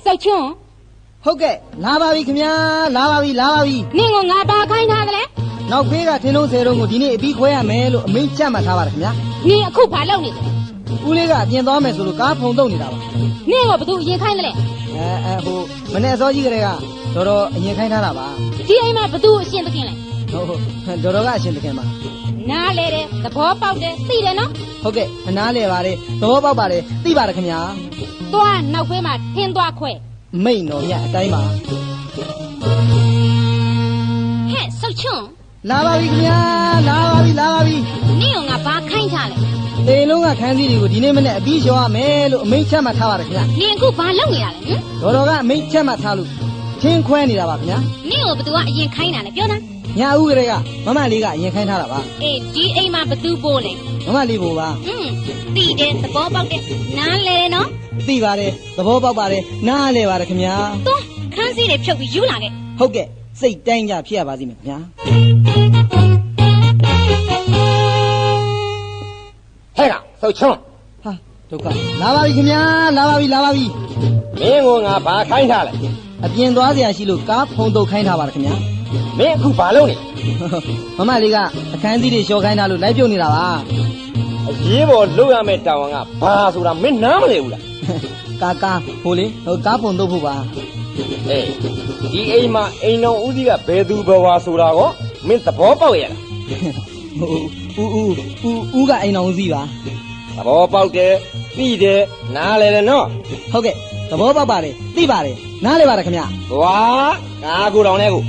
စောက်ချွန်းဟုတ်ကဲ့လာပါပြီခင်ဗျာလာပါပြီနင်ကငါဘာခိုင်းထားသလဲနောက်ဖေးကထင်းလုံး10လုံးကိုဒီနေ့အပြီးခွဲရမယ်လို့အမိန့်ချမှတ်ထားပါတယ်ခင်ဗျာနင်အခုဘာလုပ်နေလဲဦးလေးကအပြင်သွားမယ်ဆိုလို့ကားဖုံတုံနေတာပါနင်ကဘသူအရင်ခိုင်းသလဲဟိုမနေ့အစောကြီးကလေးကတော်အရင်ခိုင်းထားတာပါဒီအိမ်မှာဘသူအရှင်သခင်လဲဟုတ်တော်ကအရှင်သခင်ပါနားလေတယ်သဘောပေါက်တယ်သိတယ်နော်ဟုတ်ကဲ့အနားလေပါတယ်သဘောပေါက်ပါတယ်သိပါတယ်ခင်ဗျာသွားနောက်ဖေးမှာထင်းသွားခွဲမိတ်တော်မြတ်အတိုင်းပါဟဲ့စောက်ချွန်းလာပါပြီခင်ဗျာလာပါပြီနင်ကငါဘာခိုင်းထားလဲအိမ်လုံးကခန်းစည်းတွေကိုဒီနေ့မနေ့အပြီးလျှော်ရမယ်လို့အမိန့်ချမှတ်ထားပါတယ်ခင်ဗျာနင်အခုဘာလုပ်နေရလဲတော်ကအမိန့်ချမှတ်ထားလို့ချင်းခွဲနေတာပါခင်ဗျာနင်ကဘသူကအရင်ခိုင်းတာလဲပြောတာညာဦးကလေးကမမလေးကအရင်ခိုင်းထားတာပါအေးဒီအိမ်မှာဘသူပို့လဲမမလေးပို့ပါသိတယ်သဘောပေါက်တယ်နားလဲတယ်နော်သိပါတယ်သဘောပေါက်ပါတယ်နားလဲပါတယ်ခင်ဗျာသွားခန်းစည်းတွေဖြုတ်ပြီးယူလာခဲ့ဟုတ်ကဲ့စိတ်တိုင်းကြဖြစ်ရပါစီမယ်ခင်ဗျာဟဲ့ကစောက်ချွန်းဟာဒုက္ခလာပါပြီခင်ဗျာလာပါပြီမင်းကငါဘာခိုင်းထားလဲအပြင်သွားစရာရှိလို့ကားဖုံတုတ်ခိုင်းထားပါတယ်ခင်ဗျာမင်းအခုဘာလုပ်နေမမလေးကအခန်းစည်းတွေလျှော်ခိုင်းထားလို့လိုက်ပြုတ်နေတာပါအရေးပေါ်လုပ်ရမယ့်တာဝန်ကဘာဆိုတာမင်းနားမလည်ဘူးလားကာဟိုလေကားဖုံတုတ်ဖို့ပါအေးဒီအိမ်မှာအိမ်တော်ဦးစီးကဘယ်သူဘဝဆိုတာကောမင်းသဘောပေါက်ရလားဦးကအိမ်တော်ဦးစီးပါသဘောပေါက်တယ်သိတယ်နားလဲတယ်နော်ဟုတ်ကဲ့သဘောပေါက်ပါတယ်သိပါတယ်နားလဲပါတယ်ခင်ဗျဝါငါကိုတောင်လဲကို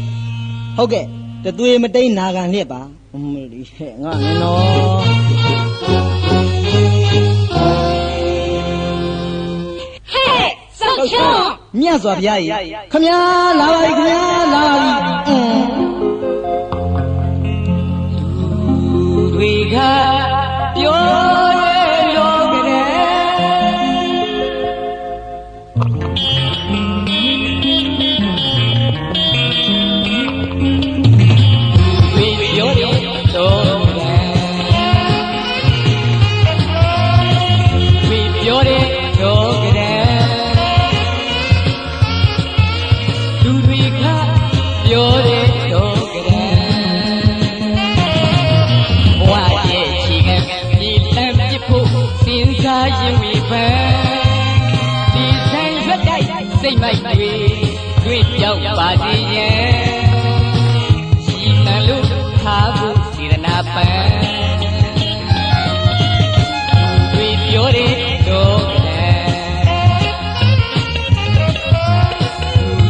ဟုတ်ကဲ့တသွေးမတိန်နာခံလျက်ပါမလီဟဲ့ငါနော်ဟဲ့စောက်ချွန်းမြတ်စွာဘုရားကြီးခင်ဗျာလာပါပြီခင်ဗျာလာပါပြီလူတွေကပြောတယ်လို့ကြတယ်စိတ်မိုက်တွေတွေ့ပြောက်ပါစေရဲ့ရှိမှန်လို့ထားဖို့စေရနာပန်းတွေ့ပြောတဲ့တော့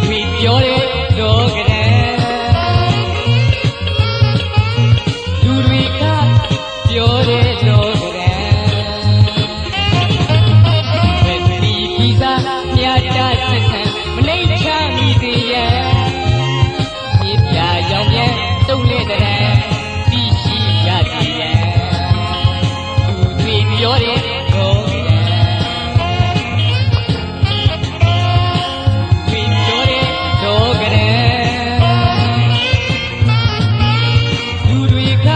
တွေ့ပြောတဲ့တော့ကလေးလူတွေကပြောတဲ့တော့ကလေးဝက်ဒီပီဇာမြတ်တာမနှိမ့်ချမိသေးရဲ့မြေပြာရောင်ပြန်တုံးလက်တဲ့ပြီးရှိရသေးရဲ့သူတွေပြောတဲ့တော့တွေပြောတဲ့တော့ကလေးလူတွေက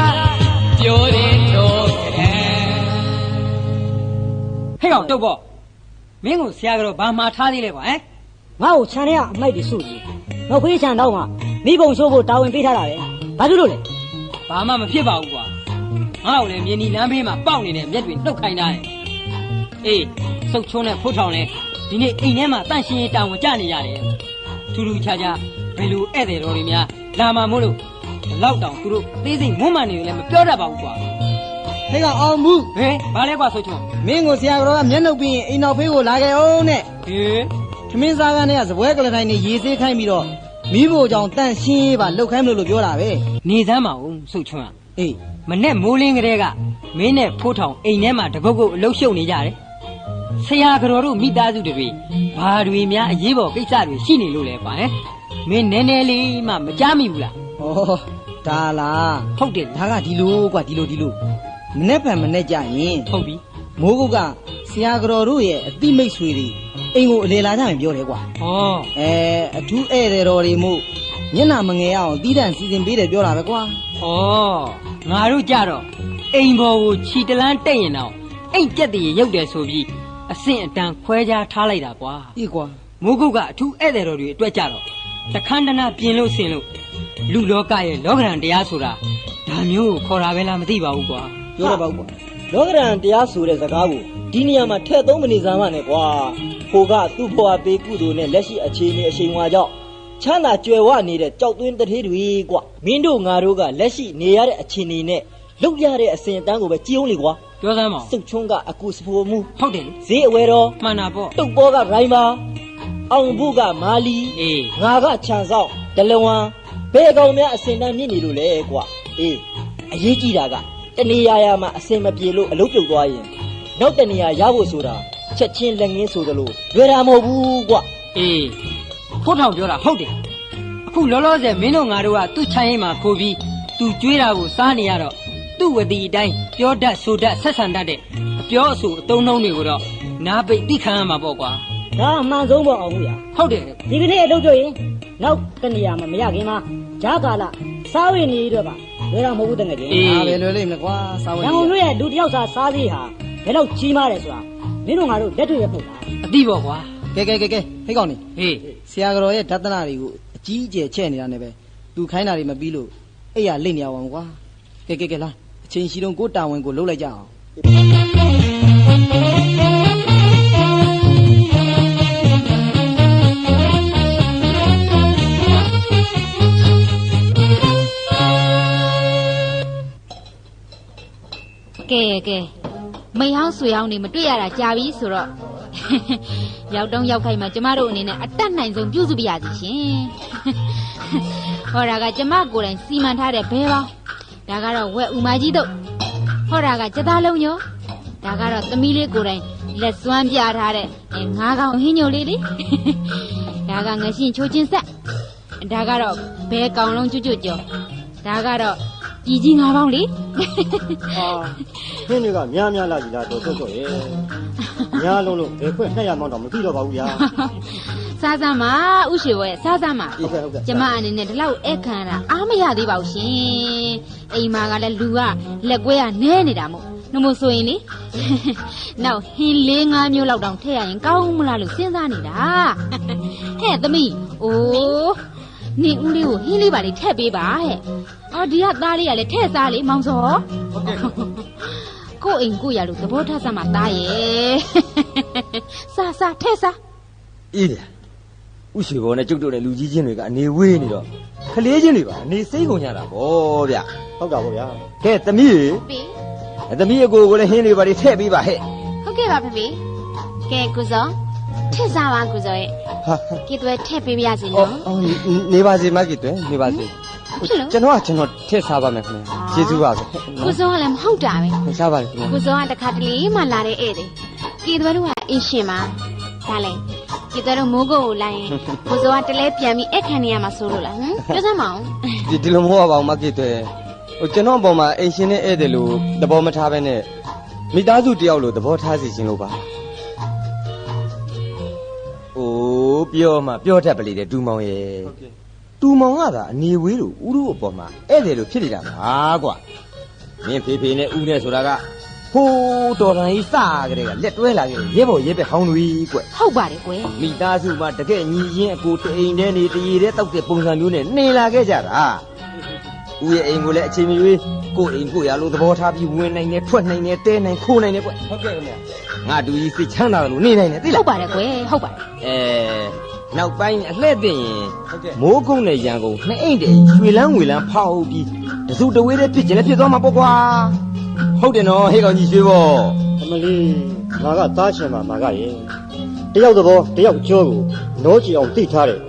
ပြောတဲ့တော့ကလေးဟဲ့ကောင်တုတ်ပေါ့မင်းကိုဆရာကတော့ဘာမှားထားသေးလဲကွာဟမ်ငါ့ကိုခြံထဲကအမိုက်တွေစုကြည့်ငါခွေးခြံတော့မှမိဘုံရှိုးဖို့တာဝန်ပေးထားတာပဲဘာဖြစ်လို့လဲဘာမှမဖြစ်ပါဘူးကွာငါ့ကိုလည်းမြင်းဒီလမ်းဘေးမှာပေါက်နေတဲ့မျက်တွေနှုတ်ခိုင်းထားတယ်အေးစုပ်ချုံးနဲ့ဖုတ်ထောင်လဲဒီနေ့အိမ်ထဲမှာတန့်ရှင်းရေးတာဝန်ကြနေရတယ်ထူးထူးခြားခြားဘယ်လိုဧည့်သည်တော်တွေများလာမှာမို့လို့လောက်တောင်သူတို့သေးစိတ်မွမ်းမံနေတယ်လည်းမပြောတတ်ပါဘူးကွာဟဲ့ကအောင်မှုဟဲ့ဘာလဲကွာစုပ်ချုံးမင်းကိုဆရာတော်ကမျက်နှုတ်ပြီးအိမ်တော်ဖေးကိုလာခဲ့အောင်နဲ့ဟေးခမင်းစားကနေကစပွဲကလထိုင်နေရေစေးခိုင်းပြီးတော့မိဖို့ကြောင့်တန့်ရှင်းရေးပါလှုပ်ခိုင်းမလို့ပြောတာပဲနေစမ်းပါဦးစုတ်ချွန်းအေးမနဲ့မိုးလင်းကလေးကမင်းနဲ့ဖိုးထောင်အိမ်ထဲမှာတကုတ်ကုတ်အလုရှုပ်နေကြတယ်ဆရာကတော်တို့မိသားစုတွေဘာတွေများအရေးပေါ်ကိစ္စတွေရှိနေလို့လဲပါဟမ်မင်းနည်းနည်းလေးမှမကြားမိဘူးလားဩဒါလားဟုတ်တယ်ဒါကဒီလိုကွာဒီလိုမနဲ့ဖန်မနဲ့ကြရင်ဟုတ်ပြီမိုးကုတ်ကဆရာကတော်တို့ရဲ့အတိမိတ်ဆွေတွေအိမ်ကိုအလေလာကြရင်ပြောတယ်ကွာဟောအထူးဧည့်သည်တော်တွေမို့မျက်နှာမငယ်အောင်တီးတန့်စီစဉ်ပေးတယ်ပြောတာပဲကွာဟောငါတို့ကြတော့အိမ်ပေါ်ကိုခြီတလန်းတက်ရင်တော့အိမ်ကြက်တည်းရုပ်တယ်ဆိုပြီးအဆင့်အတန်းခွဲခြားထားလိုက်တာကွာအေးကွာ မိုးကုတ်ကအထူးဧည့်သည်တော်တွေအတွက်ကြတော့တခန်းတနာပြင်လို့ဆင်လို့လူလောကရဲ့လောကရန်တရားဆိုတာဒါမျိုးကိုခေါ်တာပဲလားမသိပါဘူးကွာ ပြောတော့ပါဦးကွာ လောကရန်တရားဆိုတဲ့စကားကိုဒီနေရာမှာထည့်သုံးမနေစမ်းပါနဲ့ကွာဖိုကသူ့ဘဝပေးကုသိုလ်နဲ့လက်ရှိအခြေအနေအချိန်ဝါကြောင့်ချမ်းသာကြွယ်ဝနေတဲ့ကြောက်သွင်းတထေးတွေကွာမင်းတို့ငါတို့ကလက်ရှိနေရတဲ့အခြေအနေနဲ့လောက်ရတဲ့အစဉ်အတန်းကိုပဲကြည်အောင်လေကွာ ပြောစမ်းပါ စုတ်ချုံးကအကူစဖိုမှု ဟုတ်တယ်လေ ဈေးအဝဲတော် မှန်တာပေါ့ တုတ်ပေါ်ကရိုင်းပါအောင်ဘူးကမာလီ အေး ငါကခြံဆောင်ဒလဝံဘယ်ကောင်များအစဉ်တန်းမြင့်နေလို့လဲကွာအေးအရေးကြီးတာကတနေရာရာမှာအစဉ်မပြေလို့အလုပ်ပြုတ်သွားရင်နောက်တနေရာရဖို့ဆိုတာချက်ချင်းလက်ငင်းဆိုသလိုလွယ်တာမဟုတ်ဘူးကွာ အေးဖို့ထောင်ပြောတာဟုတ်တယ်အခုလောလောဆယ်မင်းတို့ငါတို့ကသူ့ချမ်းရင်မှာခိုးပြီးသူကြွေးတာကိုစားနေရတော့သူ့ဝတိအတိုင်းပြောတတ်ဆိုတတ်ဆက်ဆံတတ်တဲ့အပြောအဆိုအသုံးနှုန်းတွေကိုတော့နားပိတ်သိခံရမှာပေါ့ကွာ ဒါအမှန်ဆုံးပေါ့အောင်ဘူးရ ဟုတ်တယ် ဒီကနေ့အလုပ်ပြုတ်ရင်နောက်တနေရာမှာမရခင်မှာဂျာကာလစားဝိနေတော့ပါလွယ်တာမဟုတ်ဘူးတကယ်ကြီး ဒါပဲလွယ်လိမ့်မယ်ကွာစားဝင် ရန်ကုန်တို့ရဲ့လူတစ်ယောက်စားစားသေးဟာဘယ်တော့ကြီးမားတယ်ဆိုတာမင်းတို့ငါတို့လက်တွေ့ရပုံလား အတိပေါ့ကွာ ကဲဟိတ်ကောင်နေ ဟေး ဆရာတော်ရဲ့ဓာတနာတွေကိုအကြီးအကျယ်ချဲ့နေတာနဲ့ပဲသူခိုင်းတာတွေမပြီးလို့အဲ့ရလိမ့်နေအောင်ကွာကဲလားအချိန်ရှိတော့ကိုတာဝန်ကိုလှုပ်လိုက်ကြအောင် ကဲမိဟောင်းဆွေဟောင်းနေမတွေ့ရတာကြာပြီဆိုတော့ ရောက်တော့ရောက်ခိုင်းမှာကျမတို့အနေနဲ့အတက်နိုင်ဆုံးပြုစုပြရစီရှင် ဟောတာကကျမကိုယ်တိုင်စီမံထားတဲ့ဘဲပေါင်းဒါကတော့ဝက်ဦးမကြီးတို့ဟောတာကကြက်သားလုံးရောဒါကတော့သမီးလေးကိုယ်တိုင်လက်စွမ်းပြထားတဲ့ငါးကောင်ဟင်းညိုလေးလေ ဒါကငရှင်ချိုးချင်းဆက်ဒါကတော့ဘဲကောင်လုံးကျွတ်ကျော်ဒါကတော့ကြီးငါးပေါင်းလေ ဟာခင်းတွေကများလာပြီလားတော့ဆော့ရဲ့များလုံးလို့ဘယ်ခွင့်200မောင်းတော့မသိတော့ပါဘူးဗျာ စားစမ်းပါဥရှိဝဲစားစမ်းပါ ဟုတ်ကဲ့ ကျမအနေနဲ့ဒီလောက်ဧည့်ခံရတာအားမရသေးပါဘူးရှင်အိမ်မှာကလည်းလူကလက်ကွဲကနဲနေတာမို့နှမို့ဆိုရင်လေ နောက်ဟင်း၄၅မျိုးလောက်တောင်ထည့်ရရင်ကောင်းမလားလို့စဉ်းစားနေတာဟဲ့သမီးအိုးနေဦးလေးကိုဟင်းလေးပါလေးထည့်ပေးပါဟဲ့အော်ဒီကသားလေးကလည်းထည့်စားလေမောင်စောကိုအိမ်ကိုရလို့သဘောထားစမ်းပါသားရဲ့ စားထည့်စား အေးလေဥရှိဘောနဲ့ကျုပ်တို့တဲ့လူကြီးချင်းတွေကအနေဝေးနေတော့ခလေးချင်းတွေပါအနေစိတ်ကုန်ကြတာဗောဗျ ဟုတ်တာပေါ့ဗျာ ကဲသမီး ပြီ သမီးအကိုကိုလည်းဟင်းတွေပါထည့်ပေးပါဟဲ့ ဟုတ်ကဲ့ပါဖေဖေကဲကုစောထည့်စားပါကုစောရဲ့ ဟာ ကဲတော့ထည့်ပေးပါရစေ အော် နော် နေပါစေမကီတွင်နေပါစေ ဖြစ်လို့ ကျွန်တော်ထည့်စားပါမယ်ခင်ဗျာကျေးဇူးပါပဲ ကုစောကလည်းမဟုတ်တာပဲ စားပါလေခင်ဗျာ ကုစောကတခါတလေမှလာတဲ့ဧည့်သည်ကဲတော့ကအင်းရှင်ပါဒါလေကဲတော့မိုးကုတ်ကိုလိုက်ရင်ကုစောကတလဲပြန်ပြီးအခန့်နေရမှာဆိုလို့လားဟမ်ပြောစမ်းမအောင် ဒီလိုမဟုတ်ပါဘူးမကီတွင်ဟိုကျွန်တော်အပေါ်မှာအိမ်ရှင်နဲ့ဧည့်သည်လို့သဘောမထားပဲနဲ့မိသားစုတယောက်လို့သဘောထားစီခြင်းလို့ပါအိုးပြောတတ်ပလေတဲ့တူမောင်ရဲ့တူမောင်ကသာအနေဝေးလို့ဥရုအပေါ်မှာဧည့်သည်လို့ဖြစ်နေတာပါကွာမင်းဖေဖေနဲ့ဦးနဲ့ဆိုတာကဟိုးတော်တန်ကြီးစကြတဲ့ကလက်တွဲလာခဲ့ရဲဘော်ရဲပဲဟောင်းတွေကွ ဟုတ်ပါတယ်ကွယ် မိသားစုမှာတကယ်ညီချင်းအကိုတအိမ်တည်းနေတရေတည်းတောက်တဲ့ပုံစံမျိုးနဲ့နေလာခဲ့ကြတာဦးရဲ့အိမ်ကိုလည်းအချိန်မရွေးကိုယ့်အိမ်ကိုရလို့သဘောထားပြီးဝင်နိုင်တယ်ထွက်နိုင်တယ်တဲနိုင်ခိုးနိုင်တယ်ကွဟုတ်ကဲ့ခင်ဗျငါတူကြီးစိတ်ချမ်းသာတယ်လို့နေနိုင်တယ်သိ ဟု လား တ်ပါတယ်ကွယ်ဟုတ်ပါတယ် နောက်ပိုင်းအလှည့်သိရင်မိုးကုန်းနဲ့ရန်ကုန်နှစ်အိမ်တည်းရွှေလန်းငွေလန်းဖောက်ပြီးတစုတဝေးတည်းဖြစ်ကျင်လည်းဖြစ်သွားမှာပေါ့ကွာဟုတ်တယ်နော်ဟေးကောင်ကြီးရွှေဘော အမလီငါကသားရှင်မှာငါကရဲ့တယောက်သဘောတယောက်ကြောကိုနောချီအောင်သိထားတယ်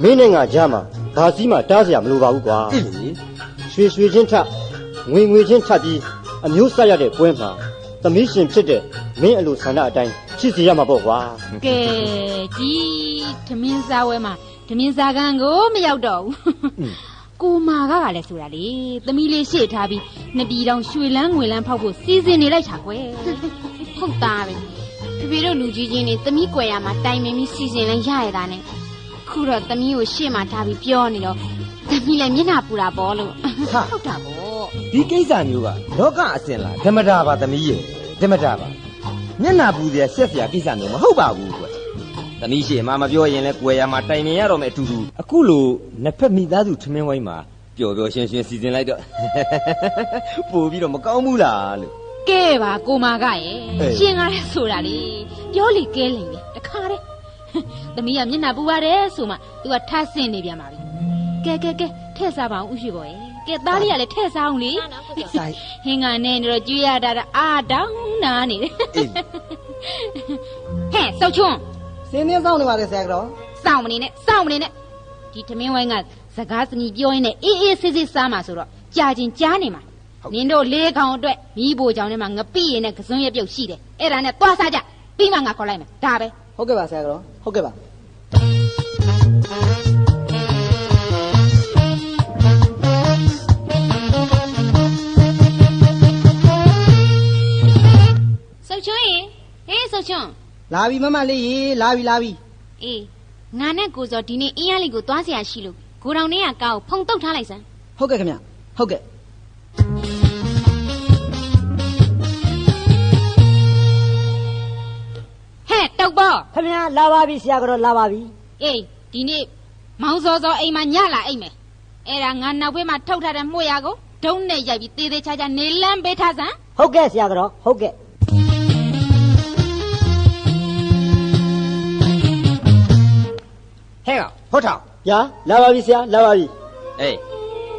မင်းနဲ့ငါကြားမှာဘာစည်းမှတားเสียမလိုပါဘူးကွာ အေးလေ ရွှေချင်းထငွေချင်းထပြီးအမျိုးဆက်ရတဲ့ပွဲမှာသမီးရှင်ဖြစ်တဲ့မင်းအလိုဆန္ဒအတိုင်းဖြစ်စီရမှာပေါ့ကွာ ကဲကြီးသမင်းစားဝဲမှာသမင်းစားကန်ကိုမရောက်တော့ဘူးကိုမာကလည်းဆိုတာလေသမီးလေးရှေ့ထားပြီးနှစ်ပြည်တောင်ရွှေလန်းငွေလန်းဖောက်ဖို့စီစဉ်နေလိုက်တာကွယ်ဟုတ်သားပဲဖေဖေတို့လူကြီးချင်းနေသမီးကွယ်ရမှာတိုင်ပင်ပြီးစီစဉ်လိုက်ရရတာနဲ့ခုတော့သမီးကိုရှေ့မှာထားပြီးပြောနေတော့သမီးလည်းမျက်နှာပူတာပေါ့လို့ဟုတ်တာပေါ့ ဒီကိစ္စမျိုးကလောကအစင်လားဓမ္မတာပါသမီးရဲ့ဓမ္မတာပါမျက်နာပူစရာဆက်စရာကိစ္စမျိုးမဟုတ်ပါဘူးကွ သမီးရှိမှမပြောရင်လဲကွယ်ရမှာတိုင်ပင်ရတော့မယ်အတူတူအခုလိုနှစ်ဖက်မိသားစုထမင်းဝိုင်းမှာပျော်ပျော်ရွှင်ရွှင်စီစဉ်လိုက်တော့ပို့ပြီးတော့မကောင်းဘူးလားလို့ ကဲပါကိုမကရဲ့ရှင်ကားလဲဆိုတာလေပြောလေကဲလိမ့်မယ်တခါတည်းသမီးကမျက်နှာပူပါတယ်ဆိုမှ तू ကထဆင်းနေပြန်ပါပြီကဲထည့်စားပါအောင်ဥရှိပေါ်ရဲ့ကဲသားလေးကလည်းထည့်စားအောင်လေဟင်းကနဲ့တော့ကျွေးရတာအာတောင်းနာနေတယ်ဟဲ့စောက်ချွန်း စင်းင်းစောင်းနေပါတယ်ဆရာကတော့ စောင့်မနေနဲ့ဒီထမင်းဝိုင်းကစကားစနီပြောရင်းနဲ့အေးဆေးစားမှာဆိုတော့ကြာချင်းကြားနေမှာနင်တို့လေးကောင်အတွက်မိဖို့ကြောင့်ထဲမှာငပိရည်နဲ့ကစွန်းရက်ပြုတ်ရှိတယ်အဲ့ဒါနဲ့သွားစားကြပြီးမှငါခေါ်လိုက်မယ်ဒါပဲ ဟုတ်ကဲ့ပါဆရာကတော့ဟုတ်ကဲ့ပါ စောက်ချွန်းဟေးစောက်ချွန်း လာပြီမမလေးရေလာပြီ အေးငါနဲ့ကိုစောဒီနေ့အင်းရလေးကိုသွားเสียရှိလို့ကိုတောင်နဲ့ကကားကိုဖုံတုတ်ထားလိုက်စမ်း ဟုတ်ကဲ့ခင်ဗျဟုတ်ကဲ့ ဟဲ့တုတ်ပေါ့ ခင်ဗျာလာပါပြီဆရာကတော့လာပါပြီ အေးဒီနေ့မောင်စောအိမ်မှာညလာအိမ်မယ်အဲ့ဒါငါနောက်ဘေးမှာထုတ်ထားတဲ့မှုရကိုဒုံးနဲ့ရိုက်ပြီးတေးသေးချာချာနေလန်းပေးထားစမ်း ဟုတ်ကဲ့ဆရာကတော့ဟုတ်ကဲ့ ဟဲ့ကဟုတ်ထောင် ညာလာပါပြီဆရာလာပါပြီ အေး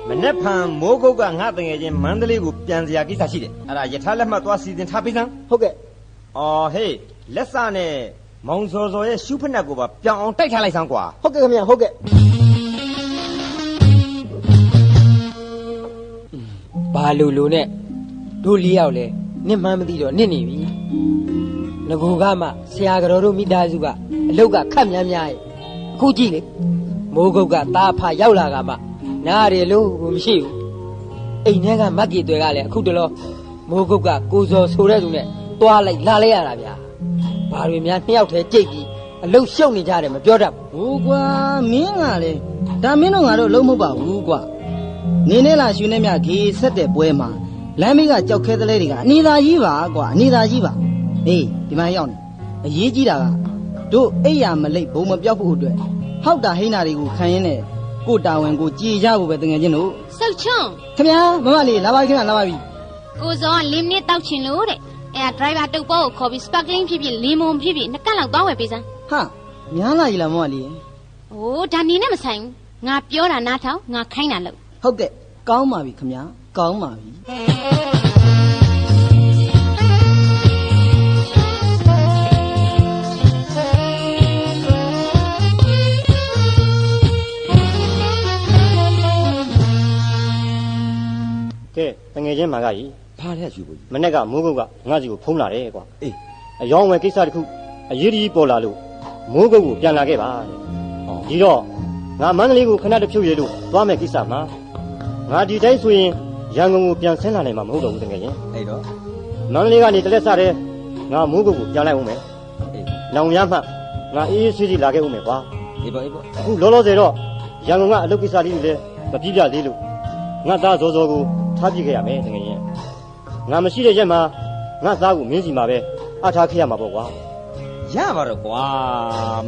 မနေ့ဖန်မိုးကုတ်ကငါတငယ်ချင်းမန္တလေးကိုပြန်စရာကိစ္စရှိတယ်အဲ့ဒါယထာလက်မှတ်သွားစီစဉ်ထားပေးစမ်း ဟုတ်ကဲ့ အော်ဟေးလက်စနဲ့မောင်စောရဲ့ရှုဖက်နှက်ကိုပါပြောင်းအောင်တိုက်ထားလိုက်စမ်းကွာ ဟုတ်ကဲ့ခင်ဗျာဟုတ်ကဲ့ ဘာလို့နဲ့တို့လေးယောက်လဲနစ်မှန်းမသိတော့နစ်နေပြီငကူကမှဆရာကတော်တို့မိသားစုကအလုတ်ကခတ်များရဲ့အခုကြည့်လေမိုးကုတ်ကသားဖရောက်လာကမှနားရလို့မရှိဘူးအိမ်ထဲကမက်ကြီးတွေကလည်းအခုတလောမိုးကုတ်ကကိုစောဆိုတဲ့သူနဲ့တွားလိုက်လာလိုက်ရတာဗျာဘာတွေများနှစ်ယောက်တည်းကြိတ်ပြီးအလုတ်ရှုပ်နေကြတယ်မပြောတတ်ဘူး ဟိုကွာမင်းကလေဒါမင်းတို့ငါတို့လုံးမဟုတ်ပါဘူးကွာနေနဲ့လားရွှေနဲ့မြဂေဆက်တဲ့ပွဲမှာလမ်းမေးကကြောက်ခဲသလဲတွေကအနီသာကြီးပါကွာအနီသာကြီးပါဟေးဒီမှာရောက်နေအရေးကြီးတာကတို့အိယာမလိတ်ဘုံမပြောက်ဖို့အတွက်ဟောက်တာဟိန်းနာတွေကိုခံရင်းနဲ့ကိုတာဝန်ကိုကြည်ကြဖို့ပဲတကယ်ချင်းတို့ စောက်ချွန်း ခင်ဗျာမမလေးလာပါခင်ဗျာလာပါပြီ ကိုစောက၄မိနစ်တောက်ချင်လို့တဲ့အဲ့ဒါဒရိုက်ဘာတုတ်ပေါ်ကိုခေါ်ပြီးစပါကလင်းဖြစ်ဖြစ်လီမွန်ဖြစ်ဖြစ်နှစ်ကန့်လောက်တောင်းဝယ်ပေးစမ်း ဟာများလာကြီးလားမမလေး ။အိုးဒါနေနဲ့မဆိုင်ဘူး။ငါပြောတာနားထောင်ငါခိုင်းတာလုပ် ဟုတ်ကဲ့ကောင်းပါပြီခင်ဗျာကောင်းပါပြီ ကဲတငယ်ချင်းမာကကြီး ဘာလဲယူဖို့ မနေ့ကမိုးကုတ်ကငါ့စီကိုဖုံးလာတယ်ကွာ အေး အယောင်းဝယ်ကိစ္စတစ်ခုအရေးကြီးပေါ်လာလို့မိုးကုတ်ကိုပြန်လာခဲ့ပါတဲ့ဒီတော့ငါမန္တလေးကိုခဏတစ်ဖြုတ်ရလို့သွားမယ်ကိစ္စမှာငါဒီတိုင်းဆိုရင်ရန်ကုန်ကိုပြန်ဆင်းလာနိုင်မှာမဟုတ်တော့ဘူးတကယ်ရင် အဲ့တော့ မန္တလေးကနေတလက်စတဲ့ငါမိုးကုတ်ကိုပြန်လိုက်ဦးမယ် အေး နောင်ရမှငါအေးအေးဆေးဆေးလာခဲ့ဦးမယ်ကွာ အေးပေါ့ အခုလောလောဆယ်တော့ရန်ကုန်ကအလုပ်ကိစ္စလေးတွေလည်းမပြည့်ပြသေးလို့ငါသားဇော်ဇော်ကိုထားပြခဲ့ရမယ်တကယ်ရင်ငါမရှိတဲ့ရက်မှာငါသားကိုမင်းစီမှာပဲအထားခဲ့ရမှာပေါ့ကွာ ရပါတော့ကွာ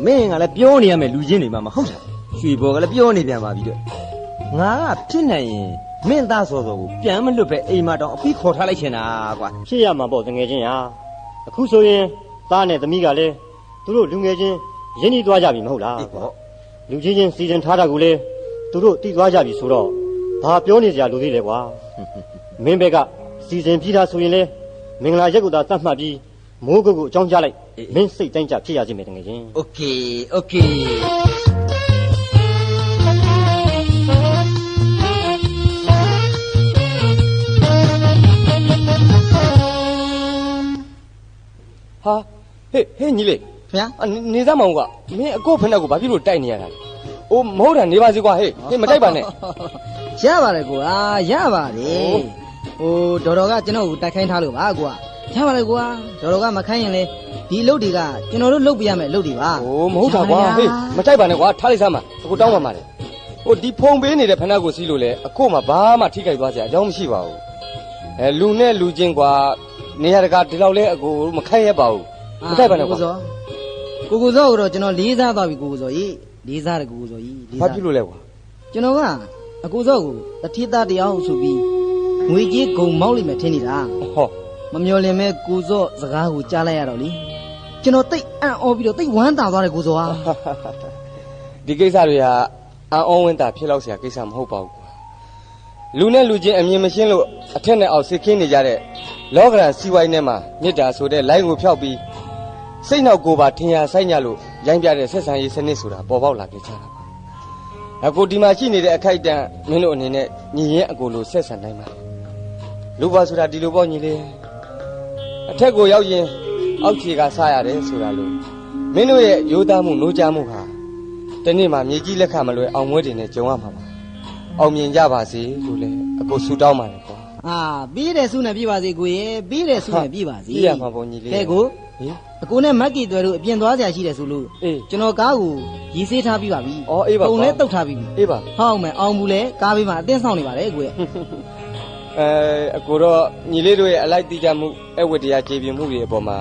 မင်းကလည်းပြောနေရမယ်လူချင်းတွေမှမဟုတ်တာရွှေဘော်ကလည်းပြောနေပြန်ပါပြီတဲ့ငါကဖြစ်နိုင်ရင်မင်းသားစောစောကိုပြန်မလွတ်ပဲအိမ်မတောင်အပြီးခေါ်ထားလိုက်ချင်တာကွာ ဖြစ်ရမှာပေါ့တကယ်ချင်းရာအခုဆိုရင်သားနဲ့သမီးကလည်းသူတို့လူငယ်ချင်းရင်းနှီးသွားကြပြီမဟုတ်လား အေးပေါ့ လူချင်းချင်းစီစဉ်ထားတာကိုလည်းသူတို့တည်သွားကြပြီဆိုတော့ဘာပြောနေကြလို့သေးလဲကွာမင်းဘက်ကစီစဉ်ပြီးသားဆိုရင်လေမင်္ဂလာရက်ကိုသာသတ်မှတ်ပြီးမိုးကုတ်ကိုအကြောင်းကြားလိုက်မင်းစိတ်တိုင်းကြဖြစ်ရစေမယ်တကယ်ချင်း โอเคโอเค ဟာဟေးညီလေး ခင်ဗျာ နေစမ်းမအောင်ကမင်းအကိုဖက်နဲ့ကိုဘာဖြစ်လို့တိုက်နေရတာလဲအိုးမဟုတ်တာနေပါစေကွာဟေးမတိုက်ပါနဲ့ ရပါတယ်ကွာရပါတယ်ဟိုဒေါ်တော်ကကျွန်တော်ကိုတိုက်ခိုင်းထားလို့ပါကွာရပါတယ်ကွာဒေါ်တော်ကမခိုင်းရင်လေဒီအလုပ်တွေကကျွန်တော်တို့လုပ်ပြရမယ်အလုပ်တွေပါ အိုးမဟုတ်တာကွာဟေးမတိုက်ပါနဲ့ကွာထားလိုက်စမ်းပါအကိုတောင်းပါမှာလေဟိုဒီဖုံပေးနေတဲ့ဖက်နဲ့ကိုစီးလို့လေအကိုမှဘာမှထိခိုက်သွားစရာအကြောင်းမရှိပါဘူးလူနဲ့လူချင်းကွာနေရတကာဒီလောက်လဲအကိုမခိုင်းရပါဘူးမတိုက်ပါနဲ့ကွာ ကို ကိုစောကိုတော့ကျွန်တော်လေးစားသွားပြီကိုစောကြီးလေးစားတယ်ကိုစောကြီးလေး ဘာ စား ဖြစ်လို့လဲကွာ ကျွန်တော်ကအကိုစောကိုတတိသားတရားဟုတ်ဆိုပြီးငွေကြီးဂုံမောက်လိမ့်မယ်ထင်နေတာ ဟော မမျော်လင်မဲ့ကိုစောစကားကိုကြားလိုက်ရတော့လေကျွန်တော်တိတ်အံ့ဩပြီးတော့တိတ်ဝမ်းသာသွားတယ်ကိုစောဟာ ဒီကိစ္စတွေကအံ့ဩဝင်းတာဖြစ်လောက်เสียကိစ္စမဟုတ်ပါဘူးကွာလူနဲ့လူချင်းအမြင်မရှင်းလို့အထက်နဲ့အောက်စစ်ခင်းနေကြတဲ့လောကရန်စီဝိုင်းထဲမှာမေတ္တာဆိုတဲ့လိုင်းကိုဖျောက်ပြီးစိတ်နှောက်ကိုယ်ပါထင်ရဆိုင်ညလို့ရိုင်းပြတဲ့ဆက်ဆံရေးစနစ်ဆိုတာပေါ်ပေါက်လာခဲ့ကြတာပါအခုဒီမှာရှိနေတဲ့အခိုက်အတန့်မင်းတို့အနေနဲ့ညီရင်အကိုလိုဆက်ဆံနိုင်ပါလူပါဆိုတာဒီလိုပေါ့ညီလေးအထက်ကိုရောက်ရင်အောက်ခြေကစားရတယ်ဆိုတာလို့မင်းတို့ရဲ့ရိုးသားမှုနိုးကြားမှုဟာတနေ့မှမြေကြီးလက်ခမလွယ်အောင်မွေးတွေနဲ့ကြုံရမှာပါအောင်မြင်ကြပါစေလို့လည်းအကိုဆုတောင်းပါတယ်ကွာ အာပြီးတယ်ဆုနဲ့ပြပါစေကိုရေပြီးတယ်ဆုနဲ့ပြပါစေ ပြရမှာပေါ့ညီလေး ကဲကို ဟင် အကိုနဲ့မက်ကီတွေတို့အပြင်သွားကြရှိတယ်ဆိုလို့ အေး ကျွန်တော်ကားကိုရီးဆေးထားပြီးပါပြီ အော်အေးပါ ပုံလည်းတုတ်ထားပြီးပြီ အေးပါ ဟောက်မယ်အောင်ဘူးလဲကားဘေးမှာအတင်းဆောင်နေပါတယ်ကိုရေ အကိုတော့ညီလေးတို့ရဲ့အလိုက်တိကျမှုအဝတ္တရားကျေပြင်းမှုတွေအပေါ်မှာ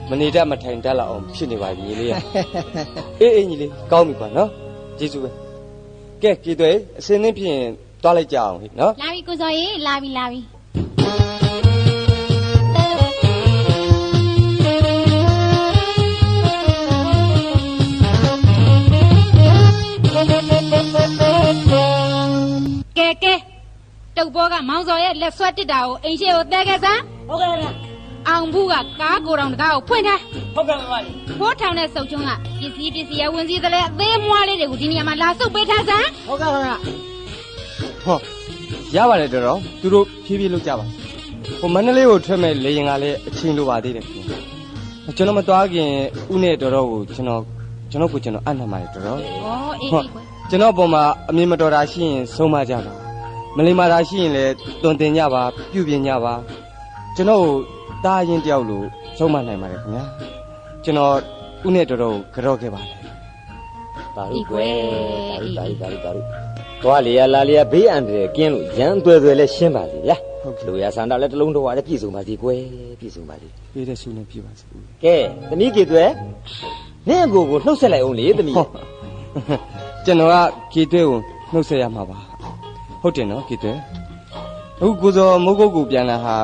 မနေတတ်မထိုင်တတ်လောက်အောင်ဖြစ်နေပါပြီညီလေးရအေးညီလေးကောင်းပြီကွာနော်ကျေးဇူးပဲကဲကြည်တွေအစင်းသင်းဖြစ်ရင်တွားလိုက်ကြအောင်ဟိနော် လာပြီကိုစောရေလာပြီလာပြီ ကဲကဲတုတ်ဘောကမောင်စောရဲ့လက်ဆွဲတစ်တာကိုအိမ်ရှိကိုတဲခဲ့စမ်း ဟုတ်ကဲ့ဗျာ အောင်ဘူးကကားကိုယ်တော်တကားကိုဖွင့်ထား ဟုတ်ကဲ့ပါလေ ဖိုးထောင်တဲ့စုပ်ချုံးကပစ္စည်းရဝင်စည်းသလဲအသေးမွှားလေးတွေကိုဒီနေရာမှာလာစုပ်ပေးထားစမ်း ဟုတ်ကဲ့ခင်ဗျ ဟောရပါတယ်တော်တော်သူတို့ဖြည်းဖြည်းလုပ်ကြပါဟိုမန္တလေးကိုထွက်မဲ့လေရင်ကလည်းအချိန်လိုပါသေးတယ်ခင်ဗျကျွန်တော်မသွားခင်ဥနဲ့တော်တော်ကိုကျွန်တော်အနှံ့ပါတယ်တော်တော် ဩအေး ဟုတ် အေးကွယ် ကျွန်တော်ပုံမှာအမြင်မတော်တာရှိရင်ဆုံးမကြပါမလိမ္မာတာရှိရင်လည်းတွင်တင်ကြပါပြုပြင်ကြပါကျွန်တော်ကိုတားရင်တယောက်လို့ဆုံးမနိုင်ပါတယ်ခင်ဗျာကျွန်တော်ဥနဲ့တော်တော်ကိုကြော့ခဲ့ပါတယ် ဒါတို့ကွယ်ဒါတို့သွားလေရလာလေရဘေးအန္တရာယ်ကင်းလို့ရမ်းသွဲသွဲလဲရှင်းပါစေဗျာလူရဆန္ဒလည်းတစ်လုံးတော့လည်းပြည့်စုံပါစေကွယ်ပြည့်စုံပါစေ ပြေးတဲ့ဆုနဲ့ပြေးပါစေ ကဲသမီးကေသွဲနင့်အကိုကိုနှုတ်ဆက်လိုက်အောင်လေသမီး ကျွန်တော်ကကေတွဲကိုနှုတ်ဆက်ရမှာပါဟုတ်တယ်နော်ကေတွဲအခုကိုစောမိုးကုတ်ကိုပြန်လာဟာ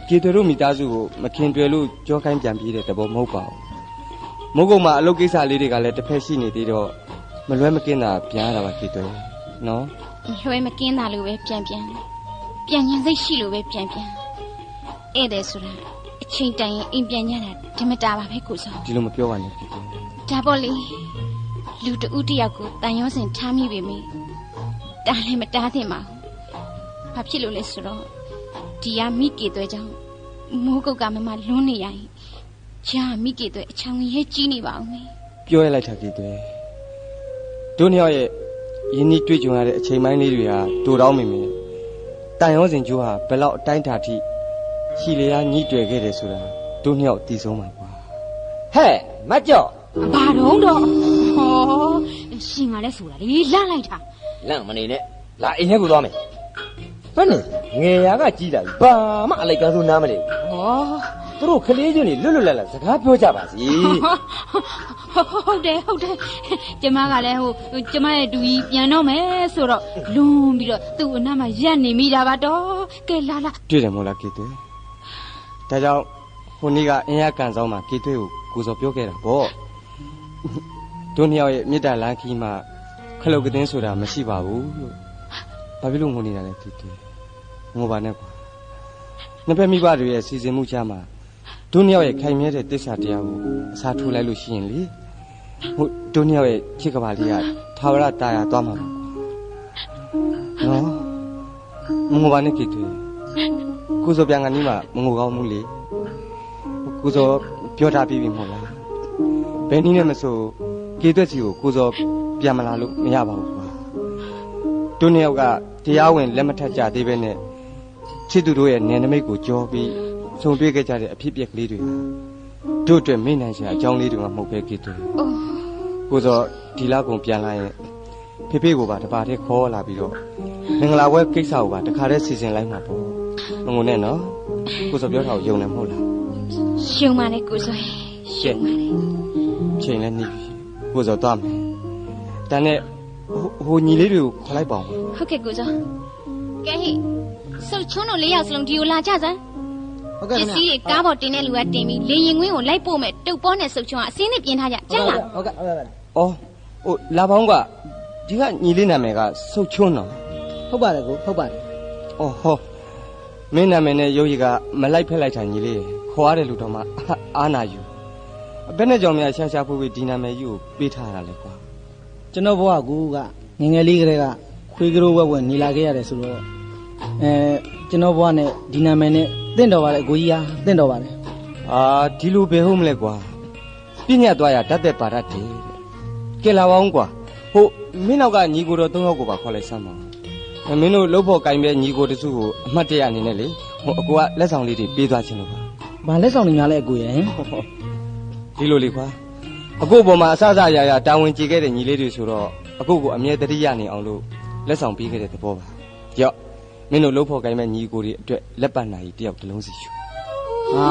ကေတွဲတို့မိသားစုကိုမခင်တွယ်လို့ကြောခိုင်းပြန်ပြေးတဲ့တဘောမဟုတ်ပါဘူးမိုးကုတ်မှာအလုပ်ကိစ္စလေးတွေကလည်းတစ်ဖက်ရှိနေသေးတော့မလွဲမကင်းတာပြန်ရတာပါကေတွဲနော် ရွှဲမကင်းတာလို့ပဲပြန်ညံစိတ်ရှိလို့ပဲပြန်ဧည့်သည်ဆိုတာအချိန်တိုင်ရင်အိမ်ပြန်ညတာဒီမတာပါပဲကိုစော ဒီလိုမပြောပါနဲ့ကေတွဲ ဒါပေါ့လေလူတဦးတယောက်ကိုတန်ရောစင်ထားမိပေမေတားလည်းမတားသင့်ပါဘူးဘာဖြစ်လို့လဲဆိုတော့ဒီကမိကေသွဲကြောင့်မိုးကုတ်ကမမလွန်းနေရရင်ဂျာမိကေသွဲအချောင်ရဲကြီးနေပါဦးမေ ပြောရလိုက်တာကေတွဲတို့နှစ်ယောက်ရဲ့ယင်းនេះတွေ့ကြုံရတဲ့အချိန်ပိုင်းလေးတွေဟာတူတောင်းမိမယ်တန်ရောစင်ကျိုးဟာဘယ်လောက်အတိုင်းတာထိရှီလျာညှိတွေ့ခဲ့တယ်ဆိုတာတို့နှစ်ယောက်သိဆုံးပါကွာ ဟဲ့မကြော့ ဘာတော့ဟောရှင်ကလည်းဆိုတာလေလန့်လိုက်တာ လန့်မနေနဲ့လာအိမ်ထဲကိုသွားမယ်ဘယ်နဲ့ငယ်ရာကကြီးတာဘာမှအလိုက်ကန်းဆိုးနားမလဲ ဟော သူတို့ကလေးချင်းတွေလွတ်လွတ်လပ်လပ်စကားပြောကြပါစီ ဟုတ်တယ်ကျမကလည်းကျမရဲ့တူကြီးပြန်တော့မယ်ဆိုတော့လွန်ပြီးတော့သူ့အနားမှာရက်နေမိတာပါတော့ကဲလာ တွေ့တယ်မို့လားကေသွေးဒါကြောင့်ဟိုနေ့ကအင်ရကန်ဆောင်မှာကေသွေးကိုကိုစောပြောခဲ့တာပေါ့တို့နှစ်ယောက်ရဲ့မေတ္တာလမ်းခီးမှာခလုတ်ကတင်းဆိုတာမရှိပါဘူးလို့ဘာဖြစ်လို့ငိုနေတာလဲကေသွေးငိုပါနဲ့ကွာနှစ်ဖက်မိဘတွေရဲ့စီစဉ်မှုချမှာတို့နှစ်ယောက်ရဲ့ခိုင်မြဲတဲ့တစ္ဆာတရားကိုအစားထိုးလိုက်လို့ရှိရင်လေဟိုတို့နှစ်ယောက်ရဲ့ချစ်ကပါလေးကသာဝရတာယာသွားမှာပါနော်မငိုပါနဲ့ကေသွေးကိုစောပြန်ကနီးမှာမငိုကောင်းဘူးလေကိုစောပြောထားပြီးပြီမဟုတ်လားဘယ်နည်းနဲ့မဆိုကေသွက်စီကိုကိုစောပြန်မလာလို့မရပါဘူးကွာတို့နှစ်ယောက်ကတရားဝင်လက်မထက်ကြသေးပဲနဲ့ချစ်သူတို့ရဲ့နယ်နိမိတ်ကိုကြောပြီးဆုံတွေ့ခဲ့ကြတဲ့အဖြစ်အပျက်ကလေးတွေတို့အတွက်မေ့နိုင်စရာအကြောင်းလေးတွေမှမဟုတ်ပဲကေသွက်ကိုစောဒီလောက်ကုန်ပြန်လာရင်ဖေဖေကိုပါတပါးတည်းခေါ်လာပြီးတော့မင်္ဂလာပွဲကိစ္စကိုပါတခါတည်းစီစဉ်လိုက်မှာပေါ့မငုံနဲ့နော်ကိုစောပြောတာကိုယုံတယ်မဟုတ်လား ရှုံပါနဲ့ကိုစောရှုံပါနဲ့ ချစ် ချိန်လည်းနေပြီကိုစောသွားမယ်တန်းနဲ့ဟိုညီလေးတွေကိုခေါ်လိုက်ပါဦး ဟုတ်ကဲ့ကိုစောကဲဟိစုတ်ချွန်းတို့၄ယောက်စလုံးဒီကိုလာကြစမ်း ဟုတ် ပ ကဲ့ခင် စ္စည်း ဗျာ တွေကားပေါ်တင်တဲ့လူကတင်ပြီးလေရင်ကွင်းကိုလိုက်ပို့မယ်တုတ်ပေါ်နဲ့စုတ်ချွန်းကအစင်းနဲ့ပြင်ထားကြကြားလား ဟုတ်ကဲ့ ဩဟိုလာပေါင်းကဒီကညီလေးနာမည်ကစုတ်ချွန်းတော် ဟုတ်ပါတယ်ကိုဟုတ်ပါတယ် ဩဟောမင်းနာမည်နဲ့ရုပ်ရည်ကမလိုက်ဖက်လိုက်တာညီလေးခေါ်ရတယ်လို့တော့မှအာနာယူဘယ်နဲ့ကြောင့်များရှာဖွေဒီနာမည်ကြီးကိုပေးထားရတာလဲကွာ ကျွန်တော်ဘဝကူကငယ်ငယ်လေးကလေးကခွေးကလေးဝက်ဝက်နေလာခဲ့ရတယ်ဆိုတော့ကျွန်တော်ဘဝနဲ့ဒီနာမည်နဲ့တင့်တော်ပါတယ်အကိုကြီးဟာတင့်တော်ပါတယ် အာဒီလိုပဲဟုတ်မလဲကွာပြညတ်သွားရတတ်တဲ့ပါရတ်တယ်ကဲလာပါအောင်ကွာဟိုမင်းနောက်ကညီကိုတော်၃ယောက်ကိုပါခေါ်လိုက်စမ်းပါမင်းတို့လှုပ်ဖို့ကင်ပဲညီကိုတစုကိုအမှတ်တရအနေနဲ့လေဟိုအကိုကလက်ဆောင်လေးတွေပေးသွားခြင်းလို့ပါ ။ဘာလက်ဆောင်တွေများလဲအကိုရဲ့ ဒီလိုလေကွာအကိုပေါ်မှာအဆအဆရာရာတာဝန်ကျေခဲ့တဲ့ညီလေးတွေဆိုတော့အကိုကိုအမြဲတတိယနေအောင်လို့လက်ဆောင်ပေးခဲ့တဲ့သဘောပါကြော့မင်းတို့လှုပ်ဖို့ကင်ပဲညီကိုတွေအတွက်လက်ပတ်နိုင်တယောက်တစ်လုံးစီယူ ။ဟာ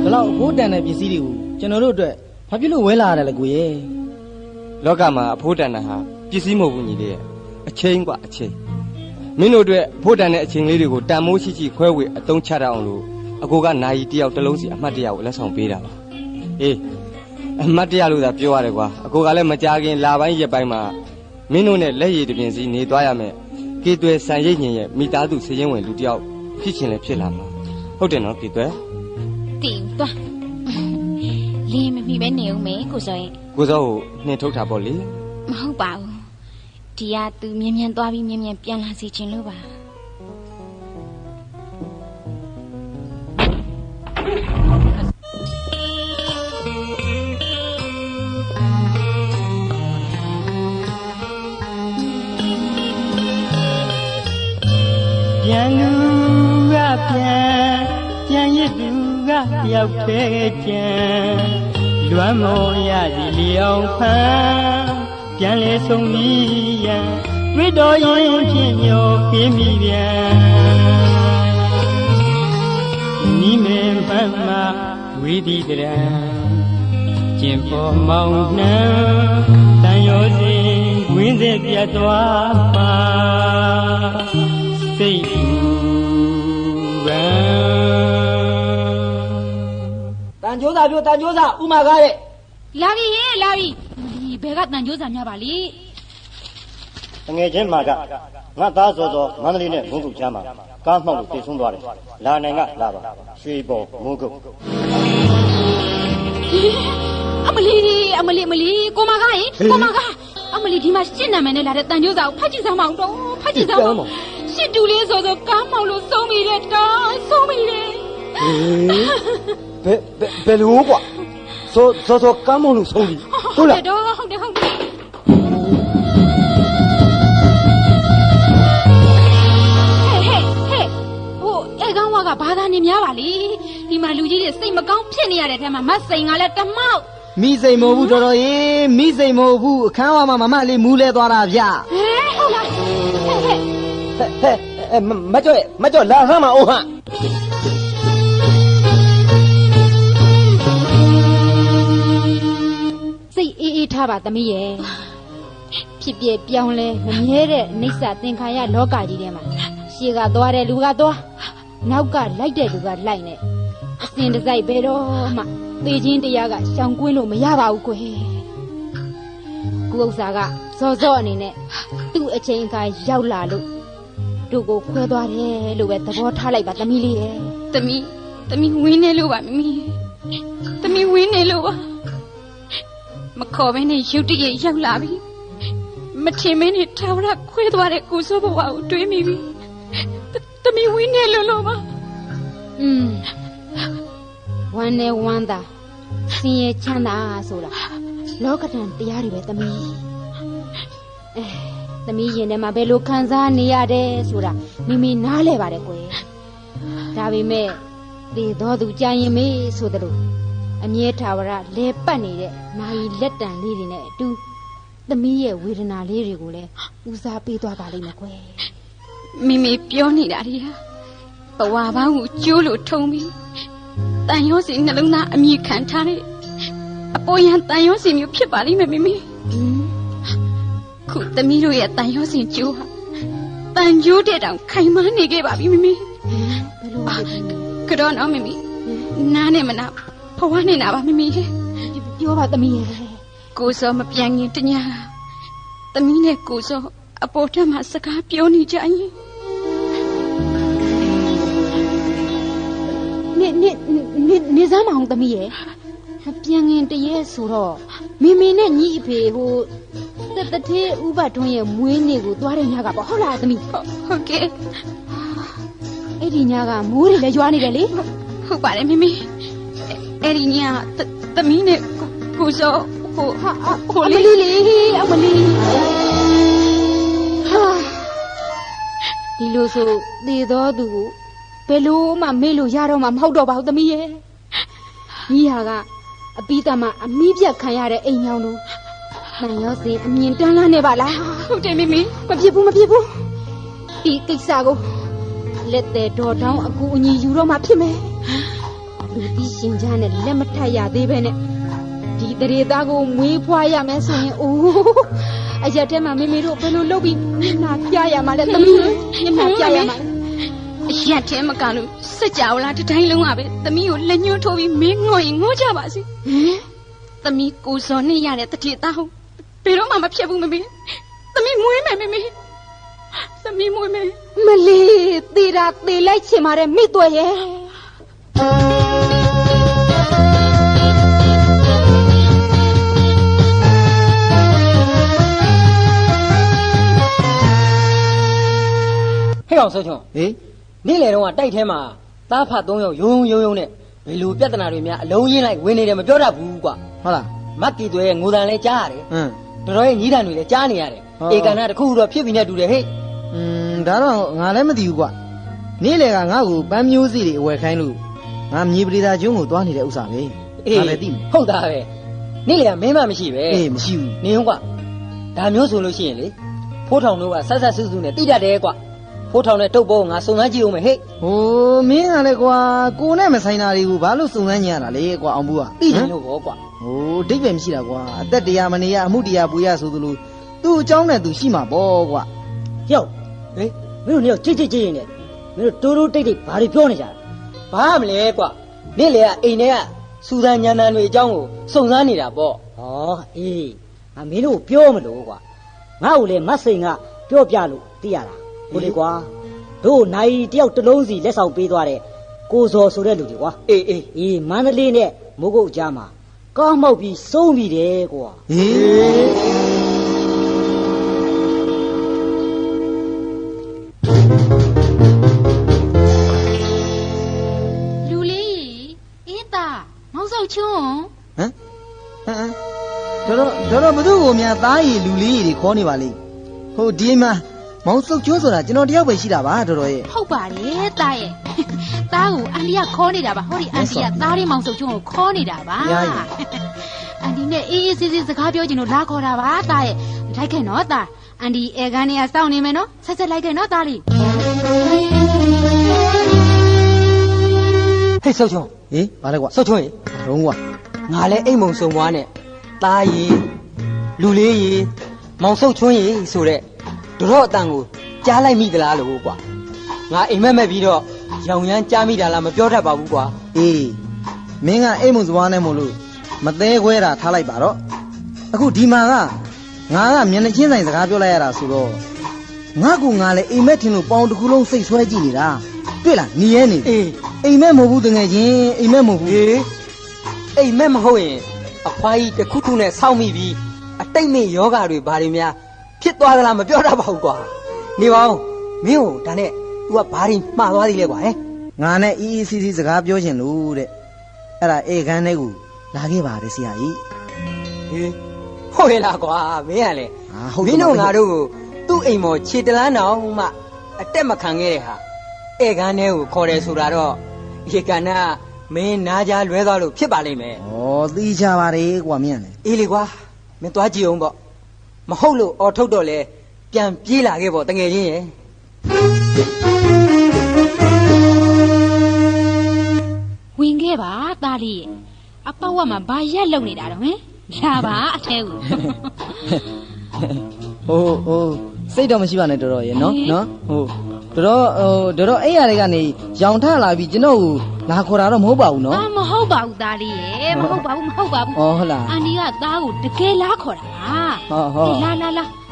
ဘလောက်အဖို့တန်တဲ့ပစ္စည်းတွေကိုကျွန်တော်တို့အတွက်ဘာဖြစ်လို့ဝဲလာရတယ်လဲကိုရဲ့ လောကမှာအဖို့တန်တာဟာပစ္စည်းမဟုတ်ဘူးညီလေးရဲ့အချိန်กว่าအချိန်မင်းတို့အတွက်ဖို့တန်တဲ့အချိန်လေးတွေကိုတန်မိုးရှိရှိခွဲဝေအသုံးချရအောင်လို့အကိုကနိုင်တယောက်တစ်လုံးစီအမှတ်တရကိုလက်ဆောင်ပေးတာပါအေးအမှတ်တရလို့သာပြောရတယ်ကွာအကိုကလည်းမကြခင်လာပိုင်းရက်ပိုင်းမှာမင်းတို့နဲ့လက်ရည်တပြင်စီနေသွားရမယ်ကေတွယ်ဆန်ရိတ်ညင်ရဲ့မိသားစုစည်ရင်ဝင်လူတယောက်ဖြစ်ချင်းလည်းဖြစ်လာမှာဟုတ်တယ်နော်ကေတွယ် တင်သွားလင်းမမိပဲနေဦးမယ်ကိုစောရဲ့ ကိုစောကိုနှင်ထုတ်တာပေါ့လေ မဟုတ်ပါဘူးဒီကသူမြ мян သွားပြီးမြ мян ပြန်လာစီခြင်းလို့ပါ ပြန်လူကပြန်ရစ်သူကတယောက်တည်းကြံလွမ်းမောရစီလျောင်ဖန်ပြန်လေဆုံးပြီးရန်တွေ့တော်ရင်ဖြင့်မျောပေးမိပြန်နိမေမှန်မှဝိသီတရံကျင်ပေါ်မောင်နှံတန်ရောစဉ်ဝင်းစေပြတ်သွားပါစိတ် တန်ကြိုးစားပြောတန်ကြိုးစားဥမာကားတဲ့ လာပြီဟဲ့လာပြီဒီဘဲကတန်ကြိုးစားများပါလေ ငယ်ချင်းမှာကငါသားစောစောမန္တလေးနဲ့မုန်းကုတ်ချမ်းမှာကားမှောက်လို့တည်ဆုံးသွားတယ်လာနိုင်ကလာပါရွှေပေါ်မုန်းကုတ် အမလီကိုမကားရင်ကိုမကားအမလီဒီမှာရှင်းနာမယ်နဲ့လာတဲ့တန်ကြိုးစားကိုဖတ်ကြည့်စမ်းမအောင်တော့ဖတ်ကြည့်စမ်းမရှစ်တူလေးဆိုကားမောက်လို့ဆုံးမိတဲ့တောင်းဆုံးမိတယ် ဘယ်လိုကွာစောကမ်းမလို့ဆုံးပြီဟုတ်လား ဟုတ်တယ်ဟဲ့ဟဲ့ဟိုအဲကောင်းဝါကဘာသာနေများပါလေဒီမှာလူကြီးတွေစိတ်မကောင်းဖြစ်နေရတဲ့ထဲမှာမစိန်ကလည်းတမောက် မိစိမ်မဟုတ်ဘူးတော်တော်ရေမိစိမ်မဟုတ်ဘူးအခန်းဝါမှာမမလေးမူးလဲသွားတာဗျ ဟုတ်လားဟဲ့ မကြော့လာဟမ်းမအောင်ဟမ်း စိတ်အေးထားပါသမီးရဲ့ဖြစ်ပြပြောင်းလဲမမြဲတဲ့အိဋ္ဌသင်္ခါရလောကကြီးထဲမှာရှေ့ကသွားတဲ့လူကသွားနောက်ကလိုက်တဲ့လူကလိုက်နဲ့အစဉ်တစိုက်ပဲတော့မှသေခြင်းတရားကရှောင်ကွင်းလို့မရပါဘူးကွယ်ကိုဥစ္စာကစောစောအနေနဲ့သူ့အချိန်အခါရောက်လာလို့တို့ကိုခွဲသွားတယ်လို့ပဲသဘောထားလိုက်ပါသမီးလေးရဲ့သမီးဝင်းနေလို့ပါမမီသမီးဝင်းနေလို့ပါမခေါ်ဘဲနဲ့ရုတ်တရက်ရောက်လာပြီမထင်မင်းနဲ့ထာဝရခွဲသွားတဲ့ကိုစိုးဘဝကိုတွေးမိပြီသမီးဝင်းနေလို့ပါဝမ်းနဲ့ဝမ်းသာစင်ရဲ့ချမ်းသာဆိုတာလောကဓာတ်တရားတွေပဲသမီးသမီးရင်ထဲမှာဘယ်လိုခံစားနေရတယ်ဆိုတာမိနားလဲပါတယ်ကွယ်ဒါပေမဲ့သေတော်သူကြာရင်မေးဆိုသလိုအမြဲထာဝရလဲပတ်နေတဲ့နိုင်လက်တံလေးတွေနဲ့အတူသမီးရဲ့ဝေဒနာလေးတွေကိုလည်းဦးစားပေးသွားပါလိမ့်မယ်ကွယ်မိပြောနေတာတွေဟာဘဝပေါင်းကိုကျိုးလို့ထုံပြီးတန်ရောစီနှလုံးသားအမြင့်ခံထားတဲ့အ ပေါ်ရန်တန်ရုံးစင်မျိုးဖြစ်ပါလိမ့်မယ်မိမိခုသမီးတို့ရဲ့တန်ရုံးစင်ကျိုးဟာတန်ကျိုးတဲ့တောင်ခိုင်မာနေခဲ့ပါပြီမိမိကတော့နော်မိမိနားနဲ့မနာဘဝနဲ့နာပါမိမိပြောပါသမီးရဲ့ကိုစောမပြန်ရင်တညာသမီးနဲ့ကိုစောအပေါ်ထက်မှစကားပြောနေကြရင်နေစမ်းမအောင်သမီးရဲ့ပြန်ငင်တရေဆိုတော့မိမိနဲ့ညီအဖေဟိုတထေးဥပထွန်းရဲ့မွေးနေ့ကိုသွားတဲ့ညကပေါ့ဟုတ်လားသမီးဟုတ်ကဲ့အဲ့ဒီညကမိုးတွေလည်းရွာနေတယ်လေဟုတ်ပါတယ်မိမိအဲ့ဒီညသမီးနဲ့ကိုစောဟိုလေးအမလီဟာဒီလိုဆိုသေတော်သူကိုဘယ်လိုမှမေ့လို့ရတော့မှမဟုတ်တော့ပါဘူးသမီးရဲ့ညီဟာကအပိတမအမိပြတ်ခံရတဲ့အိမ်ညောင်းတို့နှံရောစင်အမြင်တန်းလန်းနေပါလားဟုတ်တယ်မိမိမဖြစ်ဘူးဒီကိစ္စကိုလက်သေးတော်တောင်းအကူအညီယူတော့မှဖြစ်မယ်လူတီးရှင်ချမ်းနဲ့လက်မထပ်ရသေးပဲနဲ့ဒီတရေသားကိုမွေးဖွားရမယ်ဆိုရင်အိုးအရက်ထဲမှာမိမိတို့ဘယ်လိုလုပ်ပြီးမျက်နှာပြရမှာလဲသမီးမျက်နှာပြရမှာအရက်ထဲမကလို့စက်ကြောလားတတိုင်းလုံးကပဲသမီးကိုလက်ညှိုးထိုးပြီးမင်းငေါ့ရင်ငေါ့ကြပါစေသမီးကိုစောနဲ့ရတဲ့တတိသားဟုတ်ဘယ်တော့မှမဖြစ်ဘူးမမေသမီးမွေးမယ်မမေသမီးမွေးမယ်မလေးသေတာသေလိုက်ချင်ပါတယ်မိသွဲရဲ့ဟဲ့အောင်ဆိုချုံဟေးနေ့လေတော့တိုက်ထဲမှာသားဖတ်3ယောက်ယုံနဲ့ဘယ်လိုပြဿနာတွေများအလုံးရင်းလိုက်ဝင်နေတယ်မပြောတတ်ဘူးကွာဟုတ်လားမက်ကီသွဲရဲ့ငိုတန်လဲကြားရတယ်တော်တော်ရဲ့ညီးတန်တွေလည်းကြားနေရတယ်ဧကနာတစ်ခုတော့ဖြစ်ပြီးနေတူတယ်ဟဲ့ဒါတော့ငါလည်းမသိဘူးကွာနေ့လေကငါ့ကိုပန်းမျိုးစီတွေအဝယ်ခိုင်းလို့ငါမြေပရိသတ်ကျွန်းကိုသွားနေတဲ့ဥစ္စာပဲငါလည်းသိမှာဟုတ်တာပဲနေ့လေကမင်းမမရှိပဲမရှိဘူးနေဟုတ်ကွာဒါမျိုးဆိုလို့ရှိရင်လေဖိုးထောင်တို့ကဆက်ဆက်စုစုနဲ့တိတတ်တယ်ကွာဖိုးထောင်နဲ့တုတ်ပေါ်ငါစုံစမ်းကြည့်အောင်မယ်ဟဲ့ဟိုမင်းကလည်းကွာကိုနဲ့မဆိုင်တာတွေကိုဘာလို့စုံစမ်းညရတာလဲကွာအောင်ဘူးကသိတယ်လို့ကွာဟိုဒိတ်ပဲမရှိတာကွာအသက်တရားမနေရအမှုတရားပွေရဆိုသလိုသူ့အကြောင်းနဲ့သူရှိမှာပေါ့ကွာရောက်ဟေးမင်းတို့နေတော့ကြိတ်နေမင်းတို့တိုးတိတ်ဘာတွေပြောနေကြတာဘာမလဲကွာနေ့လေကအိမ်ထဲကစူဇန်ညံတန်တွေအကြောင်းကိုစုံစမ်းနေတာပေါ့ဟောအေးမင်းတို့ပြောမလို့ကွာငါ့ကိုလေမတ်စိန်ကပြောပြလို့သိရတာဟိုလေကွာတို့နိုင်တယောက်တစ်လုံးစီလက်ဆောင်ပေးသွားတဲ့ကိုဇော်ဆိုတဲ့လူတွေကွာအေးမန္တလေးနဲ့မိုးကုတ်ကြားမှာကောင်းမောက်ပြီးစုံးပြီးတယ်ကွာလူလေးအေးတာမောင်ဆောက်ချုံဟမ်တော့ဘသူ့ကိုများသားရည်လူလေးတွေခေါ်နေပါလိမ့်ဟိုဒီမှာမောင်စုပ်ကျွန်းဆိုတာကျွန်တော်တယောက်ပဲရှိတာပါတော်ရဲ့ဟုတ်ပါတယ်သားရဲ့သားကိုအန်ဒီကခေါ်နေတာပါဟောဒီအန်ဒီကသားလေးမောင်စုပ်ကျွန်းကိုခေါ်နေတာပါအန်ဒီနဲ့အေးအေးဆေးဆေးစကားပြောချင်လို့လာခေါ်တာပါသားရဲ့လိုက်ခဲ့နော်သားအန်ဒီအဲကန်နေရစောင့်နေမယ်နော်ဆက်လိုက်ခဲ့နော်သားလေးဟေးစုပ်ကျွန်းဟေးဗါလဲကွာစုပ်ကျွန်းရေလုံးကွာငါလဲအိမ်မုံစုံွားနဲ့သားရီလူလေးရီမောင်စုပ်ကျွန်းရီဆိုတဲ့တို့အတန်ကိုကြားလိုက်မိသလားလို့ကွာငါအိမ်မက်မဲ့ပြီးတော့ရောင်ရမ်းကြားမိတာလားမပြောတတ်ပါဘူးကွာအေးမင်းကအိမ်မုံစွားနဲ့မို့လို့မသေးခွဲတာထားလိုက်ပါတော့အခုဒီမှာကငါကမျက်နှာချင်းဆိုင်စကားပြောလိုက်ရတာဆိုတော့ငါကငါလည်းအိမ်မက်ထင်လို့ပေါင်တစ်ခုလုံးစိတ်ဆွဲကြည့်နေတာတွေ့လားနေရဲနေအေးအိမ်မက်မဟုတ်ဘူးတကယ်ချင်းအိမ်မက်မဟုတ်ဘူးအိမ်မက်မဟုတ်ရင်အခွားကြီးတစ်ခုခုနဲ့စောင့်မိပြီးအတိတ်မေ့ယောဂတွေဘာတွေများဖြစ်သွားသလားမပြောတတ်ပါဘူးကွာနေပါဦးမင်းကိုဒါနဲ့ तू ကဘာတွေမှားသွားသေးလဲကွာဟဲ့ငါနဲ့အီးအီးစီးစီးစကားပြောချင်လို့တဲ့အဲ့ဒါအေခန်းထဲကိုလာခဲ့ပါတယ်ဆရာကြီးဟေးဟုတ်ရဲ့လားကွာမင်းကလည်းမင်းတို့ငါတို့ကိုသူ့အိမ်မော်ခြေတလန်းတောင်မှအတက်မခံခဲ့တဲ့ဟာအေခန်းထဲကိုခေါ်တယ်ဆိုတာတော့ရေကန်နာမင်းနားကြားလွဲသွားလို့ဖြစ်ပါလိမ့်မယ်ဩသိချပါတယ်ကွာမင်းကလည်းအေးလေကွာမင်းသွားကြည့်အောင်ပေါ့မဟုတ်လို့အော်ထုတ်တော့လေပြန်ပြေးလာခဲ့ပေါ့တငယ်ချင်းရဲ့ဝင်ခဲ့ပါသားလေး အပေါ့ဝတ်မှာဘာရက်လုံနေတာတော့ဟင်လာပါအထဲကို ဟိုစိတ်တော့မရှိပါနဲ့တော်တော်ရေနော်တော်တော်အဲ့ရတွေကနေရောင်ထလာပြီးကျွန်တော်ကိုလာခေါ်တာတော့မဟုတ်ပါဘူးနော် မဟုတ်ပါဘူးသားလေးရေမဟုတ်ပါဘူးဩဟုတ်လားအန်ဒီကသားကိုတကယ်လားခေါ်တာပါဟုတ်လာ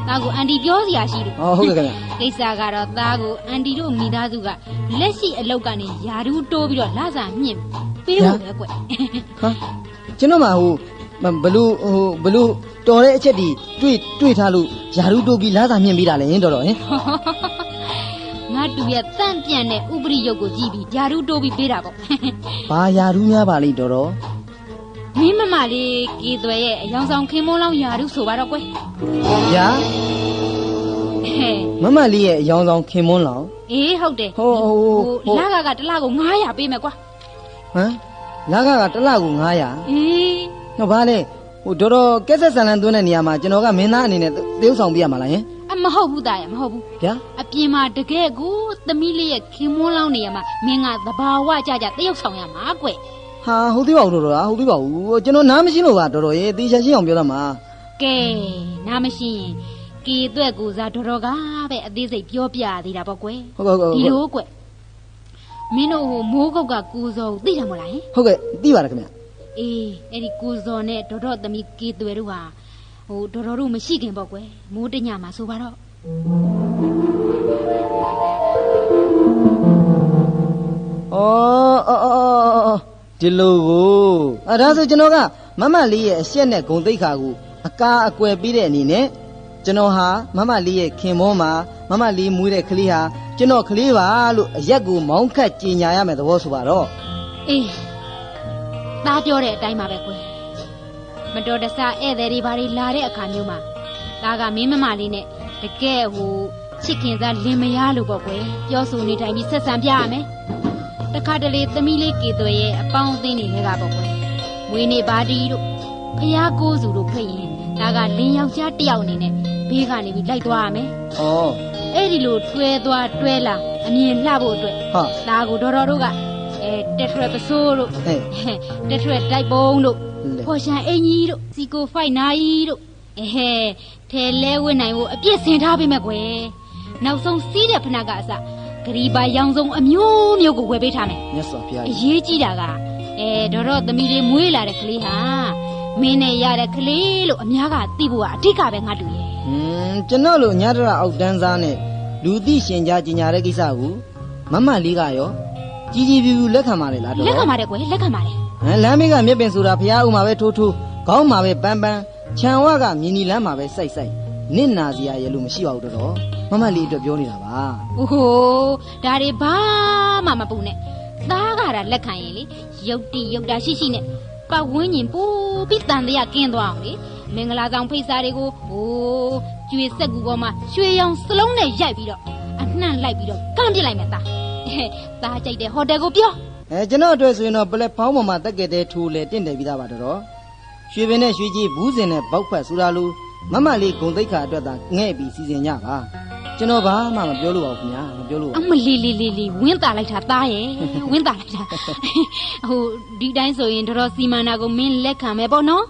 သားကိုအန်ဒီပြောစရာရှိတယ် ဟုတ်ကဲ့ခင်ဗျ ကိစ္စကတော့သားကိုအန်ဒီတို့မိသားစုကလက်ရှိအလောက်ကနေယာရူးတိုးပြီးတော့လာစာမြင့်ပေးဖို့ပဲကွ ဟာကျွန်တော်မှဘလူတော်တဲ့အချက်တွေတွေ့ထားလို့ယာရုတိုးပြီးလာစာမြင့်ပြီးတာလေတော်တော်ဟင် ငါတူရဲ့တန့်ပြန်တဲ့ဥပရိယုတ်ကိုကြည့်ပြီးယာရူးတိုးပြီးပေးတာပေါ့ ဘာယာရုများပါလိမ့်တော်တော် မင်းမမလေးကေသွဲရဲ့အယောင်ဆောင်ခင်မိုးလောင်းယာရုဆိုပါတော့ကွယ် ယာ ဟဲ့ မမလေးရဲ့အယောင်ဆောင်ခင်မွန်းလောင် အေးဟုတ်တယ် ဟို လကတစ်လကို900ပေးမယ်ကွာ ဟမ်လာကတစ်လကို900 အေး ဟောဘာလဲတော်တော်ကက်ဆက်ဆန်လန်သွင်းတဲ့နေရာမှာကျွန်တော်ကမင်းသားအနေနဲ့သေုပ်ဆောင်ပြရမှာလားဟင် မဟုတ်ဘူးတာရမဟုတ်ဘူး ဗျာ အပြင်မှာတကယ်ကိုသမီးလေးရဲ့ခင်မွန်းလောင်းနေရမှာမင်းကသဘာဝကြတရုပ်ဆောင်ရမှာကွယ် ဟာဟုတ်သေးပါဘူးတော်တော်ဟုတ်သေးပါဘူးကျွန်တော်နားမရှိလို့ပါတော်တော်ရေတေချာရှင်းအောင်ပြောရမှာ ကဲနားမရှိရင်ကေသွက်ကိုစားတော်တော်ကပဲအသေးစိတ်ပြောပြသေးတာပေါ့ကွယ် ဟုတ် ဒီလိုကွယ်မင်းတို့ဟိုမိုးကုတ်ကကိုစောကိုသိတယ်မို့လားဟင် ဟုတ်ကဲ့သိပါတယ်ခင်ဗျ အေးအဲ့ဒီကိုစောနဲ့ဒေါတော်သမီးကေသွဲတို့ဟာဟိုဒေါတော်တို့မရှိခင်ပေါ့ကွယ်မိုးတညမှာဆိုပါတော့ အော်ဒီလိုကိုဒါဆိုကျွန်တော်ကမမလေးရဲ့အရှက်နဲ့ဂုံတိတ်ခါကိုအကာအကွယ်ပေးတဲ့အနေနဲ့ကျွန်တော်ဟာမမလေးရဲ့ခင်မောမှာမမလေးမွေးတဲ့ကလေးဟာကျွန်တော်ကလေးပါလို့အရက်ကိုမောင်းခတ်ကြေညာရမယ်သဘောဆိုပါတော့ အေးသားပြောတဲ့အတိုင်းပါပဲကွယ်မတော်တဆဧည့်သည်တွေဘာတွေလာတဲ့အခါမျိုးမှာသားကမင်းမမလေးနဲ့တကယ်ဟိုချစ်ခင်စားလင်မယားလို့ပေါ့ကွယ်ပြောဆိုနေတိုင်းပြီးဆက်ဆံပြရမယ်တခါတလေသမီးလေးကေသွဲရဲ့အပေါင်းအသင်းတွေကပေါ့ကွယ်မွေးနေပါတီတို့ဖျားကိုးစုတို့ဖိတ်ရင်သားကလင်းယောက်ျားတစ်ယောက်အနေနဲ့ဘေးကနေပြီးလိုက်သွားရမယ် ဩ အဲ့ဒီလိုတွဲသွားတွဲလာအမြင်လှဖို့အတွက် ဟာ သားကိုတော်တို့ကတက်ထွဲပစိုးတို့ ဟဲ့ တက်ထွဲတိုက်ပုံးတို့ လေ ဖော်ရှန်အင်ကြီးတို့စီကိုဖိုက်နာကြီးတို့ထဲလဲဝင်းနိုင်ဖို့အပြစ်ဆင်ထားပေးမယ်ကွယ်နောက်ဆုံးစီးတဲ့ဖနကအစဂရီပါရောင်စုံအမျိုးမျိုးကိုဝယ်ပေးထားမယ် မြတ်စွာဘုရား အရေးကြီးတာကတော်သမီးလေးမွေးလာတဲ့ကလေးဟာမင်းနဲ့ရတဲ့ကလေးလို့အများကသိဖို့ကအဓိကပဲငါတူရဲ့ ကျွန်တော်လိုညတရအောက်တန်းစားနဲ့လူသိရှင်ကြားကြီးညာတဲ့ကိစ္စကိုမမလေးကရောကြီးကြီးပြူပြူလက်ခံပါလေလားတော် လက်ခံပါတယ်ကွယ်လက်ခံပါတယ် လမ်းမေးကမြက်ပင်ဆိုတာဖျားဦးမှာပဲထိုးခေါင်းမှာပဲပန်းခြံဝကမြင်းနီလမ်းမှာပဲစိုက်နစ်နာစရာရဲ့လို့မရှိပါဘူးတော်မမလေးအတွက်ပြောနေတာပါ အိုးဟိုဒါတွေဘာမှမပူနဲ့သားကတာလက်ခံရင်လေရုပ်တိရုပ်တာရှိနဲ့ပတ်ဝန်းကျင်ပူပြီးတန်တရားကင်းသွားအောင်လေမင်္ဂလာဆောင်ဖိတ်စာတွေကိုကျွေဆက်ကူပေါ်မှာရွှေရောင်စလုံးနဲ့ရိုက်ပြီးတော့အနှံ့လိုက်ပြီးတော့ကန့်ပစ်လိုက်မယ်သားကြိုက်တဲ့ဟိုတယ်ကိုပြော ကျွန်တော်အတွက်ဆိုရင်တော့ပလက်ဖောင်းပေါ်မှာတက်ကြတဲ့ထိုးလေတင့်တယ်ပြီးသားပါတော်ရွှေပင်နဲ့ရွှေကြီးဘူးစင်နဲ့ဘောက်ဖက်ဆိုတာလိုမမလေးဂုံတိတ်ခါအတွက်သာငဲ့ပြီးစီစဉ်ကြပါကျွန်တော်ဘာမှမပြောလို့ပါဘူးခင်ဗျာမပြောလို့ပါ အမလီဝင်းတာလိုက်တာသားရဲ့ဝင်းတာလိုက်တာဟိုဒီတိုင်းဆိုရင်တော်စီမန္နာကိုမင်းလက်ခံမယ်ပေါ့နော်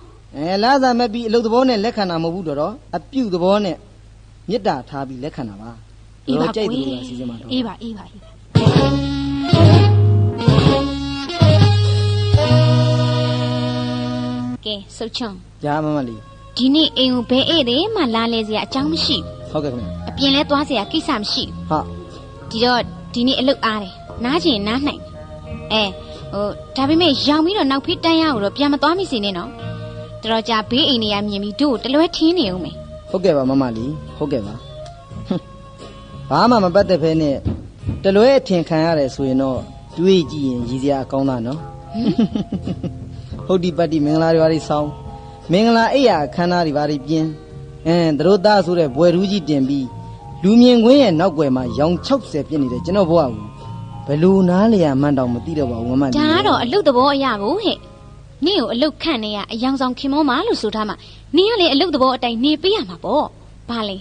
လာစားမဲ့ပြီးအလုပ်သဘောနဲ့လက်ခံတာမဟုတ်ဘူးတော်အပြုတ်သဘောနဲ့မေတ္တာထားပြီးလက်ခံတာပါကြိုက်တယ်လို့စီစဉ်မှာတော့ အေးပါကဲဆုတ်ချုံ ညာမမလေး ဒီနေ့အိမ်ကိုဘယ်ဧည့်သည်မှလာလဲစရာအကြောင်းမရှိ ဟုတ်ကဲ့ခင်ဗျ အပြင်လဲသွားစရာကိစ္စမရှိ ဟာ ဒီတော့ဒီနေ့အလုပ်အားတယ်နားချင်နားနိုင်ဒါပေမဲ့ရောင်ပြီးတော့နောက်ဖေးတန်းရအောင်တော့ပြန်မသွားမိစေနဲ့နော်တော်ကြာဘေးအိမ်တွေကမြင်ပြီးတို့တလွဲထင်းနေအောင်မယ် ဟုတ်ကဲ့ပါမမလေးဟုတ်ကဲ့ပါဘာမှမပတ်သက်ဖဲနဲ့တလွဲအထင်ခံရတယ်ဆိုရင်တော့တွေးကြည့်ရင်ရည်စရာအကောင်းသားနော်ဟုတ်ဒီပတ်တိမင်္ဂလာတွေဘာတွေဆောင်းမင်္ဂလာအိယာအခမ်းအနားတွေဘာတွေပြင်းသူတို့သားဆိုတဲ့ဘွယ်ထူးကြီးတင်ပြီးလူမြင်ကွင်းရဲ့နောက်ွယ်မှာရောင်60ပြည့်နေတယ်ကျွန်တော်ဘဝကဘယ်လိုနားလျာမှန်းတောင်မသိတော့ပါဘူးမမလေး ဒါကတော့အလုပ်သဘောအရာကိုဟဲ့နင့်ကိုအလုပ်ခန့်နေရအယောင်ဆောင်ခင်မောမလို့ဆိုထားမှနင်ကလေအလုပ်သဘောအတိုင်းနေပေးရမှာပေါ့ဘာလဲ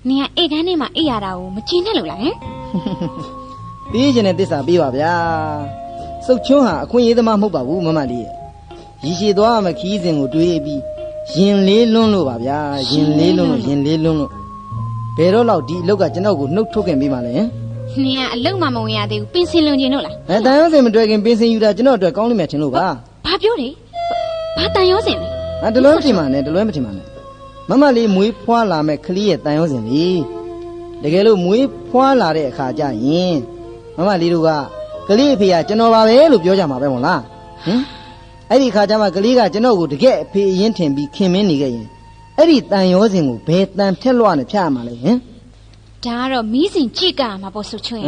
နင်ကအိတ်ခမ်းထဲမှာအိတ်ရတာကိုမကျင်းနဲ့လို့လားဟင် ပေးခြင်းတဲ့တစ္ဆာပေးပါဗျာစုတ်ချွန်းဟာအခွင့်အရေးသမားမဟုတ်ပါဘူးမမလေးရဲ့ ရီရှည်သွားမှခီးစဉ်ကိုတွေးပြီးရင်လေးလွန်းလို့ပါဗျာရင်လေးလွန်းလို့ဘယ်တော့လောက်ဒီအလုတ်ကကျွန်တော်ကိုနှုတ်ထုတ်ခင်ပြီးမှလဲဟင် နင်ကအလုံမမဝင်ရသေးဘူးပင်စင်လွန်ကျင်လို့လား တန်ရောစင်မတွေ့ခင်ပင်စင်ယူတာကျွန်တော်အတွက်ကောင်းလိမ့်မယ်ထင်လို့ပါ ဘာပြောလဲဘာတန်ရောစင်လဲ တလွဲမထင်ပါနဲ့မမလေးမွေးဖွားလာမဲ့ကလေးရဲ့တန်ရောစင်လေးတကယ်လို့မွေးဖွားလာတဲ့အခါကျရင်မမလေးတို့ကကလေးအဖေကကျွန်တော်ပါပဲလို့ပြောကြမှာပဲမို့လားဟင်အဲ့ဒီအခါကျမှကလေးကကျွန်တော်ကိုတကယ်အဖေအရင်ထင်ပြီးခင်မင်းနေခဲ့ရင်အဲ့ဒီတန်ရောစင်ကိုဘယ်တန်ဖြက်လွှားနဲ့ဖြတ်ရမှာလဲဟင် ဒါကတော့မီးစင်ကြည့်ကမှာပေါ့ဆိုချွင်း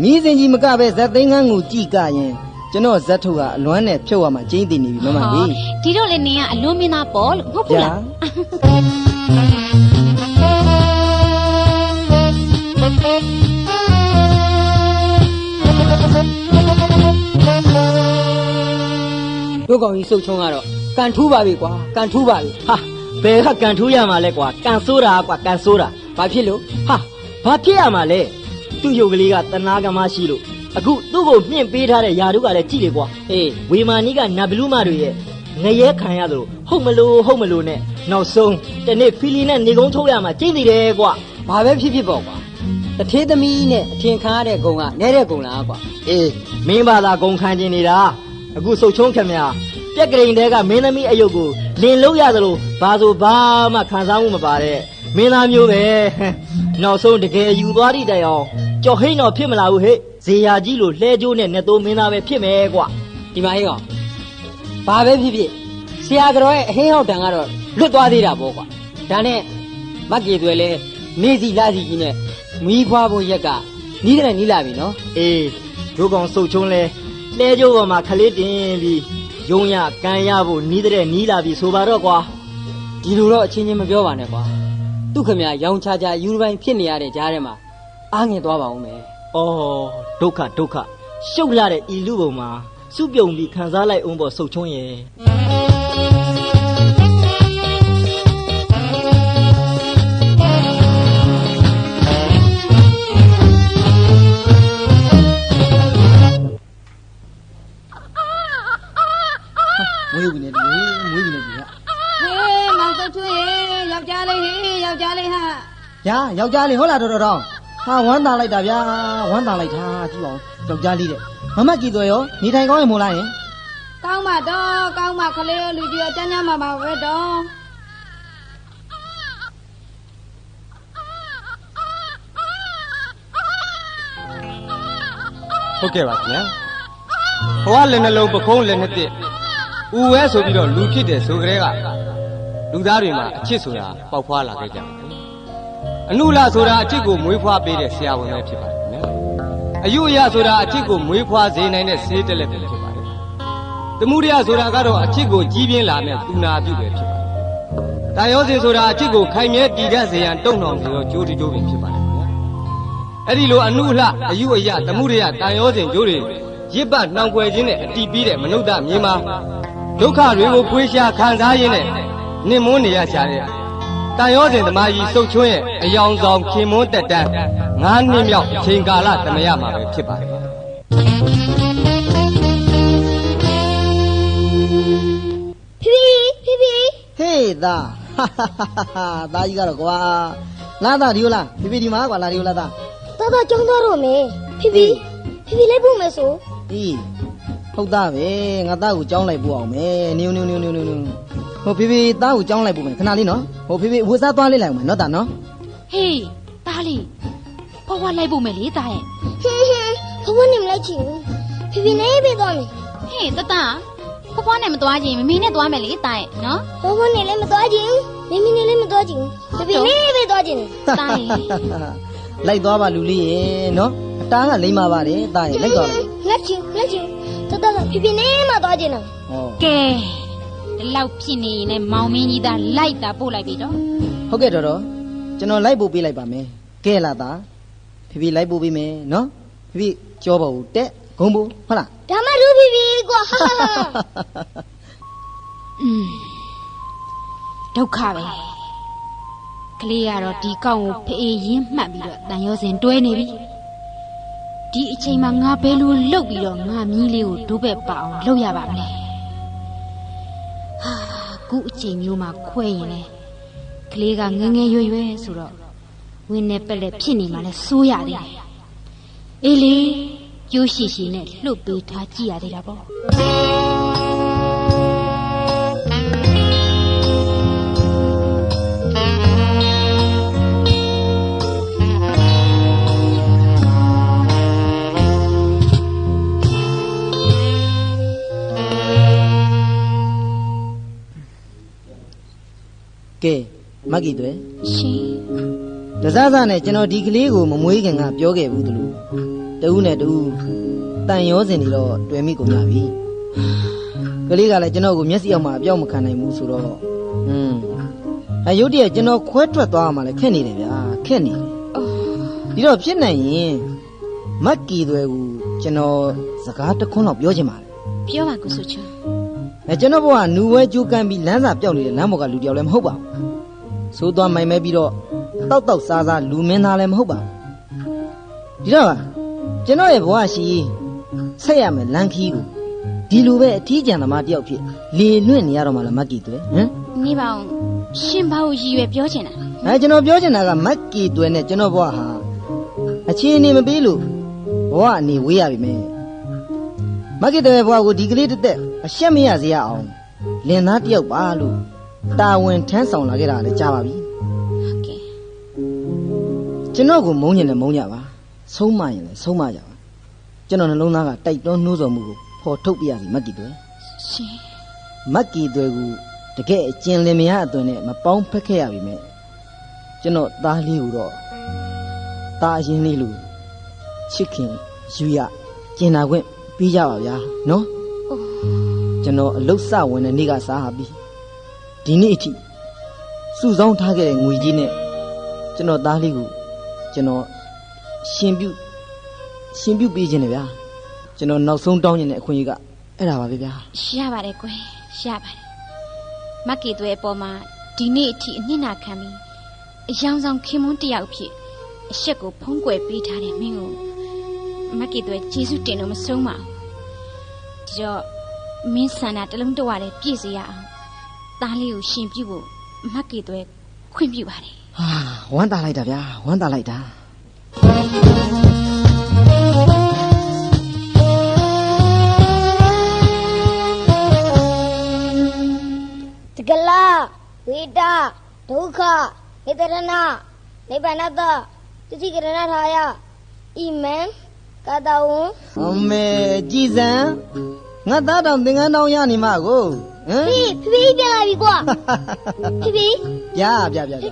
မီးစင်ကြီးမကပဲဇက်သိန်းကန်းကိုကြည့်ကရင်ကျွန်တော်ဇက်ထုတ်ကအလွမ်းနဲ့ဖြုတ်ရမှာကျင်းတည်နေပြီမမလေး ဒီတော့လေနင်ကအလွန်မင်းသားပေါ့လို့ဟုတ်ဘူးလား တို့ကောင်ကြီးစုတ်ချုံကတော့ကန်ထူးပါပြီကွာကန်ထူးပါပြီ ဟာဘယ်ကကန်ထူးရမှာလဲကွာကန်ဆိုးတာကွာကန်ဆိုးတာ ဘာဖြစ်လို့ ဟာဘာဖြစ်ရမှာလဲသူ့ရုပ်ကလေးကတနာကမရှိလို့အခုသူ့ကိုမြင့်ပေးထားတဲ့ယာတို့ကလည်းကြည့်လေကွာအေးဝေမာနီကနတ်ဘလူးမတွေရဲ့ငရဲခံရသလိုဟုတ်မလို့နဲ့နောက်ဆုံးတနေ့ဖီလီနဲ့နေကုန်းထုတ်ရမှာကျင်းနေတယ်ကွာ ဘာပဲဖြစ်ပေါ့ကွာတထေးသမီးနဲ့အထင်ခံရတဲ့ဂုံကနဲတဲ့ဂုံလားကွာ အေးမင်းဘာသာဂုံခံကျင်နေတာအခုစုတ်ချုံခင်ဗျာပြက်ကလေးတွေကမင်းသမီးအယုတ်ကိုလင်လုံးရသလိုဘာဆိုဘာမှခံစားမှုမပါတဲ့မင်းသားမျိုးပဲနောက်ဆုံးတကယ်ယူသွားသည့်တိုင်အောင်ကြော်ဟိန်းတော့ဖြစ်မလာဘူးဟဲ့ဇေယာကြီးလိုလှဲကြိုးနဲ့နှစ်သိုးမင်းသားပဲဖြစ်မယ်ကွာ ဒီမကြီးကောင်ဘာပဲဖြစ်ဆရာကတော်ရဲ့အဟင်းဟောက်တန်ကတော့လွတ်သွားသေးတာပေါ့ကွာဒါနဲ့မက်ကေသွဲလဲနေစီလာစီကြီးနဲ့မီးခွားဖို့ရက်ကနီးတယ်နီးလာပြီနော် အေးဒုကောင်စုတ်ချုံလဲလှဲကြိုးပေါ်မှာခလေးတင်ပြီးယုံရကန်ရဖို့နီးတဲ့နီးလာပြီဆိုပါတော့ကွာ ဒီလိုတော့အချင်းချင်းမပြောပါနဲ့ကွာသူခမရရောင်ချာချာယူပိုင်းဖြစ်နေရတဲ့ကြားထဲမှာအားငင်သွားပါဦးမယ် အော်ဒုက္ခရှုပ်လာတဲ့ဤလူပုံမှာစုပြုံပြီးခံစားလိုက်အောင်ပေါ့စုတ်ချုံရဲ့ မွေးပြီနေဒီမွေးပြီနေဒီဟာ ဟေးမောင်စုတ်ချွေးယောက်ျားလေးဟေးယောက်ျားလေးဟာ ညာယောက်ျားလေးဟုတ်လားတော်ဟာဝမ်းသာလိုက်တာဗျာဝမ်းသာလိုက်တာကြည့်အောင်ယောက်ျားလေးတဲ့မမကြည့်တော့ရောနေထိုင်ကောင်းရင်မို့လားယင် ကောင်းပါတော့ကောင်းပါခလေးလူကြီးအကျမ်းမှာပါပဲတော့ ဟုတ်ကဲ့ပါခင်ဗျာဘဝလည်းနှလုံးပကုံးလည်းနှစ်တစ်ဦးဝဲဆိုပြီးတော့လူဖြစ်တယ်ဆိုကြတဲ့ကလူသားတွေမှာအချစ်ဆိုတာပေါက်ဖွာလာခဲ့ကြတယ်အနုလဆိုတာအချစ်ကိုမွေးဖွားပေးတဲ့ဆရာဝန်ပဲဖြစ်ပါတယ်ခင်ဗျာအယုအယဆိုတာအချစ်ကိုမွေးဖွားစေနိုင်တဲ့ဆေးတက်လက်ပဲဖြစ်ပါတယ်သမုဒယဆိုတာကတော့အချစ်ကိုကြီးပြင်းလာမဲ့သူနာပြုပဲဖြစ်ပါတယ်တာယောဇဉ်ဆိုတာအချစ်ကိုခိုင်မြဲတည်တတ်စေရန်တုံ့နှောင်စေသောကြိုးတကြိုးပင်ဖြစ်ပါတယ်ခင်ဗျာအဲ့ဒီလိုအနုလှအယုအယသမုဒယတာယောဇဉ်ကြိုးတွေရစ်ပတ်နှောင်ကွယ်ခြင်းနဲ့အတီးပြီးတဲ့မနုဿမြေမှာဒုက္ခတွေကိုဖွေးရှားခံစားရင်းနဲ့နှင်မွန်းနေရကြတဲ့တန်ရောစဉ်သမားကြီးစုတ်ချွန်းရဲ့အယောင်ဆောင်ခင်မွန်းတက်တန်း9နှစ်မြောက်အချိန်ကာလသမယမှာပဲဖြစ်ပါတယ် ဖိဖိ ဟေးသားသားကြီးကတော့ကွာလာသားဒီလားဖိဒီမှာကွာလာဒီလားသား တော်တော်ကြောင်းသွားတော့မယ်ဖိဖိလိုက်ဖို့မယ်ဆို အေးဟုတ်သားပဲငါသားကိုကြောင်းလိုက်ပို့အောင်မယ်နင်းဟိုဖိသားကိုကြောင်းလိုက်ပို့မယ်ခဏလေးနော်ဟိုဖိဝစားသွားလေးလိုက်အောင်မယ်နော်သားနော် ဟေးတားလေးဘဝလိုက်ဖို့မယ်လေတားရဲ့ ဘဝနဲ့မလိုက်ချင်ဘူးဖိနဲ့ပဲသွားမယ် ဟေးတတဘဝနဲ့မသွားခြင်းမမေနဲ့သွားမယ်လေတားရဲ့နော် ဘဝနဲ့လည်းမသွားချင်မင်းနဲ့လည်းမသွားချင်ဖိနဲ့ပဲသွားချင် တားရဲ့ လိုက်သွားပါလူလေးရေနော်အတားကလိမ့်ပါပါတယ်သားရဲ့လိုက်သွားလိုက် လက်ချင်တော်တော်ဖိနဲ့မှသွားချင်တာ ဟော ကဲဒီလောက်ဖြစ်နေရင်လည်းမောင်မင်းကြီးသားလိုက်တာပို့လိုက်ပြီတော့ ဟုတ်ကဲ့တော်ကျွန်တော်လိုက်ပို့ပေးလိုက်ပါမယ်ကဲလာသားဖိလိုက်ပို့ပေးမယ်နော်ဖိကြောပါဦးတက်ဂုံးဘူးဟုတ်လား ဒါမှတို့ဖိကွာဟာ ဒုက္ခပဲကလေးကတော့ဒီကောင်ကိုဖေးရင်းမှတ်ပြီးတော့တန်ရောစင်တွဲနေပြီဒီအချိန်မှာငါဘယ်လိုလုပ်ပြီးတော့ငါမြီးလေးကိုဒုဘက်ပအောင်လုပ်ရပါမလဲ အခုအချိန်မျိုးမှာခွဲရင်လေကလေးကငငယ်ရွယ်ရွယ်ဆိုတော့ဝင်းနဲ့ပက်လက်ဖြစ်နေမှလဲစိုးရသေးတယ်အေးလေကျိုးရှိရှိနဲ့လှုပ်ပေးထားကြည့်ရသေးတာပေါ့ကဲမက်ကီတွေ ရှင် တစားစားနဲ့ကျွန်တော်ဒီကလေးကိုမမွေးခင်ကပြောခဲ့ဘူးတလူတူးနဲ့တူးတန်ရောစင်နေတော့တွေ့မိကုန်ကြပြီကလေးကလည်းကျွန်တော်ကိုမျက်စိအောက်မှာအပြောက်မခံနိုင်ဘူးဆိုတော့ရုတ်တရက်ကျွန်တော်ခွဲထွက်သွားမှလည်းခက်နေတယ်ဗျာခက်နေတယ်ဒီတော့ဖြစ်နိုင်ရင်မက်ကီတွေကိုကျွန်တော်စကားတစ်ခွန်းတော့ပြောချင်ပါတယ် ပြောပါကုစုချွန်း ကျွန်တော်ဘဝနူဝဲကြိုးကမ်းပြီးလမ်းစာပြောက်နေတဲ့လမ်းပေါ်ကလူတယောက်လည်းမဟုတ်ပါဘူးဆိုးသွားမိုင်မဲပြီးတော့တောက်တောက်စားစားလူမင်းသားလည်းမဟုတ်ပါဘူးဒီတော့ကျွန်တော်ရဲ့ဘဝရှိဆက်ရမယ်လမ်းခီးကိုဒီလိုပဲအထီးကျန်သမားတယောက်ဖြစ်လေလွင့်နေရတော့မှလားမက်ကီတွေဟမ် နေပါအောင်ရှင်ဘာကိုရည်ရွယ်ပြောချင်တာ ကျွန်တော်ပြောချင်တာကမက်ကီတွေနဲ့ကျွန်တော်ဘဝဟာအခြေအနေမပေးလို့ဘဝအနေဝေးရပြီမယ်မက်ကီတွေဘဝကိုဒီကလေးတစ်သက်အရှက်မရစေရအောင်လင်သားတယောက်ပါလို့တာဝန်ထမ်းဆောင်လာခဲ့တာလည်းကြားပါပြီ ဟုတ်ကဲ့ ကျွန်တော်ကိုမုန်းရင်လည်းမုန်းကြပါဆုံးမရင်လည်းဆုံးမကြပါကျွန်တော်နှလုံးသားကတိုက်တွန်းနှိုးဆော်မှုကိုဖော်ထုတ်ပြရစီမက်ကီတွေ ရှင် မက်ကီတွေကိုတကယ်အကျဉ်လင်မယားအသွင်နဲ့မပေါင်းဖက်ခဲ့ရပြီမဲ့ကျွန်တော်သားလေးကိုတော့သားအရင်လေးလို့ချစ်ခင်ယူရကျင်နာခွင့်ပြီးကြပါဗျာနော်ကျွန်တော်အလုတ်စဝင်တဲ့နေ့ကစားဟာပြီးဒီနေ့အထိစုဆောင်းထားခဲ့တဲ့ငွေကြီးနဲ့ကျွန်တော်သားလေးကိုကျွန်တော်ရှင်ပြုပေးခြင်းနဲ့ဗျာကျွန်တော်နောက်ဆုံးတောင်းနေတဲ့ အခွင့်အရေးကအဲ့ဒါပါပဲဗျာ ရပါတယ်ကွယ်ရပါတယ်မက်ကီတွေအပေါ်မှာဒီနေ့အထိအနှစ်နာခံပြီးအယောင်ဆောင်ခင်မွန်းတယောက်ဖြစ်အရှက်ကိုဖုံးကွယ်ပေးထားတဲ့မင်းကိုမက်ကီတွေကျေးဇူးတင်လို့မဆုံးပါဘူးဒီတော့မင်းဆန္ဒတစ်လုံးတဝတည်းပြည့်စေရအောင်သားလေးကိုရှင်ပြုဖို့မက်ကီတွေခွင့်ပြုပါတယ် ဟာဝမ်းသာလိုက်တာဗျာဝမ်းသာလိုက်တာ တကလားဝိတာဒုက္ခနေတရဏနိဗ္ဗာန်တသတိကရဏထာယဣမံကာတဝံ အမေကြည်စံငါသားတော်သင်္ကန်းတောင်းရနေမှာကိုဟမ် ဖေးပြန်လာပြီကွာဖေး ပြ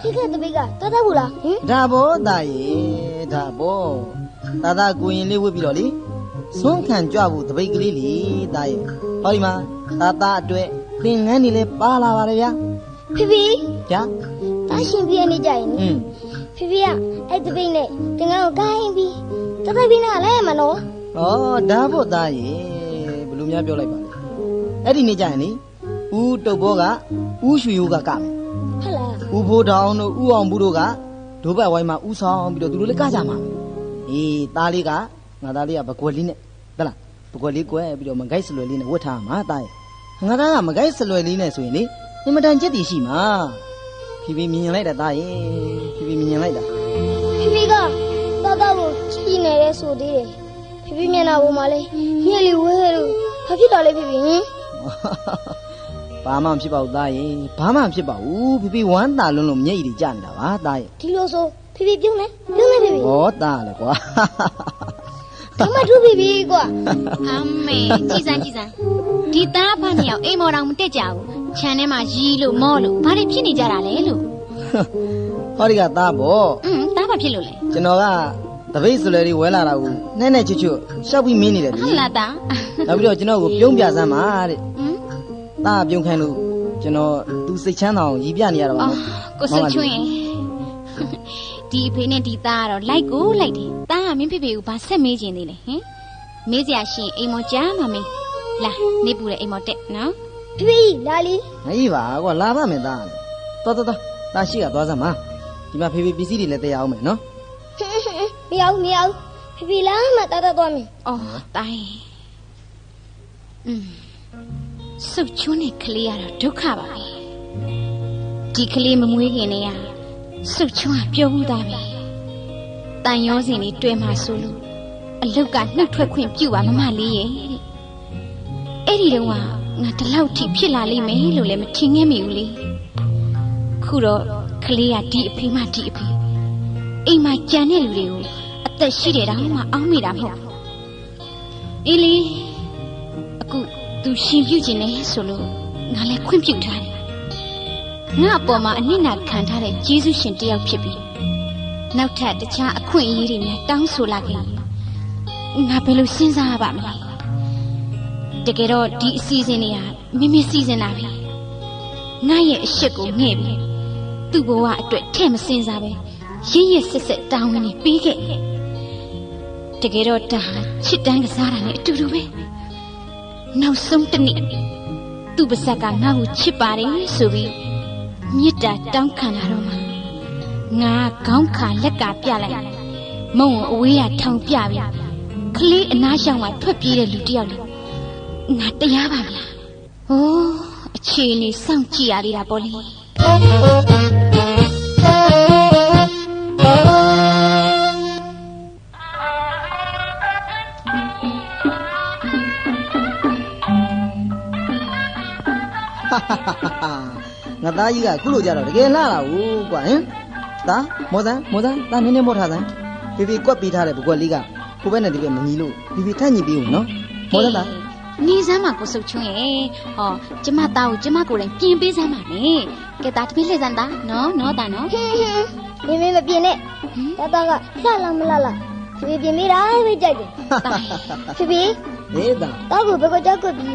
ဖေးကတပိကတော်တော်ဘူးလားဟင် ဒါဘောတာရေဒါဘောသာသာကိုရင်လေးဝတ်ပြီးတော့လေဆုံးခံကြွဖို့တပိတ်ကလေးလေတာရေဟောဒီမှာသာသာအတွက်သင်္ကန်းနေလဲပါလာပါတယ်ဗျာ ဖေး ဗျာ တာရှင်ပြနေကြရင်ဖေးကအဲ့တပိတ်နဲ့တင်ငါကိုကိုင်းပြီးတပိတ်ပြီးနားလဲမနော် ဩဒါဘောတာရေဘယ်လိုများပြောလိုက်ပါလဲအဲ့ဒီနေ့ကျရင်လေဦးတုတ်ဘောကဦးရွှေရိုးကကမယ် ဟုတ်လား ဦးဖိုးတောင်တို့ဦးအောင်ဘူးတို့ကဒိုးဘက်ဝိုင်းမှာဦးဆောင်ပြီးတော့သူတို့လည်းကကြမှာအေးသားလေးကငါသားလေးကပကွက်လေးနဲ့ဟဲ့လားပကွက်လေးကွယ်ပြီးတော့မဂိုက်စလွယ်လေးနဲ့ဝတ်ထားမှာသားရဲ့ငါသားကမဂိုက်စလွယ်လေးနဲ့ဆိုရင်လေအင်မတန်ချက်တည်ရှိမှာဖြည်းဖြည်းမြင်လိုက်တာသားရဲ့ဖြည်းဖြည်းမြင်လိုက်တာ ဖေးကတော်တော်ကိုကြည့်နေရဲဆိုသေးတယ်ဖေးမျက်နှာပေါ်မှာလေညက်လေးဝဲလို့ဘာဖြစ်တော်လဲဖေးဟင် ဘာမှမဖြစ်ပါဘူးသားရဲ့ဘာမှမဖြစ်ပါဘူးဖြည်းဖြည်းဝမ်းသာလွန်းလို့မျက်ရည်တွေကျနေတာပါသားရဲ့ ဒီလိုဆိုဖေးပြုံးနေဖေး ဩသားလေကွာ ဘာမှထူးဖေးကွာ အမေကြည်စမ်းဒီသားအဖနှစ်ယောက်အိမ်မော်တော်မတက်ကြဘူးခြံထဲမှာရီးလို့မော့လို့ဘာတွေဖြစ်နေကြတာလဲလို့ ဟောဒီကသားပေါ့ သားဘာဖြစ်လို့လဲ ကျွန်တော်ကတပိတ်စလွယ်လေးဝဲလာတာကိုနဲ့ချွတ်ရှောက်ပြီးမင်းနေတယ်ဒီ ဟုတ်လားသား နောက်ပြီးတော့ကျွန်တော်ကိုပြုံးပြစမ်းပါတဲ့ ဟမ် သားပြုံးခိုင်းလို့ကျွန်တော်သူစိတ်ချမ်းသာအောင်ရည်ပြနေရတာပါ အော်ကိုစုချွင်းဒီအဖေနဲ့ဒီသားကတော့လိုက်ကိုလိုက်တယ်သားကမင်းဖေဖေကိုဘာဆက်မေးခြင်းသေးလဲဟင်မေးစရာရှင်အိမ်မော်ကြားမှာမင်းလာနေပူတဲ့အိမ်မော်တက်နော် ဖေးလာလီ မကြီးပါကွာလာပါမယ်သားတော်သားရှိကသွားစမ်းပါဒီမှာဖေဖေပစ္စည်းတွေလည်းတည်ရအောင်မယ်နော် မရောက်ဖေးလာမှတတ်သွားမယ် အော်တိုင်းစုချွန်းနဲ့ကလေးရတော့ဒုက္ခပါပဲ ဒီကလေးမမွေးခင်နေရစုချွန်းပြောဘူးသားပဲတန်ရောစင်လေးတွေ့မှဆိုလို့အလုတ်ကနှုတ်ထွက်ခွင့်ပြုပါမမလေးရဲ့အဲ့ဒီတော့ငါဒီလောက်ထိဖြစ်လာလိမ့်မယ်လို့လည်းမထင်ခဲ့မိဘူးလေခုတော့ကလေးကဒီအဖေမှဒီအဖေအိမ်မှာကြံတဲ့လူတွေကိုအသက်ရှိတယ်တောင်မှအောင်းမိတာမဟုတ်အေးလေအခုသူရှင်ပြုကျင်နေဆိုလို့ငါလည်းခွင့်ပြုထားတယ်ငါအပေါ်မှာအနစ်နာခံထားတဲ့ဂျေဇုရှင်တယောက်ဖြစ်ပြီးနောက်ထပ်တခြားအခွင့်အရေးတွေနဲ့တောင်းဆိုလာခဲ့ငါဘယ်လိုစဉ်းစားရပါမလဲတကယ်တော့ဒီအစီအစဉ်တွေကမိစီစဉ်တာပဲငါရဲ့အရှက်ကိုငှဲ့ပြီးသူ့ဘဝအတွက်ထဲ့မစဉ်းစားပဲရင်းရစစ်စစ်တောင်းဝင်နေပြီးခဲ့တကယ်တော့ဒါချစ်တန်းကစားတာနဲ့အတူတူပဲနောက်ဆုံးတစ်နေ့သူ့ပါဇက်ကငါ့ကိုချစ်ပါတယ်ဆိုပြီးမြစ်တာတောင်းခံလာတော့မှငါခေါင်းခါလက်ကပြလိုက်မုံအဝေးရထောင်ပြပြီးကလေးအနားရောက်မှထွက်ပြေးတဲ့လူတယောက်လေငါတရားပါမလားဟိုးအခြေအနေစောင့်ကြည့်ရသေးတာပေါ့လေငါသားကြီးကခုလိုကြတော့တကယ်လှလာဘူးကွာဟင်သားမောစမ်းသားနည်းနည်းမောထားစမ်းဖေဖေကွက်ပေးထားတဲ့ဘကွက်လေးကကိုဘက်နဲ့ဒီဘက်မညီလို့ဖေဖေထက်ညီပြီးဦးနော်မောစမ်းသားနေစမ်းမှာကိုစုတ်ချွန်းရဲ့ဟောကျမသားကိုကျမကိုယ်တိုင်ပြင်ပေးစမ်းပါမယ်ကဲသားတပည့်လှည့်စမ်းသားနော်သားနော်မင်းမပြင်နဲ့တာကလှလာမလှလာဖေဖေပြင်မိတာပဲကြိုက်တယ်ဖေဖေဟေးသားတောက်ကိုဘယ်ကကြောက်ကွက်ပြီး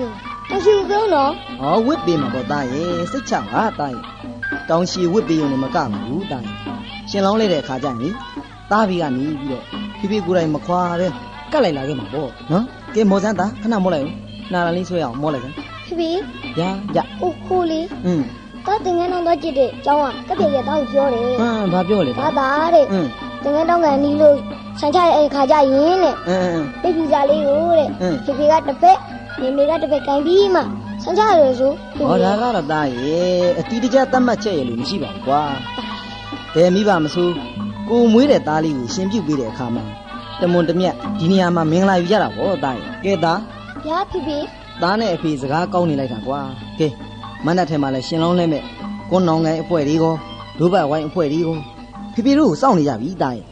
တောင်ရှိဦးကောင်းနော်ဟောဝစ်ပေးမှာပေါ့သားရဲ့စိတ်ချပါသားရဲ့တောင်ရှိဝစ်ပေးရုံနဲ့မကဘူးသားရဲ့ရှင်လောင်းလိုက်တဲ့အခါကျရင်သားပြီးကနေပြီးတော့ဖေဖေကိုယ်တိုင်မခွာပဲကတ်လိုက်လာခဲ့မှာပေါ့နော်ကဲမောစမ်းသားခဏမောလိုက်ဦးနာလာလေးဆွဲအောင်မောလိုက်စမ်းဖေဖေရဟိုလေတော့တင်ငန်းတော့ကြည့်တဲ့ကျောင်းကကပြည့်ရတောက်ပြောတယ်ဘာပြောလဲဒါတဲ့တင်ငန်းတော့ကန်နီးလို့ဆန်ချရဲ့အခါကျရင်တဲ့ပိတ်ပူစာလေးကိုတဲ့ဖေဖေကတစ်ဖက်မေကတစ်ဖက်ကန်ပြီးမှဆန်ချရဆိုဟောဒါကတော့သားရဲ့အတီးတကျသတ်မှတ်ချက်ရလို့မရှိပါဘူးကွာဘယ်မိဘမဆိုးကိုမွေးတဲ့သားလေးကိုရှင်ပြုတ်ပေးတဲ့အခါမှာတမွန်တမြတ်ဒီနေရာမှာမင်္ဂလာယူကြတာဗောသားရဲ့ကဲသားဗျာဖေဖေသားနဲ့အဖေစကားကောင်းနေလိုက်တာကွာကဲမန္တထဲမှာလဲရှင်လုံးလဲမဲ့ကွန်းနောင်ကိုင်းအဖွဲလေးကောဒုဘဝိုင်းအဖွဲလေးကောဖေဖေတို့ကိုစောင့်နေကြပြီသားရဲ့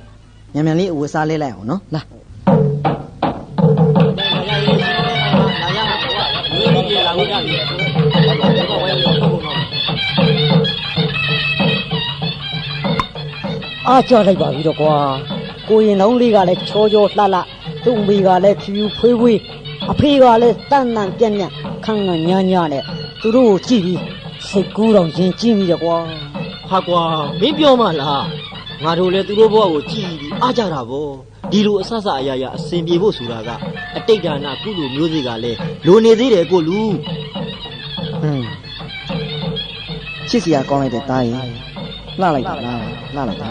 မြန်လေးအဝတ်စားလဲလိုက်အောင်နော်လာအားကြလိုက်ပါပြီတော့ကွာကိုရင်နောင်းလေးကလည်းချောချောလှလှသူ့မိကလည်းဖြူဖွေးဖွေးအဖေကလည်းတန်တန်ပြက်ပြက်ခန်းခန်းညာညာနဲ့သူတို့ကိုကြည့်ပြီးစိတ်ကူးတော့ရင်ကျင်းပြီးတော့ကွာဟာကွာမင်းပြောမှလားငါတို့လည်းသူတို့ဘဝကိုကြည့်ပြီးအားကြတာဗောဒီလိုအဆအရာရာအစဉ်ပြေဖို့ဆိုတာကအတိတ်ဒါနကုသိုလ်မျိုးစေ့ကလည်းလိုနေသေးတယ်ကိုလူချစ်စရာကောင်းလိုက်တဲ့သားရင်လှလိုက်တာလားလှလိုက်တာ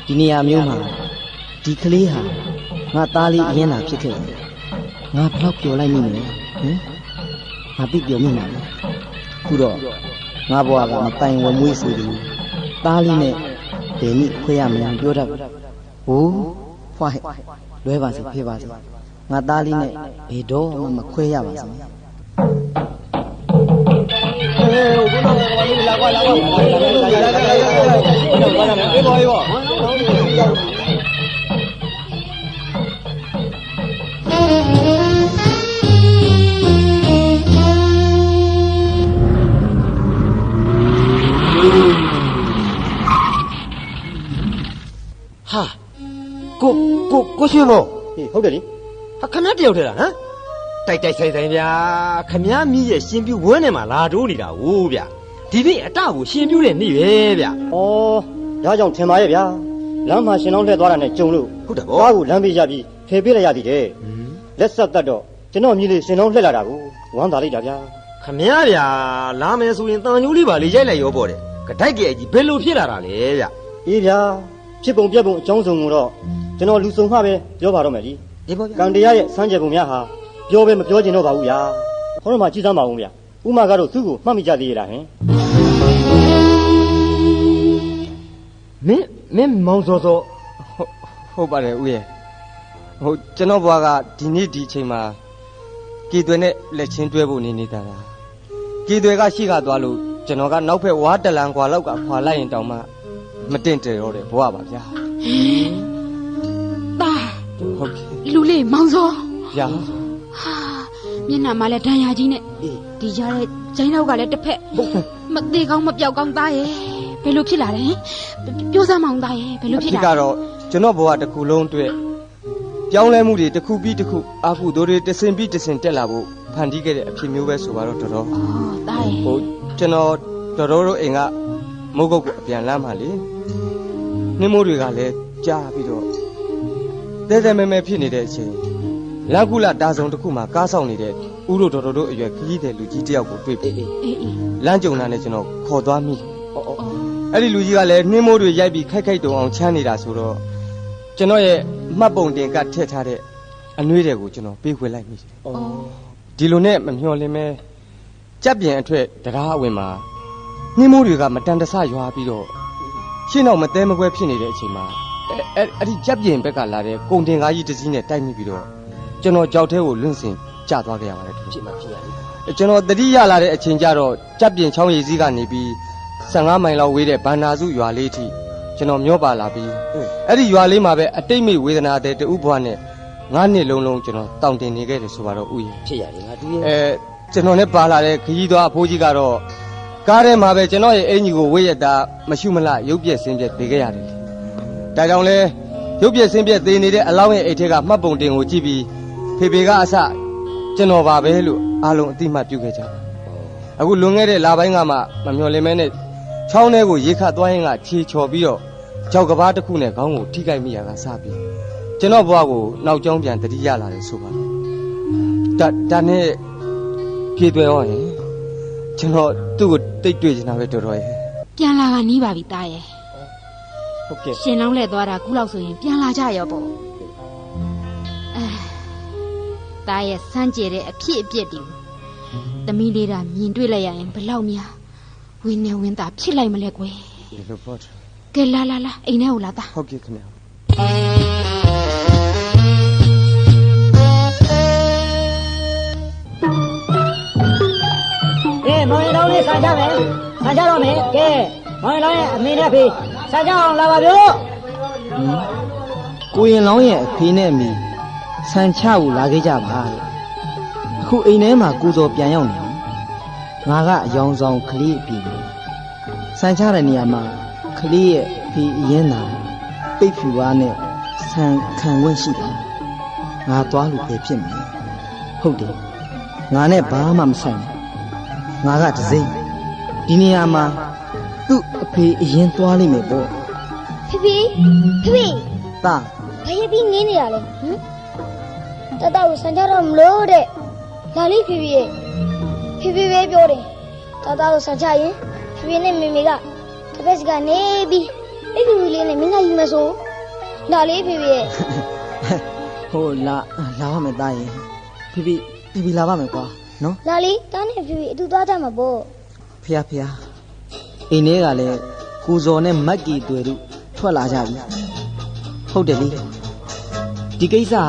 ဒီနေရာမျိုးမှာဒီကလေးဟာငါသားလေးအရင်သာဖြစ်ခဲ့တယ်ငါဘလောက်ပျော်လိုက်မိမလဲငါသိပျော်မိမှာလေခုတော့ငါဘဝကမတိုင်ဝမွေးစေဘူးသားလေးနဲ့ဘယ်နည်းခွဲရမလဲပြောတတ်ဟိုးဖွားဟဲ့လွဲပါစေဖေးပါစေငါသားလေးနဲ့ဘယ်တော့မှမခွဲရပါစေဟာကိုရှင်လို့ဟေးဟုတ်တယ်လေဟာခဏတယောက်တည်းလားဟမ်တိုက်ဆိုင်ဗျာခမည်းမြည်ရဲ့ရှင်ပြူဝန်းထဲမှာလာတိုးနေတာဟုတ်ဗျာဒီနေ့အတကိုရှင်ပြူတဲ့နေ့ပဲဗျာဩဒါကြောင့်ထင်ပါရဲ့ဗျာလမ်းမှာရှင်လောင်းလှည့်သွားတာနဲ့ကြုံလို့ဟုတ်တယ်ဗောကားကိုလမ်းပေးရပြီးဖယ်ပေးလိုက်ရသည်တဲ့လက်ဆက်တတ်တော့ကျွန်တော်မြည်လေးရှင်လောင်းလှည့်လာတာကိုဝမ်းသာလိုက်တာဗျာခမည်းဗျာလာမယ်ဆိုရင်တန်ညိုးလေးပါလေးရိုက်လိုက်ရောပေါ့တဲ့ကတိုက်ကြဲကြီးဘယ်လိုဖြစ်လာတာလဲဗျာအေးဗျာဖြစ်ပုံပြက်ပုံအကြောင်းစုံကိုတော့ကျွန်တော်လူစုံမှပဲပြောပါတော့မယ်ကြီးကံတရားရဲ့စမ်းကြယ်ပုံများဟာပြောပဲမပြောချင်တော့ပါဘူးဗျာခေါင်းတော့မှကြည့်စမ်းပါဦးဗျာဥမာကတော့သူ့ကိုမှတ်မိကြသေးရတာဟင် မင်းမောင်စောစော ဟုတ်ပါတယ်ဦးရဲ့ကျွန်တော်ဘွားကဒီနေ့ဒီအချိန်မှာကြေသွဲနဲ့လက်ချင်းတွဲဖို့နေတာလားကြေသွဲကရှိကသွားလို့ကျွန်တော်ကနောက်ဖက်ဝါတလန်ခွာလောက်ကခွာလိုက်ရင်တောင်မှမတင်တယ်တော့တယ်ဘွားပါဗျာ ตา ဟုတ်ကဲ့ လူလေးမောင်စော ဗျာ ဟာမျက်နှာမှာလည်းဒဏ်ရာကြီးနဲ့ဒီကြားတဲ့ကျိုင်းတော့ကလည်းတစ်ဖက်မသေးကောင်းမပြောက်ကောင်းသားရဲ့ဘယ်လိုဖြစ်လာလဲပြောစမ်းမအောင်သားရဲ့ဘယ်လိုဖြစ် ဒီ လာ ကတော့ကျွန်တော်ဘွားတစ်ခုလုံးအတွက်ပြောင်းလဲမှုတွေတစ်ခုပြီးတစ်ခုအာကုသိုးတွေတစ်စင်ပြီးတစ်စင်တက်လာဖို့ဖန်တီးခဲ့တဲ့အဖြစ်မျိုးပဲဆိုတော့တော်တော် ဩသားရဲ့ ကျွန်တော်တော်တော်တို့အိမ်ကမုတ်ကုတ်ကိုအပြန်လမ်းပါလေနှင်းမိုးတွေကလည်းကြားပြီးတော့တဲတဲမဲမဲဖြစ်နေတဲ့အချိန်လမ်းကူလာတာဆုံတစ်ခုမှာကားဆောင်နေတဲ့ဥတို့တော်တော်တို့အရွယ်ခကြီးတဲ့လူကြီးတယောက်ကိုတွေ့ပြီ အေးအေး လမ်းကြုံတာနဲ့ကျွန်တော်ခေါ်သွားမိအဲ့ဒီလူကြီးကလည်းနှင်းမိုးတွေရိုက်ပြီးခိုက်ခိုက်တုံအောင်ချမ်းနေတာဆိုတော့ကျွန်တော်ရဲ့မှတ်ပုံတင်ကထည့်ထားတဲ့အနှွေးတွေကိုကျွန်တော်ပေးခွေလိုက်မိတယ်ဒီလိုနဲ့မမျှော်လင့်မဲကြက်ပြင်အထွက်တရားအဝင်မှာနှင်းမိုးတွေကမတန်တဆရွာပြီးတော့ရှင်းတော့မတဲမကွဲဖြစ်နေတဲ့အချိန်မှာအဲ့ဒီကြက်ပြင်ဘက်ကလာတဲ့ကုန်တင်ကားကြီးတစ်စီးနဲ့တိုက်မိပြီးတော့ကျွန်တော်ကြောက်ထဲကိုလွင့်စင်ကျသွားခဲ့ရပါတယ်ဖြစ်မှာဖြစ်ရတယ်ကျွန်တော်တတိရလာတဲ့အချိန်ကျတော့ကြက်ပြင်ချောင်းရည်စည်းကနေပြီး15မိုင်လောက်ဝေးတဲ့ဗန္နာစုရွာလေးထိကျွန်တော်မျောပါလာပြီးအဲ့ဒီရွာလေးမှာပဲအတိတ်မိဝေဒနာတဲ့တူဘွားနဲ့9နှစ်လုံးကျွန်တော်တောင့်တင်နေခဲ့တယ်ဆိုတော့ဥယျာဉ် ဖြစ်ရတယ်ငါတူရဲ့ ကျွန်တော်နဲ့ပါလာတဲ့ခကြီးသွားအဖိုးကြီးကတော့ကားထဲမှာပဲကျွန်တော်ရဲ့အင်ကြီးကိုဝေးရတာမရှုမလရုပ်ပြက်ဆင်းပြက်သေးခဲ့ရတယ်။ဒါကြောင့်လဲရုပ်ပြက်ဆင်းပြက်သေးနေတဲ့အလောင်းရဲ့အိတ်ထဲကမှတ်ပုံတင်ကိုကြည့်ပြီးဖေဖေကအစကျွန်တော်ပါပဲလို့အားလုံးအတိမတ်ပြုခဲ့ကြတယ်။အခုလွန်ခဲ့တဲ့လပိုင်းကမှမမျော်လင့်မဲနဲ့ချောင်းထဲကိုရေခတ်သွားရင်ကခြေချော်ပြီးတော့ကြောက်ကဘာတစ်ခုနဲ့ခေါင်းကိုထိခိုက်မိရတာစပြီးကျွန်တော်ဘွားကိုနောက်ကျောင်းပြန်တတိရလာတယ်ဆိုပါဒါနဲ့ပြေးသွဲရောရင်ကျွန်တော်သူ့ကိုတိတ်တွေ့နေတာပဲတော်တော်ရဲ့ ပြန်လာကနီးပါပြီသားရဲ့ ဟုတ်ကဲ့ ရှင်လောင်းလဲသွားတာခုလောက်ဆိုရင်ပြန်လာကြရောပေါ့သားရဲ့စမ်းကြဲတဲ့အဖြစ်အပျက်တွေသမီးလေးတာမြင်တွေ့လိုက်ရရင်ဘလောက်များဝင်းနေဝင်းသားဖြစ်လိုက်မလဲကွယ် ဒီလိုပေါ့ ကဲလာအိမ်ထဲကိုလာသား ဟုတ်ကဲ့ခင်ဗျာ ကဲမောင်ရင်လောင်းလေးဆန်ကြမယ်ဆန်ကြတော့မယ်ကဲမောင်ရင်လောင်းရဲ့အမေနဲ့ဖေးဆန်ကြအောင်လာပါဗျို့ ကိုရင်လောင်းရဲ့အဖေနဲ့အမိဆန်ချကိုလာခဲ့ကြပါတဲ့အခုအိမ်ထဲမှာကိုစောပြန်ရောက်နေပြီငါကအယောင်ဆောင်ကလေးအပြင်ဆန်ချတဲ့နေရာမှာကလေးရဲ့အဖေအရင်သာပိတ်ဖြူဝါးနဲ့ဆန်ခံခွင့်ရှိတယ်ငါသွားလို့ပဲဖြစ်မယ်ဟုတ်တယ်ငါနဲ့ဘာမှမဆိုင်ဘူးငါကတစိမ့်ဒီနေရာမှာသူ့အဖေအရင်သွားလိမ့်မယ်ပေါ့ ဖေဖေဖေဖေ တာ ဘာရပြီးငင်းနေရလဲတတကိုစံကြတော့မလို့တဲ့လာလေးဖေဖေရဲ့ဖေဖေပဲပြောတယ်တတကိုစံချရင်ဖေဖေနဲ့မေမေကတစ်ဖက်စကနေပြီးအဲ့ဖေဖေလေးနဲ့မင်းကယူမယ်ဆိုလာလေးဖေဖေရဲ့ ဟိုလာပါမယ်တာရင်ဖေလာပါမယ်ကွာနော် လာလေးတားနဲ့ဖေဖေအတူသွားကြမှာပေါ့ ဖះအိမ်ထဲကလည်းကိုဇော်နဲ့မက်ကီတွေ့တို့ထွက်လာကြပြီဟုတ်တယ်လေဒီကိစ္စဟာ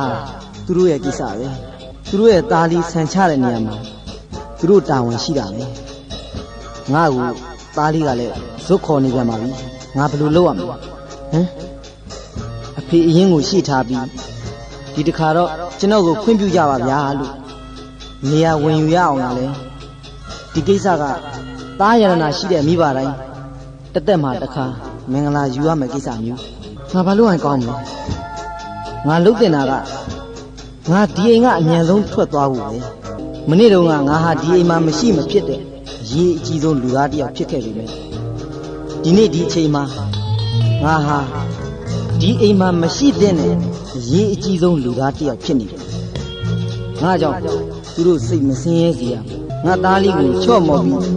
သူတို့ရဲ့ကိစ္စပဲသူတို့ရဲ့သားလေးဆန်ချတဲ့နေရာမှာသူတို့တာဝန်ရှိတာပဲငါ့ကိုသားလေးကလည်းဇွတ်ခေါ်နေကြပါပြီငါဘယ်လိုလုပ်ရမလဲဟမ်အဖေအရင်ကိုရှေ့ထားပြီးဒီတခါတော့ကျွန်တော်ကိုခွင့်ပြုကြပါဗျာလို့နေရာဝင်ယူရအောင်လားလဲဒီကိစ္စကသားရတနာရှိတဲ့မိဘတိုင်းတက်တက်မှာတစ်ခါမင်္ဂလာယူရမယ်ကိစ္စမျိုးငါဘာလို့ရင်ကောင်းမလဲငါလှုပ်တင်တာကငါဒီအိမ်ကအမြန်ဆုံးထွက်သွားဖို့ပဲမနေ့တုန်းကငါဟာဒီအိမ်မှာမရှိမဖြစ်တဲ့အရေးအကြီးဆုံးလူသားတစ်ယောက်ဖြစ်ခဲ့ပြီပဲဒီနေ့ဒီအချိန်မှာငါဟာဒီအိမ်မှာမရှိတဲ့အရေးအကြီးဆုံးလူသားတစ်ယောက်ဖြစ်နေတယ်ငါကြောင့်သူတို့စိတ်မစင်းရဲစေရငါသားလေးကိုချော့မော်ပြီး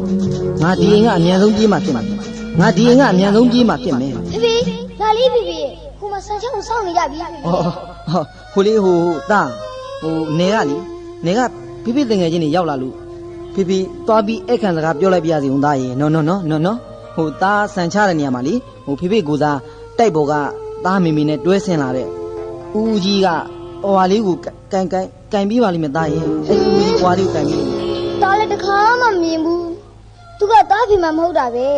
ငါဒီအိမ်ကအမြန်ဆုံးပြေးမှဖြစ်မယ်ငါဒီအိမ်ကအမြန်ဆုံးပြေးမှဖြစ်မယ် ဖေဖေလာလေးဖေဖေရဲ့ခုမှစံချကိုစောင့်နေကြပြီဖေဖေ ဟိုလေးဟိုတာဟိုနေကလေနေကဖိဖိတငယ်ချင်းတွေရောက်လာလို့ဖိဖိသွားပြီးအခန့်စကားပြောလိုက်ပြရစီဦးသားရေနော်ဟ ဟိုသားဆန်ချတဲ့နေရာမှာလေဟိုဖေဖေကိုစားတိုက်ပေါ်ကသားမေမေနဲ့တွဲဆင်းလာတဲ့ဦးကြီးကဟိုဟာလေးကိုကန်ပြီးပါလိမ့်မယ်သားရဲ့အဲ့ဦးကြီးဟိုဟာလေးကိုကန်ပြီး တားလည်းတစ်ခါမှမမြင်ဘူးသူကတားဖေမှမဟုတ်တာပဲ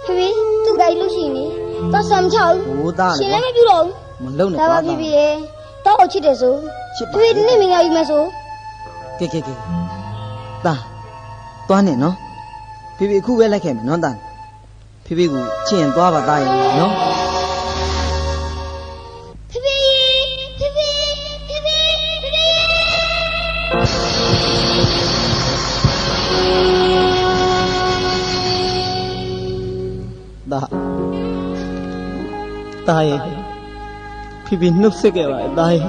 ဖေဖေသူကြိုက်လို့ရှိရင်တားဆမ်ချောက် ဟိုသား ရှင် လေ လည်းမပြုတော့ဘူး မလုံနဲ့ ဒါ ကွာ ပါဖေဖေရဲ့တောက်အောင်ချစ်တယ်ဆို ချစ်ပါ ဖေဖေဒီနေ့မင်းရယူမယ်ဆို ကဲသားသွားနေနော်ဖေဖေအခုပဲလိုက်ခဲ့မယ်နော်သားဖေဖေကိုချစ်ရင်သွားပါသားရဲ့နော် ဖေဖေဖေဖေဖေဖေဖေဖေ သားရဲ့ဖေဖေနှုတ်ဆက်ခဲ့ပါသားရဲ့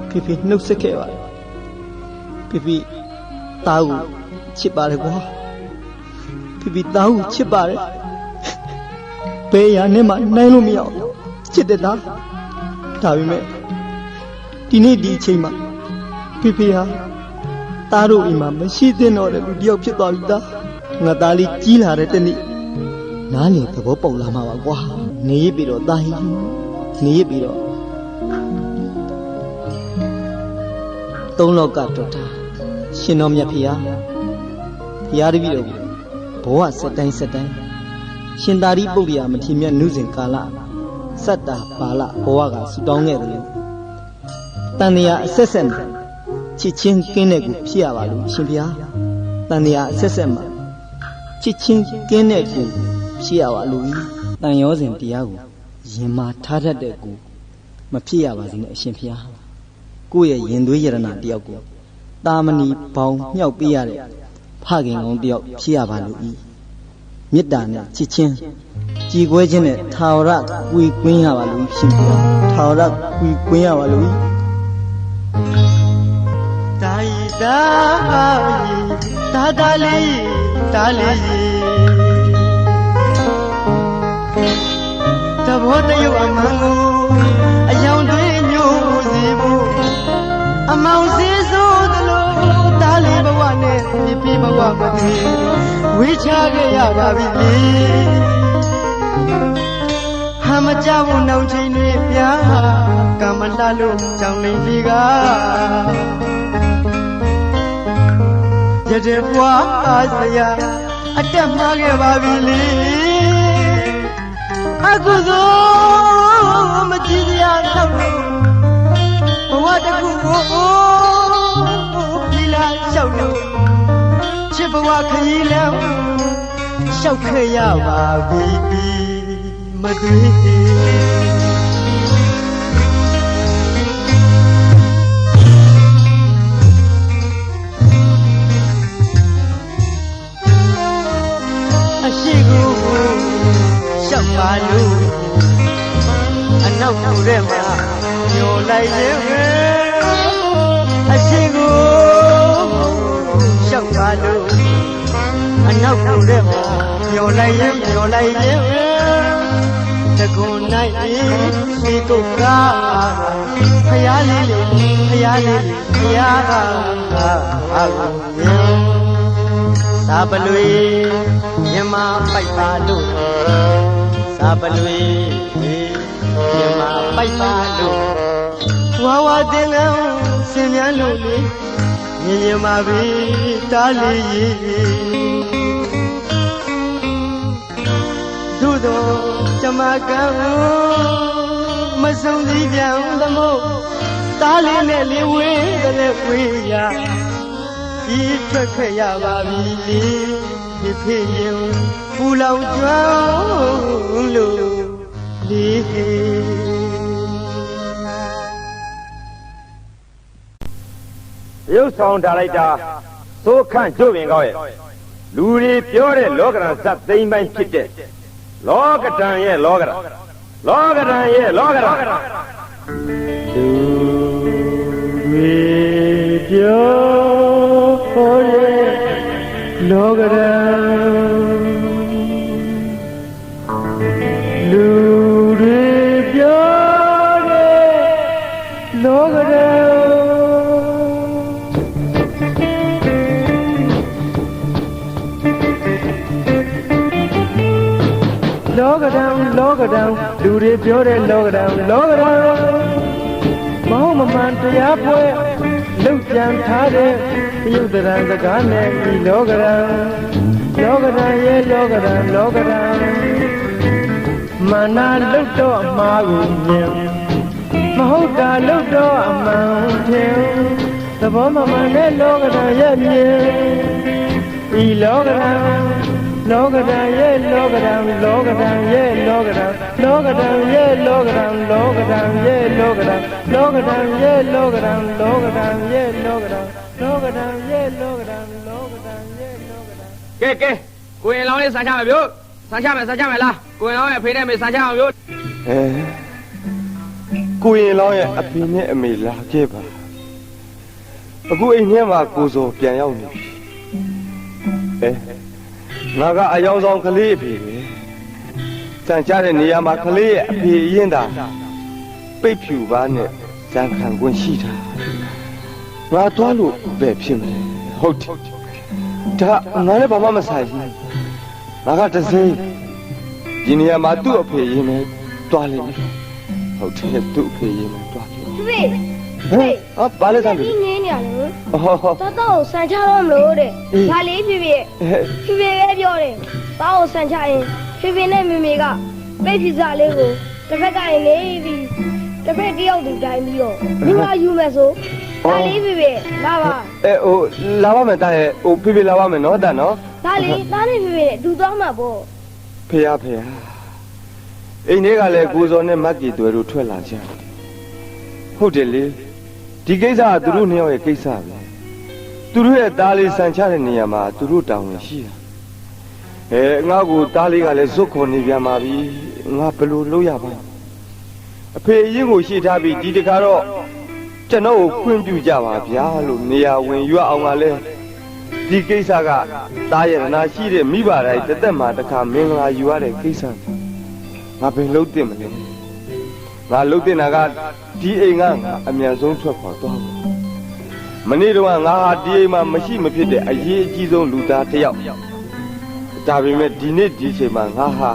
ဖေဖေနှုတ်ဆက်ခဲ့ပါဖေဖေသားကိုချစ်ပါတယ်ကွာဖေဖေသားကိုချစ်ပါတယ်ဘယ်ရနဲ့မှနိုင်လို့မရအောင်ချစ်တဲ့သားဒါပေမဲ့ဒီနေ့ဒီအချိန်မှာဖေဖေဟာသားတို့အိမ်မှာမရှိသင့်တော့တဲ့လူတစ်ယောက်ဖြစ်သွားပြီသားငါသားလေးကြီးလာတဲ့တနေ့နားလေသဘောပေါက်လာမှာပါကွာနေရပြီတော့သားဟိနေရပြီတော့သုံးလောကတော်တာရှင်တော်မြတ်ဖေဟာဖရာတပည့်တော်ဘဝစက်တိုင်းရှင်သာရိပုတ္တရာမထေရမြတ်နုစဉ်ကာလစတ္တာပါဠဘဝကဆူတောင်းခဲ့တယ်လို့တန်တရားအဆက်ဆက်ချစ်ချင်းကင်းတဲ့ကိုဖြစ်ရပါလို့ရှင်ဖျားတန်တရားအဆက်ဆက်မှာချစ်ချင်းကင်းတဲ့ကိုဖြစ်ရပါလို့တန်ရောစဉ်တရားကိုရင်မာထားတတ်တဲ့ကိုမဖြစ်ရပါစေနဲ့အရှင်ဖျားကိုယ့်ရဲ့ရင်သွေးယရနာတယောက်ကိုတာမဏီပေါင်းမြောက်ပေးရတဲ့ဖခင်ကောင်းတယောက်ဖြစ်ရပါလို့မေတ္တာနဲ့ချစ်ချင်းကြည်ကွဲခြင်းနဲ့ထာဝရကွေကွင်းရပါလို့ရှင်ဖျားထာဝရကွေကွင်းရပါလို့ တာယီတာလေးတဘောတရုပ်အမှန်ကိုအယောင်တွေညို့စေဖို့အမောင်စေးစိုးသလိုတားလေးဘဝနဲ့ပြပြဘဝမတည်ဝေးချခဲ့ရပါပြီလေဟာမကြဘူးနောင်ချိန်တွေပြာကမ္မလာလို့ကြောင်လိမ့်လေးကရတဲ့ဘွားအားစရာအတက်မှားခဲ့ပါပြီလေအခုသောမကြည့်စရာတော့ဘဝတစ်ခုကိုပြည်လာလျှောက်လို့ချစ်ဘဝခရီးလမ်းလျှောက်ခဲ့ရပါပြီမတွေ့ပါလို့အနောက်ကူထဲမှာညိုလိုက်ရင်အရှိကိုရှောက်ပါလို့အနောက်ကူထဲမှာညိုလိုက်ရင်တကုံနိုင်ဒီကုတ်ကားဖယားလေးဖယားသာပလွေမြမပိုက်ပါလို့သာပလွေမြမပိုက်ပါလို့ဝါဝတင်ကန်းစင်မြန်းလို့လေမြင်ရင်ပါပြီတားလေးရေသို့သောကျမကံမဆုံးစည်းပြန်သမို့တားလေးနဲ့လေးဝေးတဲ့ဝေးရဤထွက်ခဲ့ရပါပြီလေဖေရင်ပူလောင်ကျွမ်းလို့လေးရုပ်ဆောင်ထားလိုက်တာသိုးခန့်ကျုပ်ပင်ကောင်းရဲ့လူတွေပြောတဲ့လောကရန်ဇတ်သိမ့်ပိုင်းဖြစ်တဲ့လောကဓာန်ရဲ့လောကရန်လောကဓာန်ရဲ့လောကရန်လူတွေပြောတဲ့လောကရန်လူတွေပြောတဲ့လောကရန် ဒံလောကဒံလူတွေပြောတဲ့လောကဒံလောကဒံမဟုတ်မမှန်တရားပွဲလှုပ်ကြံထားတဲ့ပြုဒရံစကားနဲ့ဒီလောကဒံလောကဒံရဲ့လောကဒံလောကဒံမာနလှုပ်တော့အမှားကိုမြင်မဟုတ်တာလှုပ်တော့အမှန်ထင်သဘောမမှန်တဲ့လောကဒံရဲ့မြင်ဒီလောကဒံလောကဒံရဲ့လောကဒံလောကဒံရဲ့လောကဒံလောကဒံရဲ့လောကဒံလောကဒံရဲ့လောကဒံလောကဒံရဲ့လောကဒံလောကဒံရဲ့လောကဒံလောကဒံရဲ့လောကဒံလောကဒံရဲ့လောကဒံ ကဲကိုရင်လောင်းလေးဆန်ချမယ်ဗျို့ဆန်ချမယ်လားကိုရင်လောင်းရဲ့အဖေနဲ့အမေဆန်ချအောင်ဗျို့ ကိုရင်လောင်းရဲ့အဖေနဲ့အမေလာခဲ့ပါအခုအိမ်ထဲမှာကိုစောပြန်ရောက်နေပြီငါကအယောင်ဆောင်ကလေးအဖေပဲစံချတဲ့နေရာမှာကလေးရဲ့အဖေအရင်သာပိတ်ဖြူပါနဲ့ဇန်ခံခွင့်ရှိတာငါသွားလို့ပဲဖြစ်မယ်ဟုတ်တယ်ဒါငါလည်းဘာမှမဆိုင်ဘူးငါကတစိမ့်ဒီနေရာမှာသူ့အဖေရင်နဲ့တွားလိမ့်မယ်ဟုတ်တယ်သူ့အဖေရင်နဲ့တွားလိမ့်မယ် ဖေဖေ ဘာလဲသားလူ ဒီငင်းနေရလို့ ဟော တတော်ကိုဆန်ချတော့မလို့တဲ့ဒါလေးဖေဖေဖေပဲပြောတယ်တောက်ကိုဆန်ချရင်ဖေဖေနဲ့မေမေကပိတ်ပစ္စလေးကိုတစ်ဖက်ကနေနေပြီးတစ်ဖက်တယောက်တည်းတိုင်းပြီးတော့ဒီမှာယူမယ်ဆိုဒါလေးဖေဖေလာပါ ဟိုလာပါမယ်တာရဲ့ဟိုဖေဖေလာပါမယ်နော်တာနော် ဒါလေးသားနဲ့ဖေဖေနဲ့အတူသွားမှာပေါ့ ဖေရအိမ်ထဲကလည်းကိုစောနဲ့မက်ကီတွေတို့ထွက်လာကြဟုတ်တယ်လေဒီကိစ္စကသူတို့နှစ်ယောက်ရဲ့ကိစ္စပဲသူတို့ရဲ့သားလေးဆန်ချတဲ့နေရာမှာသူတို့တောင်းဝင်ရှိတာငါ့ကိုသားလေးကလည်းဇွတ်ခွန်နေပြန်ပါပြီငါဘယ်လိုလုပ်ရပါ့အဖေအရင်ကိုရှေ့ထားပြီးဒီတခါတော့ကျွန်တော်ကိုခွင့်ပြုကြပါဗျာလို့နေရာဝင်ရွအောင်ကလည်းဒီကိစ္စကသားရတနာရှိတဲ့မိဘတိုင်းတစ်သက်မှာတစ်ခါမင်္ဂလာယူရတဲ့ကိစ္စငါဘယ်လုပ်သင့်မလဲငါလုပ်တင်တာကဒီအိမ်ကအမြန်ဆုံးထွက်ခွာသွားဖို့မနေ့တော့ငါဟာဒီအိမ်မှာမရှိမဖြစ်တဲ့အရေးအကြီးဆုံးလူသားတစ်ယောက်ဒါပေမဲ့ဒီနေ့ဒီချိန်မှာငါဟာ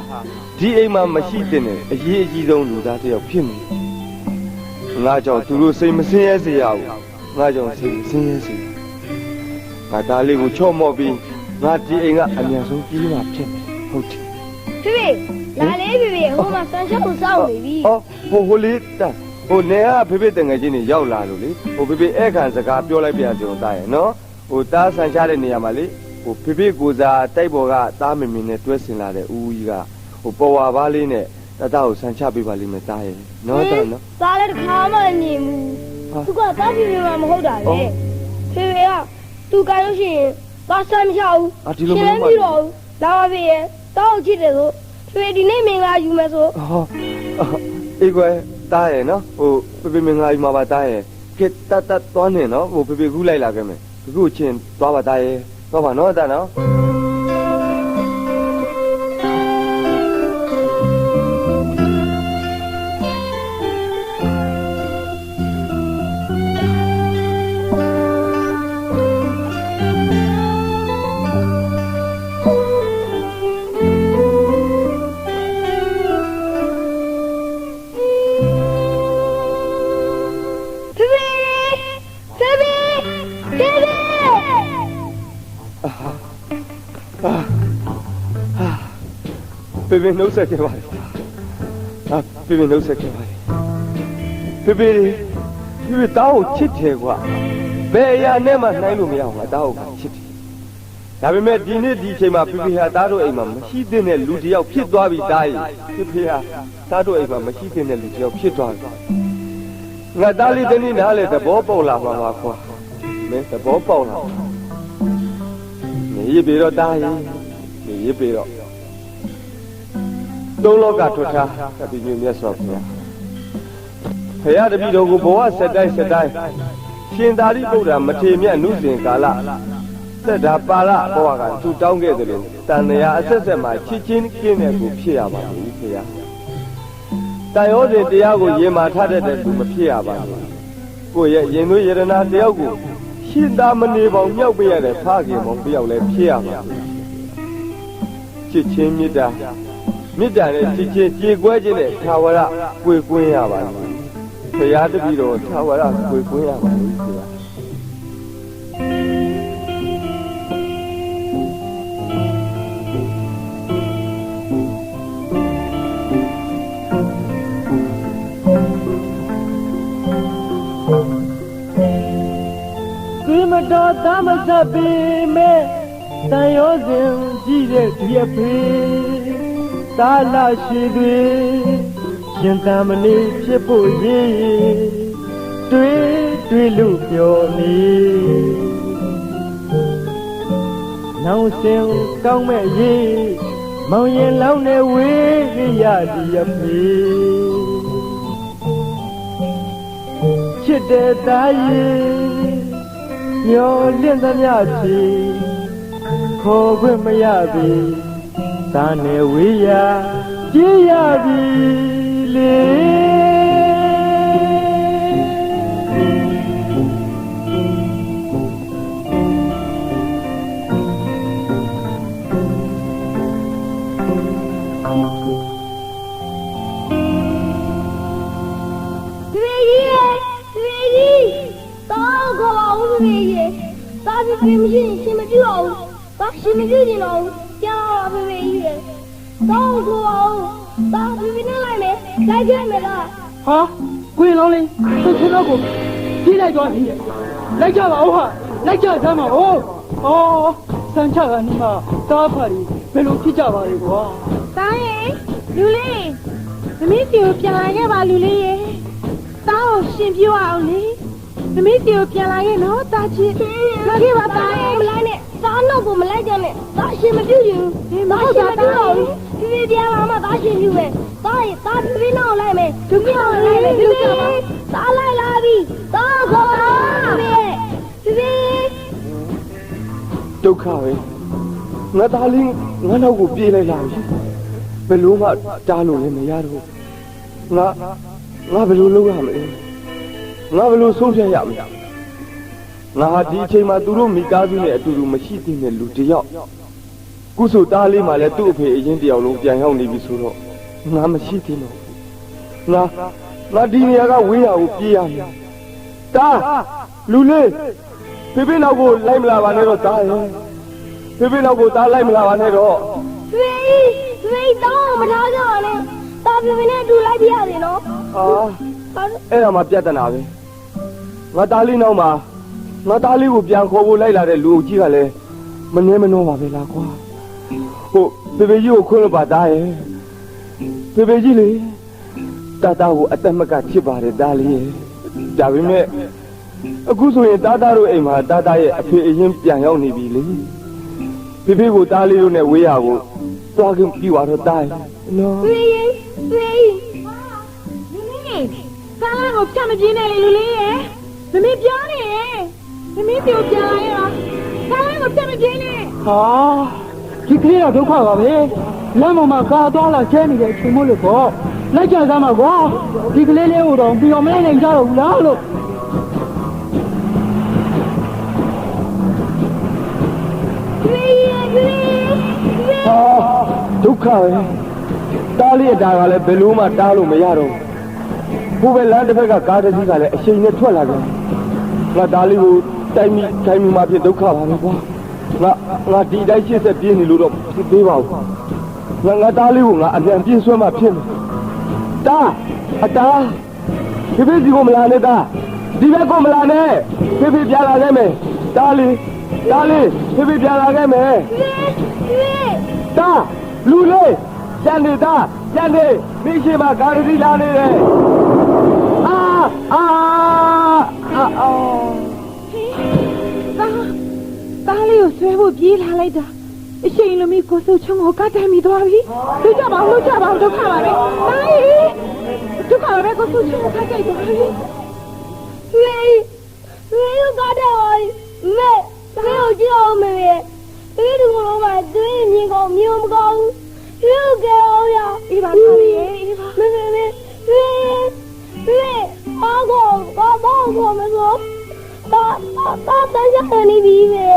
ဒီအိမ်မှာမရှိတဲ့အရေးအကြီးဆုံးလူသားတစ်ယောက်ဖြစ်နေငါကြောင့်သူတို့စိတ်မဆင်းရဲစေရဘူးငါကြောင့်စိတ်မဆင်းရဲစေငါသားလေးကိုချော့မော့ပြီးငါဒီအိမ်ကအမြန်ဆုံးပြေးမှဖြစ်မယ်ဟုတ်တယ် ဖေဖေလာလေးဖေဖေဟိုမှာဆန်ချကိုစောင့်နေပြီ ဟိုလေးတာဟိုနေကဖေဖေတငယ်ချင်းတွေရောက်လာလို့လေဟိုဖေဖေအဲ့ခံစကားပြောလိုက်ပြကြုံသားရဲ့နော်ဟိုတားဆန်ချတဲ့နေရာမှာလေဟိုဖေဖေကိုစားတိုက်ပေါ်ကသားမင်မင်နဲ့တွဲဆင်လာတဲ့ဦးကြီးကဟိုပေါ်ဝါပါလေးနဲ့တတကိုဆန်ချပေးပါလိမ့်မယ်တားရဲ့နော်တားနော် သားလည်းတစ်ခါမှမမြင်ဘူးသူကသားဖေဖေမှမဟုတ်တာလေဖေဖေကသူကလို့ရှိရင်သားဆန်မချဘူးရှင်ပြီးတော့လာပါဖေရဲ့တောက်ကြည့်တယ်ဆိုဖေဒီနေ့မင်္ဂလာယူမယ်ဆို အေးကွယ်တားရဲ့နော်ဟိုဖေဖေမင်္ဂလာယူမှာပါတားရဲ့ကဲတတ်သွားနေနော်ဟိုဖေဖေကူးလိုက်လာခဲ့မယ်အခုချင်းသွားပါတားရဲ့သွားပါနော်တားနော် ဖေဖေနှုတ်ဆက်ခဲ့ပါလေဖေဖေနှုတ်ဆက်ခဲ့ပါလေဖေဖေတောင်းကိုချစ်တယ်ကွာဘယ်အရာနဲ့မှနှိုင်းလို့မရအောင်ငါတောင်းကိုချစ်တယ်ဒါပေမဲ့ဒီနေ့ဒီအချိန်မှာဖေဖေဟာသားတို့အိမ်မှာမရှိတဲ့လူတစ်ယောက်ဖြစ်သွားပြီတားကြီးဖေဖေဟာသားတို့အိမ်မှာမရှိတဲ့လူတစ်ယောက်ဖြစ်သွားပြီငါသားလေးတနည်းနားလေသဘောပေါက်လာမှာပါကွာမင်းသဘောပေါက်လာနေရပြီတော့တားကြီးနေရပြီတော့သုံးလောကထွတ်ထားသတိညွတ်မြတ်စွာဘုရားဖရာတပည့်တော်ကိုဘဝဆက်တိုင်းရှင်သာရိပုတ္တရာမထေမြတ်နုစဉ်ကာလသက်တာပါဠဘဝကသူတောင်းခဲ့တယ်လို့တန်တရားအဆက်ဆက်မှာချစ်ချင်းကင်းတဲ့ကိုဖြစ်ရပါဘူးဖရာတန်ရောစဉ်တရားကိုရင်မာထားတဲ့သူမဖြစ်ရပါဘူးကိုယ့်ရဲ့ရင်သွေးယရနာတယောက်ကိုရှင်သာမဏေပေါင်းမြောက်ပေးရတဲ့ဖခင်ပေါင်းတယောက်လည်းဖြစ်ရပါဘူးချစ်ချင်းမေတ္တာ မေတ္တာနဲ့ချစ်ချင်းကြေကွဲခြင်းနဲ့သာဝရကိုယ်ကွင်းရပါလိမ့်ဘုရားတပည့်တော်သာဝရကိုယ်ကွင်းရပါလိမ့်ဆိုတာ ဒီမတော်သမစပေမဲ့တန်ရောစဉ်ကြည့်တဲ့ဒီအဖေသာလာရှိတွေရှင်သာမဏေဖြစ်ဖို့ရည်တွေးလို့ပြောနေနောင်စင်ကောင်းမဲ့ရေးမောင်ရင်လောင်းနဲ့ဝေးရဒီအဖေချစ်တဲ့သားရဲ့မျောလင့်သမျှချီခေါ်ခွင့်မရပြီသာနေဝေးရကြည်ရပြီလေဖေမရှိရင်ရှင်မပြတော့ဘူး။ဘာရှင်မပြကျင်တော့ဘူး။ကြောက်ဖေဖေကြီးရဲ့။တော့ကိုအောင်။ဘာဖေဖေနဲ့လိုက်မယ်။လိုက်ကြမယ်လား ဟာကိုရင်လောင်းလေးသူ့ချင်းတော့ကိုပြေးလိုက်သွားပြီလိုက်ကြပါဦးဟာလိုက်ကြစမ်းပါဦးအော်စမ်းချကနေမှတားဖာကြီးဘယ်လိုဖြစ်ကြပါလဲကွာ ။တားရဲ့လူလေးသမီးစီကိုပြန်လာခဲ့ပါလူလေးရဲ့။တားကိုရှင်ပြအောင်လေ။သမီးစီကိုပြန်လာခဲ့နော်တားချစ်။လာခဲ့ပါတားရဲ့ ။မလိုက်နဲ့။သားတော့ကိုမလိုက်ကြနဲ့။သားရှင်မပြကျင်ဘူး။ဘာရှင်မပြတော့ဘူး။ဖေဖေပြန်လာမှသားရှင်ပြမယ်။သားရဲ့သားဖေဖေနောက်လိုက်မယ်။ဒုက္ခလိုက်မယ်ဒုက္ခပါ။သားလိုက်လာပြီ။သားခေါ်ပါဖေဖေ ဒုက္ခပဲငါသားလေးငါနောက်ကိုပြေးလိုက်လာပြီဘယ်လိုမှတားလို့လည်းမရတော့ငါဘယ်လိုလုပ်ရမလဲငါဘယ်လိုဆုံးဖြတ်ရမလဲငါဟာဒီအချိန်မှာသူတို့မိသားစုနဲ့အတူတူမရှိသေးတဲ့လူတစ်ယောက်ကုစုသားလေးမှလည်းသူ့အဖေအရင်တယောက်လုံးပြန်ရောက်နေပြီဆိုတော့ငါမရှိသေးတော့ငါဒီနေရာကဝေးရကိုပြေးရမယ်တားလူလေးဖေဖေနောက်ကိုလိုက်မလာပါနဲ့တော့တားရဲ့ဖေဖေနောက်ကိုတားလိုက်မလာပါနဲ့တော့ ဖေတော့မထားကြပါနဲ့တာဖေဖေနဲ့အတူလိုက်ပြရတယ်နော် အဲ့ဒါမှပြဿနာပဲငါသားလေးနောက်မှာငါသားလေးကိုပြန်ခေါ်ဖို့လိုက်လာတဲ့လူအုပ်ကြီးကလည်းမနှဲမနှောပါပဲလားကွာဟုတ်ဖေဖေကြီးကိုခွင့်လို့ပါသားရဲ့ဖေဖေကြီးလေတာကိုအသက်မကချစ်ပါတယ်သားလေးရဲ့ဒါပေမဲ့အခုဆိုရင်တာတို့အိမ်မှာတာရဲ့အဖေအရင်ပြန်ရောက်နေပြီလေဖေဖေကိုသားလေးတို့နဲ့ဝေးရကိုသွားခင်ပြီးသွားတော့တာရဲ့နော် ဖေကားကိုဖြတ်မပြေးနဲ့လေလူလေးရဲ့သမီးပြောနေရဲ့သမီးပြောပြလာရဲ့ကားကိုဖြတ်မပြေးနဲ့ ဟာဒီကလေးတော့ဒုက္ခပါပဲလမ်းပေါ်မှာကားသွားလာကျဲနေတဲ့အချိန်မို့လို့ပေါ့လိုက်ကြစမ်းပါကွာဒီကလေးလေးကိုတော့ပြီးတော့မလိုက်နိုင်ကြတော့ဘူးလားလို့ ဒုက္ခပဲတားလေးအတားကလည်းဘယ်လိုမှတားလို့မရတော့ဘူးဘယ်လမ်းတစ်ဖက်ကကားတစ်စီးကလည်းအချိန်နဲ့ထွက်လာကြတယ်ငါတားလေးကိုတိုင်းမိမှဖြစ်ဒုက္ခပါပဲကွာငါဒီတိုင်းရှေ့ဆက်ပြေးနေလို့တော့ဖြစ်သေးပါဘူးငါတားလေးကိုငါအပြန်ပြေးဆွဲမှဖြစ်မယ်တားအတားဖေဖေဒီကိုမလာနဲ့တားဒီဘက်ကိုမလာနဲ့ဖေဖေပြန်လာခဲ့မယ်တားလေးဖေဖေပြန်လာခဲ့မယ်တားလူလေးကျန်နေတာကျန်နေမိရှိမကာရတီလာနေတယ်တားလေးကိုဆွဲဖို့ပြေးလာလိုက်တာအချိန်လိုမျိုးကိုစုချုံကိုကတ်တိုင်မိသွားပြီလူကြပါဒုက္ခပါပဲတားကြီးဒုက္ခပါပဲကိုစုချုံကိုကတ်တိုင်သွားပြီဖေကတော့မေကိုကြောက်မယ်ဖေတို့ကတော့မတွင်းမြင်ကောင်းမြင်မကောင်းဖေကြောက်ရအေးပါပါလေအေးပါမေအားကောမလို့တာတန်းရနေပြီမေ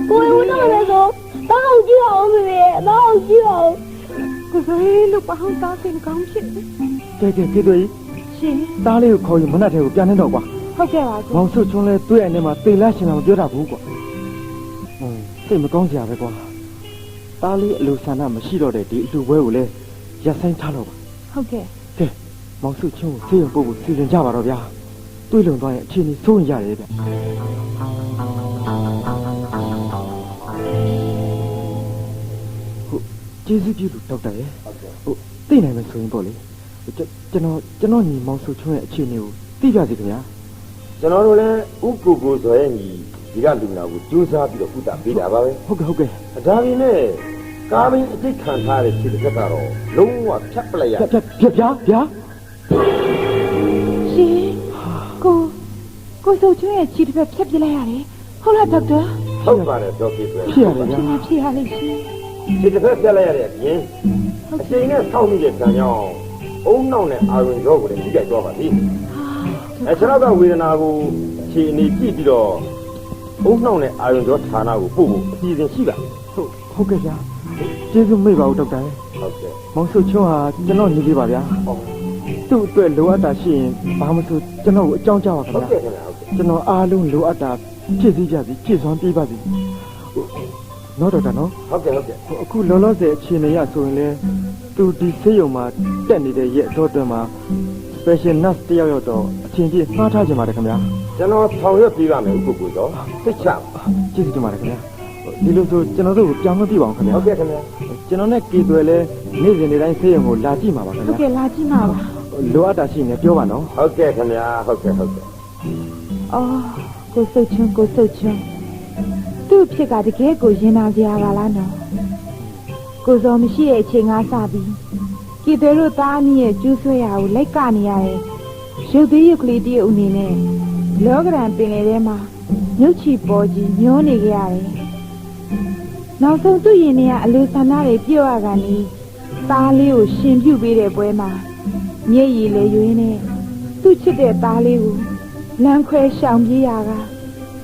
ကိုဝင်တော့မယ်ဆိုတောင်းကြည့်အောင်မေတောင်းကြည့်အောင် ကိုစိုးလို့ပေါင်းသားစင်ကောင်းဖြစ်တယ် ကဲကေသွေး ရှင် တားလေးကိုခေါ်ရင်မနှက်ထဲကိုပြန်နေတော့ကွာ ဟုတ်ကဲ့ပါကို မောင်ဆုတ်ချွန်းလဲတွေ့ရနေမှာတေလားရှင်လာမပြောတာဘူးကွာစိတ်မကောင်းစရာပဲကွာတားလေးအလိုဆန္ဒမရှိတော့တဲ့ဒီအလူပွဲကိုလည်းရပ်ဆိုင်ထားတော့ပါ ဟုတ်ကဲ့ ကဲမောင်ဆုတ်ချွန်းကိုဆေးရုံပို့ဖို့စီစဉ်ကြပါတော့ဗျာတွေးလုံသွားရင်အခြေအနေစိုးရင်ရတယ်ဗျကျေးဇူးပြုလို့ဒေါက်တာရဲ့သိနိုင်မယ်ဆိုရင်ပေါ့လေကျွန်တော်ညီမောင်ဆုတ်ချွန်းရဲ့အခြေအနေကိုသိကြစီခင်ဗျာ ကျွန်တော်တို့လည်းဥကိုကိုဆိုရဲ့ညီဒီကလူနာကိုကြိုးစားပြီးတော့ကုသပေးတာပါပဲ ဟုတ်ကဲ့ဒါပေမဲ့ကားမင်းအစ်ခံထားတဲ့ခြေတစ်သက်ကတော့လုံးဝဖြတ်ပလိုက်ရ ဗျာ ရှင်ကိုစိုးချွန်းရဲ့ခြေတစ်ဖက်ဖြတ်ပြလိုက်ရတယ်ဟုတ်လားဒေါက်တာ ဟုတ်ပါတယ်ပြောပြတယ် ဖြစ်ရတယ်ဗျာ ဖြစ်ရလိမ့်ရှင် ခြေတစ်သက်ဖြတ်လိုက်ရတဲ့အပြင်အချိန်နဲ့ဆောက်နေတဲ့ကံကြောင့်အုံနောက်နဲ့အာရုံကြောကိုလည်းထိခိုက်သွားပါပြီကျွန်တော်ကဝေဒနာကိုခြေအနေကြည့်ပြီးတော့အုံနှောက်နဲ့အာရုံကြောဌာနကိုပို့ဖို့အစီအစဉ်ရှိပါ ဟုတ်ကဲ့ဗျာကျေးဇူးမေ့ပါဦးဒေါက်တာ ဟုတ်ကဲ့ မောင်ဆုချွန်းဟာကျွန်တော်ညီလေးပါဗျာသူ့အတွက်လိုအပ်တာရှိရင်ဘာမှမဆိုကျွန်တော်ကိုအကြောင်းကြားပါခင် ဟုတ် ဗျာ ကဲ့ခင်ဗျာဟုတ်ကဲ့ ကျွန်တော်အားလုံးလိုအပ်တာဖြည့်ဆည်းကြစီဖြည့်စွမ်းပေးပါစီနော်ဒေါက်တာနော် ဟုတ်ကဲ့ အခုလောလောဆယ်အခြေအနေရဆိုရင်လေသူဒီဆေးရုံမှာတက်နေတဲ့ရက်အတော်တွင်မှာ special nurse တယောက်တော့အချင်းကြီးမှားထားကြပါတယ်ခင်ဗျာ ကျွန်တော်ဆောင်ရွက်ပေးပါမယ်ဥပ္ပုတော့သိချပါ ကျေးဇူးတင်ပါတယ်ခင်ဗျာဒီလိုဆိုကျွန်တော်တို့ကိုပြောင်းမပြပါအောင်ခင်ဗျာ ဟုတ်ကဲ့ခင်ဗျာ ကျွန်တော်နဲ့ကေသွယ်လဲနေ့စဉ်နေ့တိုင်းဆေးရုံကိုလာကြည့်မှာပါခင် ဟုတ် ဗျာ ကဲ့လာကြည့်ပါပါ လိုအပ်တာရှိရင်ပြောပါနော် ဟုတ်ကဲ့ခင်ဗျာဟုတ်ကဲ့ အော်ကိုစိုးချွန်းသူ့ဖြစ်ကတကယ်ကိုရင်နာစရာပါလားနော်ကိုစောမရှိတဲ့အချိန်ကစပြီးကြည်သွေးတို့သားအမိရဲ့ကျူးဆွဲရာကိုလိုက်ကနေရတယ်ရုပ်သေးရုပ်ကလေးတည်းအနေနဲ့လောကရန်ပင်လေထဲမှာမြုပ်ချီပေါ်ကြီးမျောနေကြရတယ်နောက်ဆုံးသူ့ရင်ထဲကအလိုဆန္ဒတွေပြော့ရကနေသားလေးကိုရှင်ပြုတ်ပေးတဲ့ပွဲမှာမျက်ရည်လေရွေးနေသူ့ချစ်တဲ့သားလေးကိုလမ်းခွဲရှောင်ပြေးရတာ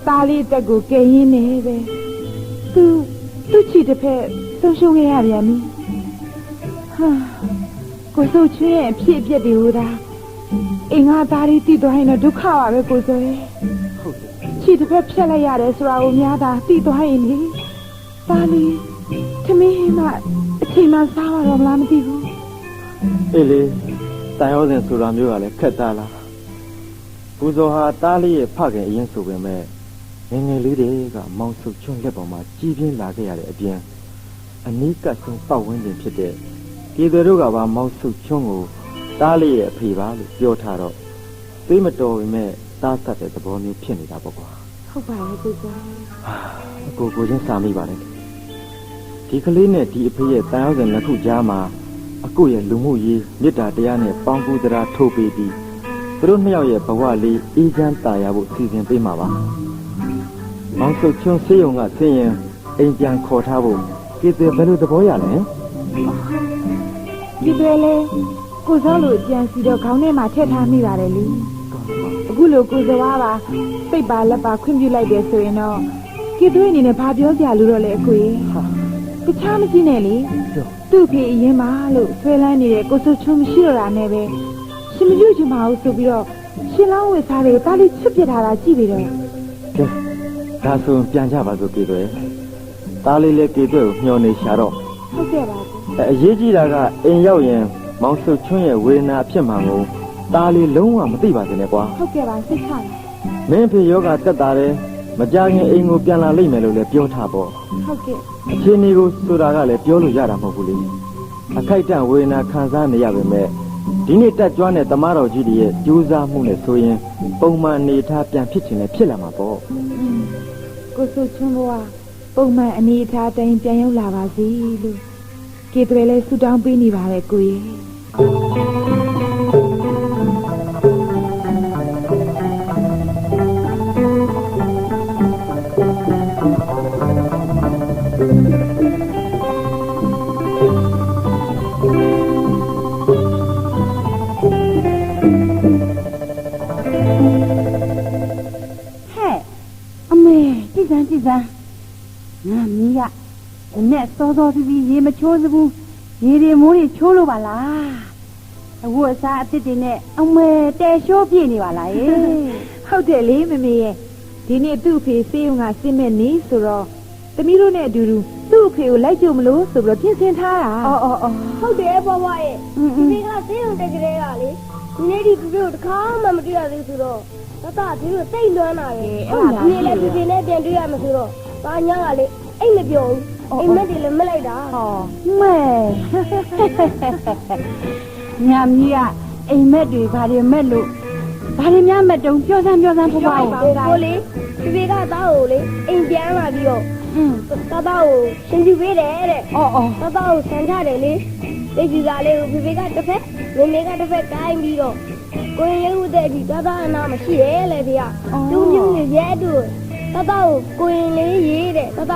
သားလေးတက်ကိုကယ်ရင်းနေပဲသူ့ချီတစ်ဖက်ဆုံးရှုံးခဲ့ရပြန်ပြီဟာကိုစိုးချွေးရဲ့အဖြစ်အပျက်တွေဟိုတာအင်္ဂါသားလေးတည်သွားရင်တော့ဒုက္ခပါပဲကိုစိုးရဲ့ချီတစ်ဖက်ဖြတ်လိုက်ရတယ်ဆိုတာကိုများတာတည်သွားရင်လေသားလေးသမီးမအချိန်မှစားရတော့မလားမသိဘူး အေးလေတန်ရောစဉ်ဆိုတာမျိုးကလည်းခက်သားလားပူဇော်ဟာတားလေးရဲ့ဖခင်အရင်ဆိုပေမဲ့ငယ်ငယ်လေးတွေကမောင်ဆုချွန်းလက်ပေါ်မှာကြီးပြင်းလာခဲ့ရတဲ့အပြင်အနီးကပ်ဆုံးပတ်ဝန်းကျင်ဖြစ်တဲ့ကေသွေတို့ကပါမောင်ဆုချွန်းကိုတားလေးရဲ့အဖေပါလို့ပြောထားတော့သိမတော်ပေမဲ့တားဆက်တဲ့သဘောမျိုးဖြစ်နေတာပေါ့ကွာ ဟုတ်ပါရဲ့ကိုစိုး ကိုချင်းစာမိပါတယ်ဒီကလေးနဲ့ဒီအဖေရဲ့တန်ရောစဉ်နှစ်ခုကြားမှာအကိုရဲ့လူမှုရေးမေတ္တာတရားနဲ့ပေါင်းကူးတရားထုတ်ပေးပြီးသူတို့နှစ်ယောက်ရဲ့ဘဝလေးအေးချမ်းသာယာဖို့စီစဉ်ပေးမှာပါ။မောင်ဆုတ်ချွန်းဆေးရုံကဆင်းရင်အိမ်ပြန်ခေါ်ထားဖို့ကေသွေဘယ်လိုသဘောရလဲ ဒီတွေလေကိုစောလိုကြံစီတော့ခေါင်းထဲမှာထည့်ထားမိပါတယ်လေအခုလိုကိုစဝါပါစိတ်ပါလက်ပါခွင့်ပြုလိုက်တယ်ဆိုရင်တော့ကိသွေးအနေနဲ့ဘာပြောကြလို့တော့လဲအကိုကြီးတခြားမကြည့်နဲ့လေသူ့ဖေအရင်ပါလို့ဆွဲလန်းနေတဲ့ကိုစိုးချွန်းမရှိတော့တာနဲ့ပဲရှင်မပြုတ်ချင်ပါဘူးဆိုပြီးတော့ရှင်လောင်းဝေစားတွေကိုတားလေးချွတ်ပြထားတာကြည့်ပြီးတော့ ကဲဒါဆိုပြန်ကြပါစို့ကေသွေတားလေးလည်းကေသွေကိုမျှော်နေရှာတော့ ဟုတ်ကဲ့ပါကို အရေးကြီးတာကအိမ်ရောက်ရင်မောင်ဆုတ်ချွန်းရဲ့ဝေဒနာအဖြစ်မှန်ကိုတားလေးလုံးဝမသိပါစေနဲ့ကွာ ဟုတ်ကဲ့ပါစိတ်ချပါ မင်းဖေယောဂတက်တာတယ်မကြခင်အိမ်ကိုပြန်လာလိမ့်မယ်လို့လည်းပြောထားပေါ့ ဟုတ်ကဲ့ အခြေအနေကိုဆိုတာကလည်းပြောလို့ရတာမဟုတ်ဘူးလေအခိုက်အတန့်ဝေဒနာခံစားနေရပေမဲ့ဒီနေ့တက်ကြွတဲ့တမတော်ကြီးတွေရဲ့ကြိုးစားမှုနဲ့ဆိုရင်ပုံမှန်နေထားပြန်ဖြစ်ချင်လည်းဖြစ်လာမှာပေါ့ ကိုစိုးချွန်းဘဝပုံမှန်အနေအထားတိုင်းပြန်ရောက်လာပါစေလို့ကေသွေလည်းဆုတောင်းပေးနေပါတယ်ကိုကြီး အမေကြည်စမ်းငါမီးကနဲ့စောစောစီစီရေမချိုးစဘူး ရေဒီမိုးတွေချိုးလို့ပါလားအဝတ်အစားအသစ်တွေနဲ့အမဲတဲရှိုးပြည့်နေပါလားဟုတ်တယ်လေမမေရဲ့ဒီနေ့သူ့အဖေစေးုံကစင်မဲ့နေဆိုတော့သမီးတို့နဲ့အတူတူသူ့အဖေကိုလိုက်ကြုံမလို့ဆိုပြီးပြင်ဆင်ထားတာအော်ဟုတ်တယ်ဘဝရဲ့ဒီကဆေးရုံတက်ကြတဲ့ကလေဒီနေ့ဒီပြို့တခါမှမတွေ့ရသေးဆိုတော့တတဒီလိုစိတ်လွမ်းလာရဲ့အဲ့ဒါဒီနေ့လည်းပြင်နဲ့ပြန်တွေ့ရမှာဆိုတော့ဘာညာကလေအိတ်မပြောဘူးအိမ်မက်တွေလည်းမလိုက်တာဟောမဲညမကြီးကအိမ်မက်တွေဘာတွေမက်လို့ဘာတွေများမက်တုံပြောစမ်းဖို့ပါကိုလေဒီကသားကိုလေအိမ်ပြန်လာပြီးတော့တတကိုရှင်ပြပေးတယ်တဲ့တတကိုဆန်ချတယ်လေဒီကြီးကလေးကိုဖေကတစ်ဖက်မမေကတစ်ဖက်ကိုင်းပြီးတော့ကိုရင်ရုပ်တဲ့ဒီတတအနာမရှိရဲ့လေဒီကကျုံကျုံရဲတူတတကိုကိုရင်လေးရေးတဲ့တတ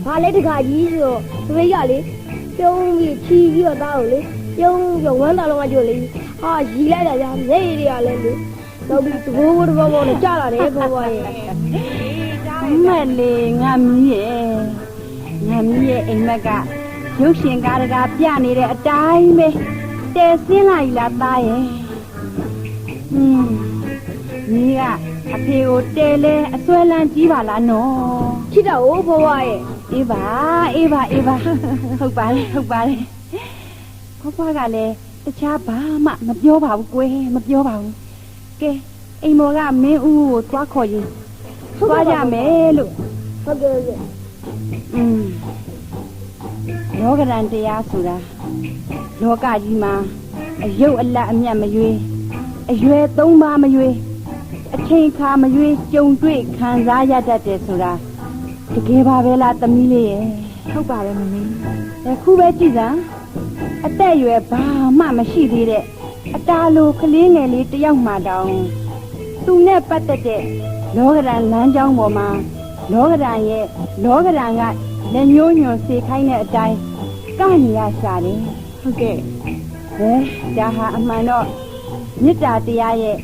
ဘာလဲတခါကြီးဆိုတော့ဖေကလေပြုံးပြီးချီပြီးတော့သားကိုလေပြုံးပြီးဝမ်းတော်လုံးကကြိုလေဟာရီလိုက်တာကြာနေရရလဲလေတော့ပြီးတဘောနဲ့ကြာလာတယ်ဘောရဲ့မက်လေးငါမီးရဲ့အိမ်မက်ကရုပ်ရှင်ကားတကာပြနေတဲ့အတိုင်းပဲတဲဆင်းလာ ਈ လားသားရဲ့ညီကအဖေကိုတဲလဲအစွဲလန်းကြီးပါလားနော်ချစ်တော့ဘဝရဲ့အေးပါဟုတ်ပါတယ်ဘဘကလည်းတခြားဘာမှမပြောပါဘူးကွယ်မပြောပါဘူးကဲအိမ်မော်ကမင်းဦးကိုသွားခေါ်ရင်သွားကြမယ်လို့ဟုတ်ကဲ့လောကရန်တရားဆိုတာလောကကြီးမှာအယုတ်အလတ်အမြတ်မရွေးအရွယ်၃ပါးမရွေးအချိန်ခါမရွေးကြုံတွေ့ခံစားရတတ်တယ်ဆိုတာတကယ်ပါပဲလားသမီးလေးရဲ့ဟုတ်ပါတယ်မမီးအခုပဲကြည့်စမ်းအသက်အရွယ်ဘာမှမရှိသေးတဲ့အတားလိုကလေးငယ်လေးတယောက်မှတောင်သူနဲ့ပတ်သက်တဲ့လောကရန်လမ်းကြောင်းပေါ်မှာလောကရန်ကလက်ညှိုးညွန်စေခိုင်းတဲ့အတိုင်းကနေရရှာတယ်ဟုတ်ကဲ့ဒါဟာအမှန်တော့မေတ္တာတရားရဲ့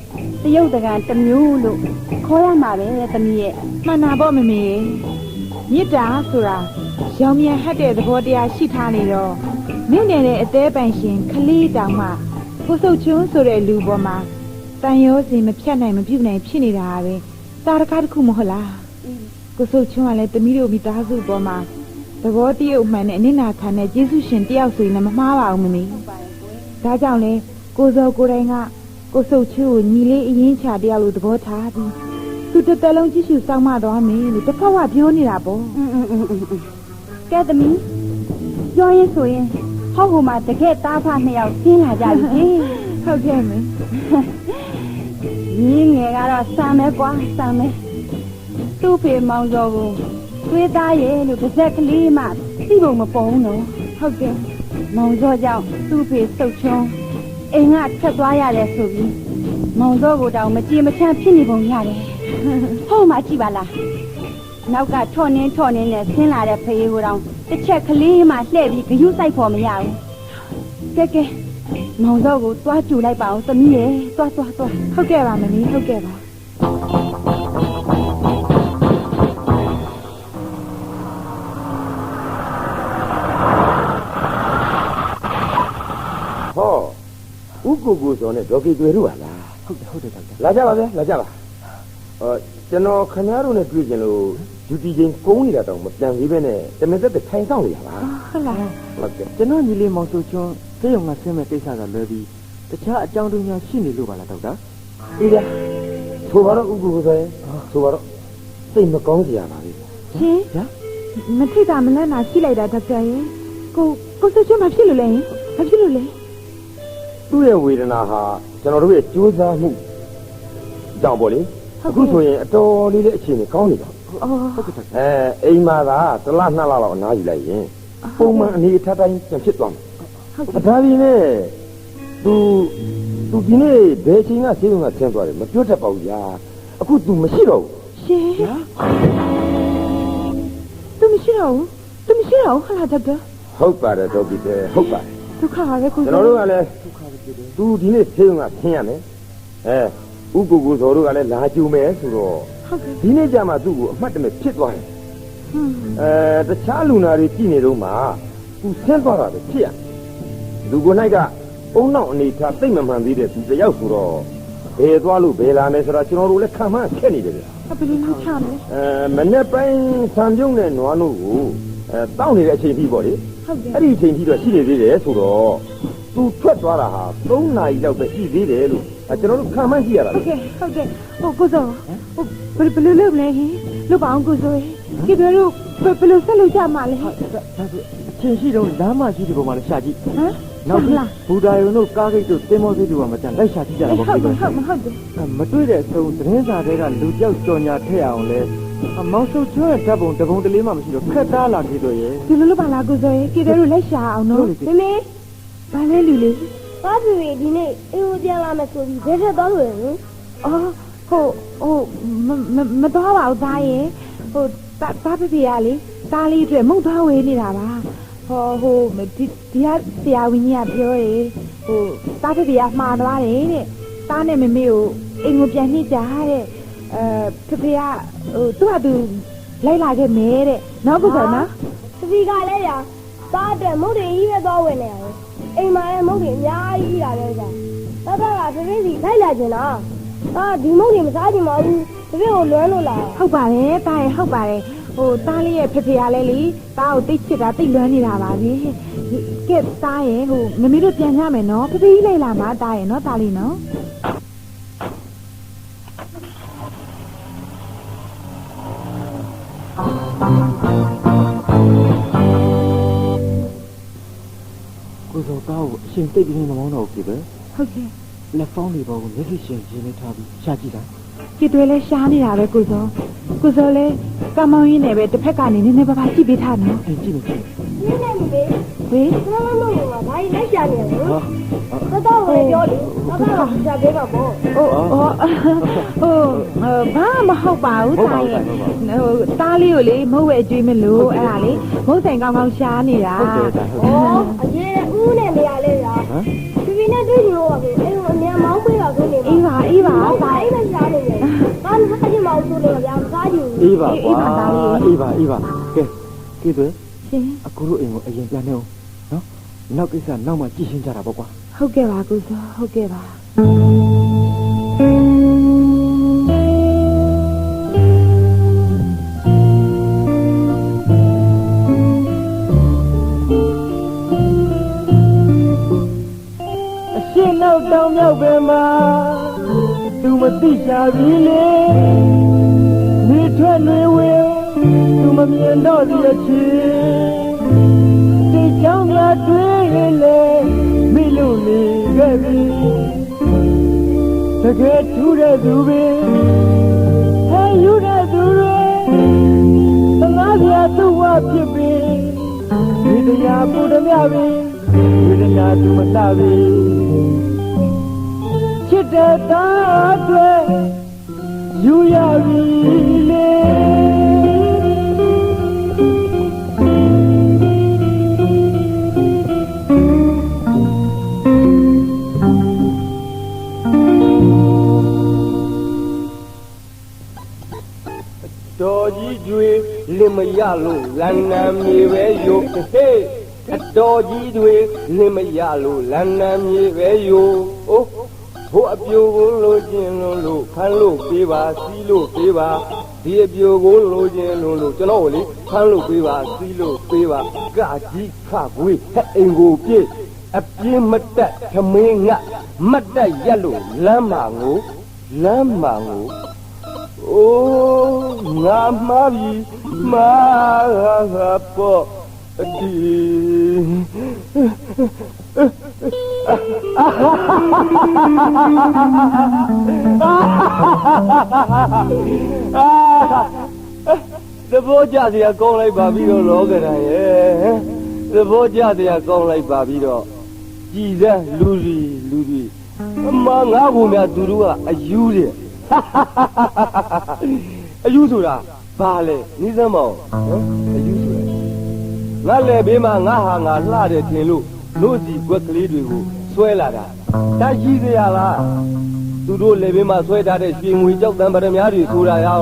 တယုတ်တကန်တစ်မျိုးလို့ခေါ်ရမှာပဲသမီးရဲ့မှန်တာပေါ့မမေမေတ္တာဆိုတာရောင်မြန်ဟတ်တဲ့သဘောတရားရှိထားနေတော့မြင့်နေတဲ့အသေးပိုင်ရှင်ခလေးတောင်မှကိုစုတ်ချွန်းဆိုတဲ့လူပေါ်မှာတန်ရောစင်မဖြတ်နိုင်မပြုတ်နိုင်ဖြစ်နေတာပဲတာရကားတစ်ခုမဟုတ်လားကိုစုတ်ချွန်းကလည်းသမီးတို့မိသားစုပေါ်မှာသဘောတရုပ်မှန်တဲ့အနစ်နာခံတဲ့ယေရှုရှင်တယောက်ဆိုရင်လည်းမမှားပါဘူးမမေဒါကြောင့်လေကိုစောကိုတိုင်းကကိုစုတ်ချွန်းကိုညီလေးအရင်ချတယောက်လိုသဘောထားပြီးသူတစ်သက်လုံးကြည့်ရှုစောင့်မသွားမယ်လို့တစ်ဖက်ပြောနေတာပေါ့ကဲသမီးပြောရင်ဆိုရင်ဟောက်ဟိုမှာတကယ်သားဖနှစ်ယောက်ဆင်းလာကြပြီဟုတ်ကဲ့မင်းညီငယ်ကတော့စံမဲကွာစံမဲသူ့ဖေမောင်စောကိုသွေးသားရဲ့လို့တစ်ဆက်ကလေးမှသိဖို့မပေါ်ဘူးနော်ဟုတ်ကဲ့မောင်စောကြောင့်သူ့ဖေစုတ်ချွန်းအိမ်ကထွက်သွားရတယ်ဆိုပြီးမောင်စောကိုတောင်မကြည်မချမ်းဖြစ်နေပုံရတယ်ဟောမှကြည့်ပါလားနောက်ကထော့နင်းနဲ့ဆင်းလာတဲ့ဖေးကိုတောင်တစ်ချက်ကလေးမှလှည့်ပြီးဂယုစိုက်ဖို့မရဘူးကဲမောင်စောကိုသွားကြူလိုက်ပါအောင်သမီးရဲ့သွားဟုတ်ကဲ့ပါမမီးဟုတ်ကဲ့ပါဟောဥကိုကိုစောနဲ့ဒေါ်ကေတွေ့တို့ပါလားဟုတ်တယ်လာကြပါဗျာလာကြပါကျွန်တော်ခင်ဗျားတို့နဲ့တွေ့ကြလို့ဒျူတီချင်းကုန်းနေတာတောင်မပြန်သေးပဲနဲ့တမင်သက်ထိုင်ဆောင်နေရပါဟုတ်လားဟုတ်ကဲ့ကျွန်တော်ညီလေးမောင်စုချုံသေယုံကဆင်းမဲ့ကိစ္စကလွဲပြီးတခြားအကြောင်းတွေများရှိနေလို့ပါလားဒေါက်တာအေးဗျာဆိုပါတော့ဥကိုကိုစောဆိုပါတော့စိတ်မကောင်းစရာပါပဲရှင်ဗျာမထိတာမလန့်တာရှိလိုက်တာဒေါက်တာရဲ့ကိုစုချုံမဖြစ်လို့လဲသူ့ရဲ့ဝေဒနာဟာကျွန်တော်တို့ရဲ့ကြိုးစားမှုကြောင့်ပေါ့လေအခုဆိုရင်အတော်လေးလေးအခြေအနေကောင်းနေပါဟုတ်ကဲ့အိမ်မှာသာတစ်လနှစ်လလောက်အနားယူလိုက်ရင်ပုံမှန်အနေအထားတိုင်းပြန်ဖြစ်သွားမှာဒါပြီးနဲ့သူဒီနေ့ဘယ်ချိန်ကဆေးရုံကဆင်းသွားတယ်မပြောတတ်ပါဘူးညာအခု तू မရှိတော့ဘူးရှင်သူမရှိတော့ဟုတ်လားဒေါက်တာဟုတ်ပါတယ်ဒေါက်တာဟုတ်ပါတယ်ဒုက္ခပါပဲကိုကျွန်တော်တို့ကလည်းသူဒီနေ့ဆေးရုံကဆင်းရမယ်ဥကိုကိုစောတို့ကလည်းလာကြုံမယ်ဆိုတော့ဒီနေ့ကျမှသူ့ကိုအမှတ်တမဲ့ဖြစ်သွားတယ်တခြားလူနာတွေကြည့်နေတော့မှသူဆင်းသွားတာပဲဖြစ်ရ လူကို၌ကအုံနောက်အနေထားသိမ့်မမှန်သေးတဲ့သူတယောက်ဆိုတော့ဘယ်သွားလို့ဘယ်လာမယ်ဆိုတာကျွန်တော်တို့လည်းခံမှန်းခက်နေတယ်ဗျာ ဘယ်လိုလုပ်ချမလဲ မနေ့ပိုင်းဆံပြုံးနဲ့နွားနို့ကိုတောက်နေတဲ့အချိန်ကြီးပေါ့လေ ဟုတ်တယ် အဲ့ဒီအချိန်ကြီးတော့ရှိနေသေးတယ်ဆိုတော့သူထွက်သွားတာဟာ3 နာရီလောက်ပဲရှိသေးတယ်လို့ကျွန်တော်တို့ခံမှန်းကြည့်ရတာ ဟုတ်ကဲ့ကိုစောဘယ်လိုလုပ်လဲဟင်လုပ်ပါအောင်ကိုစောကြည့်ပြောလို့ဘယ်လိုဆက်လုပ်ကြမှာလဲ အချင်းရှိတော့လမ်းမရှိတဲ့ပုံမှာလည်းရှာကြည့် ဟမ် နောက်ဘူဒါယုံတို့ကားဂိတ်တို့တင်းမောသေးတို့ကမတန်လိုက်ရှာကြည့်ကြတာပေါ့ ဟုတ်တယ် မတွေ့တဲ့အစုံသတင်းစာတွေကလူကြောက်ကြော်ညာထည့်အောင်လဲမောင်စုကျွန်းဓာတ်ပုံတပုံတလေးမှမရှိတော့ခက်သားလာသေးတော့ရဲ့ ဒီလိုလုပ်ပါလားကိုစောကြည့်ပြောလို့လိုက်ရှာအောင်နော်မမေဘာလဲလူလေး ဘာဖြစ်ဒီနေ့အေးဦးပြန်လာမယ်ဆိုပြီးဘယ်ထက်သွားလို့လဲ အော်မတော်ပါဘူးသားရဲ့သားဖေဖေရလေသားလေးအတွက်မုတ်သွားဝေးနေတာပါဒီကဆရာဝန်ကြီးကပြောတယ်သားဖေဖေကမှားသွားတယ်တဲ့သားနဲ့မမေကိုအိမ်ကိုပြန်နှိမ့်ကြတဲ့ဖေဖေကသူ့ဟာသူလိုက်လာခဲ့မယ်တဲ့နောက်ကိုဆိုနော် တပီကလည်းရသားအတွက်မုတ်တွေကြီးပဲသွားဝင်နေရတယ်အိမ်မှာလည်းမုတ်တွေအများကြီးရှိတာပဲကြာသားကဖေဖေစီလိုက်လာကျင်လားသားဒီမုတ်တွေမစားချင်ပါဘူးဖေဖေကိုလွမ်းလို့လာ ဟုတ်ပါတယ်သားရဲ့ဟုတ်ပါတယ်သားလေးရဲ့ဖေဖေကလည်းလေသားကိုတိတ်ချစ်တာတိတ်လွမ်းနေတာပါလေကဲသားရဲ့မမေတို့ပြန်ကြမယ်နော်ဖေဖေကြီးလိုက်လာမှာသားရဲ့နော်သားလေးနော် ကိုစောသားကိုအရှင်တိတ်ပြီးမမောင်းတော့ဘူးပဲ ဟုတ်ကဲ့ လက်ဖောင်းတွေပေါ်ကိုမျက်စိရှင်ရင်းနေထားပြီးရှာကြည့်တာ ကြည့်တွေလဲရှားနေတာပဲကိုစောလဲကမောင်းရင်းနဲ့ပဲတစ်ဖက်ကနေနည်းနည်းပါးပါးကြည့်ပေးထားနော် ကြည့်နေကြည့် နင်းနေပြီ ဝေး ကျွန်တော်မမကဘာကြီးလိုက်ရှာနေလဲတော့ဝင်ပြောလေတော့ရှာပေးပါပေါ့ ဘာမဟုတ်ပါဘူးသားရဲ့သားလေးကိုလေမဟုတ်ရဲ့အကျွေးမလို့အဲ့ဒါလေမဟုတ်ဆိုင်ကောင်းကောင်းရှားနေတာ ဩအရေးဦးနဲ့နေရလဲရာဒီပြနဲ့တွေ့ကြလို့ပါပဲအဲ့လိုအမြန်မောင်းပေးပါဆိုနေ အေးပါ ဘာအိမ်နဲ့ရှားနေလဲဘာမှစားချင်မအောင်ဆိုလို့ဗျာမစားချင်ဘူး အေးပါကွာအေးပါကဲတွေ ရှင် အခုတို့အိမ်ကိုအရင်ပြန်နေအောင်နော်နောက်ကိစ္စနောက်မှကြည့်ရှင်းကြတာပေါ့ကွာ ဟုတ်ကဲ့ပါကိုစောဟုတ်ကဲ့ပါ အရှင်းနောက်တောင်မြောက်ပဲမှာသူမသိကြပြီလေနေထွက်နေဝင်သူမမြင်တော့ဒီအချီဒီကြောင့်ငါတွေ့ရင်လေမိလို့နေခဲ့ပြီတကယ်ထူးတဲ့သူပဲဟဲ့ယူတဲ့သူတွေသနာစရာသူ့ဝဖြစ်ပြီဒီတရားပူဓမြပြီဝိဒနာသူမတပြီချစ်တဲ့သားတွေယူရပြီလေတော်ကြီးတွေလင်မရလို့လန်နံမြေပဲယိုဟေးအတော်ကြီးတွေလင်မရလို့လန်နံမြေပဲယိုဘိုးအပြိုကိုလိုချင်လို့ဖမ်းလို့ပေးပါစီးလို့ပေးပါဒီအပြိုကိုလိုချင်လို့ကျွန်တော်ကိုလေဖမ်းလို့ပေးပါစီးလို့ပေးပါကကြီးခကွေးဟဲ့အိမ်ကိုပြေးအပြင်းမတက်ခမင်းငတ်မတ်တက်ရက်လို့လမ်းမာကိုအိုးငါမှားပြီမာပေါ့ဒီသဘောကျစရာကောင်းလိုက်ပါပြီတော့လောကရန်ရဲ့သဘောကျစရာကောင်းလိုက်ပါပြီတော့ကြည်စမ်းလူတွေအမငါ့ကိုများသူတို့ကအယူတယ်အယူဆိုတာဘာလဲနီးစမ်းမအောင်အယူဆိုတာငါလည်းဘေးမှာငါဟာငါလှတယ်ထင်လို့လို့စီကွက်ကလေးတွေကိုဆွဲလာတာတရှိစရာလားသူတို့လည်းဘေးမှာဆွဲထားတဲ့ရွှေငွေကြောက်တံပရမများတွေဆိုတာရော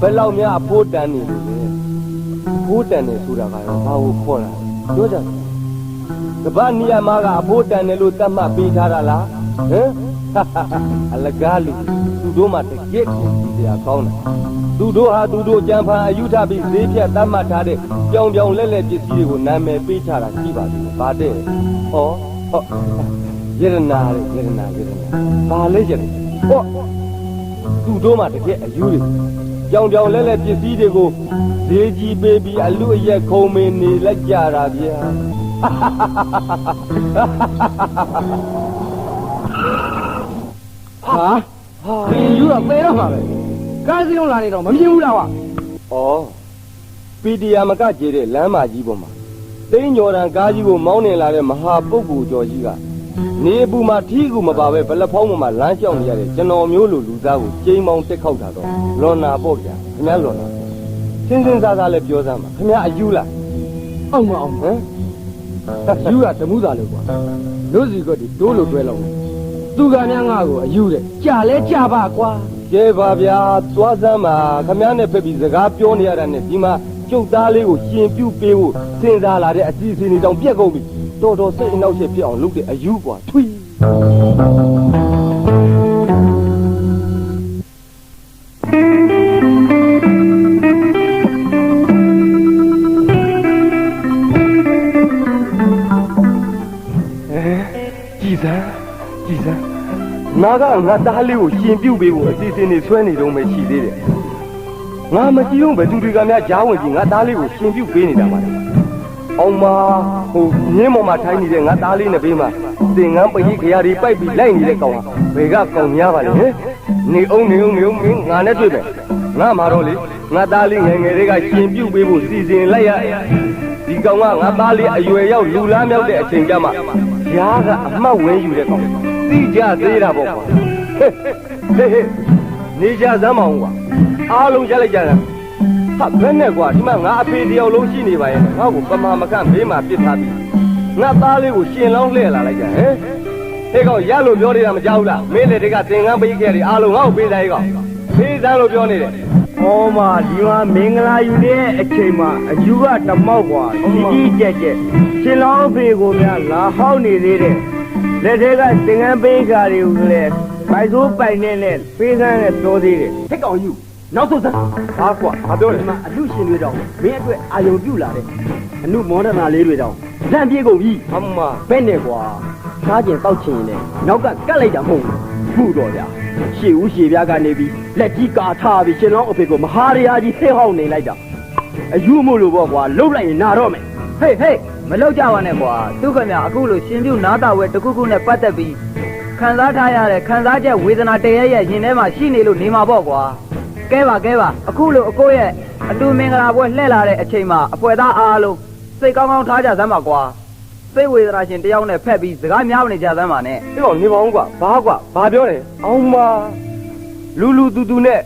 ဘယ်လောက်များအဖိုးတန်နေလို့လဲဖိုးတန်နေဆိုတာကရောဘာကိုခေါ်တာပြောကြတယ် ကဘာနီယာမာကအဖိုးတန်တယ်လို့သတ်မှတ်ပေးထားတာလားဟမ်အလကားလူသူတို့မှတကယ့်ကိုကြည့်စရာကောင်းတယ်သူတို့ဟာသူတို့ကြံဖန်အယူထပြီးဈေးဖြတ်သတ်မှတ်ထားတဲ့ကြောင်ကြောင်လက်လက်ပစ္စည်းတွေကိုနာမည်ပေးထားတာရှိပါသေးတယ်ဗါတဲ့ဟောယရနာဘာလဲယရနာဟောသူတို့မှတကယ့်အယူတွေကြောင်ကြောင်လက်လက်ပစ္စည်းတွေကိုဈေးကြီးပေးပြီးအလူအရက်ခုံမင်းနေလိုက်ကြတာဗျာဟာဒီယူတော့ပေတော့မှာပဲကားစင်းလုံးလာနေတော့မမြင်ဘူးလားကွာ ဩပီတီယာမကကြေတဲ့လမ်းမကြီးပေါ်မှာသိန်းညော်တန်ကားကြီးကိုမောင်းနေလာတဲ့မဟာပုဂ္ဂိုလ်ကျော်ကြီးကနေပူမှာထီးကူမပါပဲဘလက်ဖောင်းပေါ်မှာလမ်းလျှောက်နေရတဲ့ကျွန်တော်မျိုးလိုလူသားကိုကျိန်းမောင်းတက်ခောက်တာတော့လွန်နာပေါ့ဗျာခင်ဗျားလွန်နာစင်းစင်းစားစားလည်းပြောစမ်းပါခင်ဗျားအယူလား အောင်မအောင်ဟမ်ယူရတမှုသားလို့ကွာလို့စီကတည်းတိုးလို့တွဲလောက်သူကများငါ့ကိုအယူတယ်ကြာလဲကြာပါကွာ ကဲပါဗျာသွားစမ်းပါခင်ဗျားနဲ့ဖက်ပြီးစကားပြောနေရတာနဲ့ဒီမှာကျုပ်သားလေးကိုရှင်ပြုတ်ပေးဖို့စဉ်းစားလာတဲ့အစီအစဉ်တွေတောင်ပြက်ကုန်ပြီတော်တော်စိတ်အနှောက်အယှက်ဖြစ်အောင်လုပ်တဲ့အယူကွာထွီးကြည်စမ်းငါကငါသားလေးကိုရှင်ပြုတ်ပေးဖို့အစီအစဉ်တွေဆွဲနေတော့မှရှိသေးတယ်ငါမကြည့်ဘူးဘယ်သူတွေကများကြားဝင်ပြီးငါသားလေးကိုရှင်ပြုတ်ပေးနေတာပါလဲအောင်မမြင်းပေါ်မှာထိုင်နေတဲ့ငါသားလေးနဲ့ဘေးမှာသင်္ကန်းပရိခရာတွေပိုက်ပြီးလိုက်နေတဲ့ကောင်ကဘယ်ကကောင်များပါလဲနေအောင်မင်းငါနဲ့တွေ့မယ်ငါမှာတော့လေငါသားလေးငယ်ငယ်လေးကရှင်ပြုတ်ပေးဖို့စီစဉ်လိုက်ရဒီကောင်ကငါသားလေးအရွယ်ရောက်လူလားမြောက်တဲ့အချိန်ကျမှရားကအမှတ်ဝင်ယူတဲ့ကောင်သိကြသေးတာပေါ့ကွာဟေးနေကြစမ်းမအောင်ကွာအားလုံးကြားလိုက်ကြတာဟာဘယ်နဲ့ကွာဒီမှာငါအဖေတယောက်လုံးရှိနေပါရဲ့ငါ့ကိုပမာမကဘေးမှာပစ်ထားပြီးငါသားလေးကိုရှင်လောင်းလှည့်လာလိုက်ကြဟဲ့ဟေးကောင်ရလို့ပြောနေတာမကြောက်ဘူးလားမင်းလည်းတကသင်္ကန်းပေးခဲ့တယ်အားလုံးငါ့ကိုပေးစားရေးကောင်ပေးစားလို့ပြောနေတယ်ဟောမှာဒီမှာမင်္ဂလာယူတဲ့အချိန်မှာအယူကတမောက်ကွာကြီးကြက်ရှင်လောင်းဖေကိုများလာဟောင်းနေသေးတယ်လက်ထဲကသင်္ကန်းပေးခါတွေကိုလည်းပိုက်စိုးပိုင်နဲ့ပေးစမ်းနဲ့တိုးသေးတယ်ဟဲ့ကောင်ယူနောက်ဆုံးစမ်းဟာကွာဘာပြောလဲဒီမှာအလူရှင်တွေတောင်မင်းအတွက်အာယုံပြုလာတဲ့အနုမောဒနာလေးတွေတောင်လန့်ပြေးကုန်ပြီအမဘယ်နဲ့ကွာစားကျင်တောက်ချင်ရင်လည်းနောက်ကကတ်လိုက်တာမဟုတ်ဘူးခုတော့ဗျာရှေ့ဦးရှေ့ပြားကနေပြီးလက်ကြီးကာထားပြီးရှင်တော်အဖေကိုမဟာရယာကြီးဆိတ်ဟောင်းနေလိုက်တာအယူမို့လို့ပေါ့ကွာလှုပ်လိုက်ရင်နာတော့မယ်ဟေးမလောက်ကြပါနဲ့ကွာသူခင်ဗျအခုလိုရှင်ပြုနားတာဝဲတခုခုနဲ့ပတ်သက်ပြီးခံစားထားရတဲ့ခံစားချက်ဝေဒနာတရရဲ့ရင်ထဲမှာရှိနေလို့နေမှာပေါ့ကွာကဲပါအခုလိုအကိုရဲ့အတူမင်္ဂလာပွဲလှည့်လာတဲ့အချိန်မှာအဖွဲသားအားလုံးစိတ်ကောင်းကောင်းထားကြစမ်းပါကွာစိတ်ဝေဒနာရှင်တယောက်နဲ့ဖက်ပြီးစကားများမနေကြစမ်းပါနဲ့ဒီကောင်နေပါဦးကွာဘာပြောလဲအောင်မလူတူနဲ့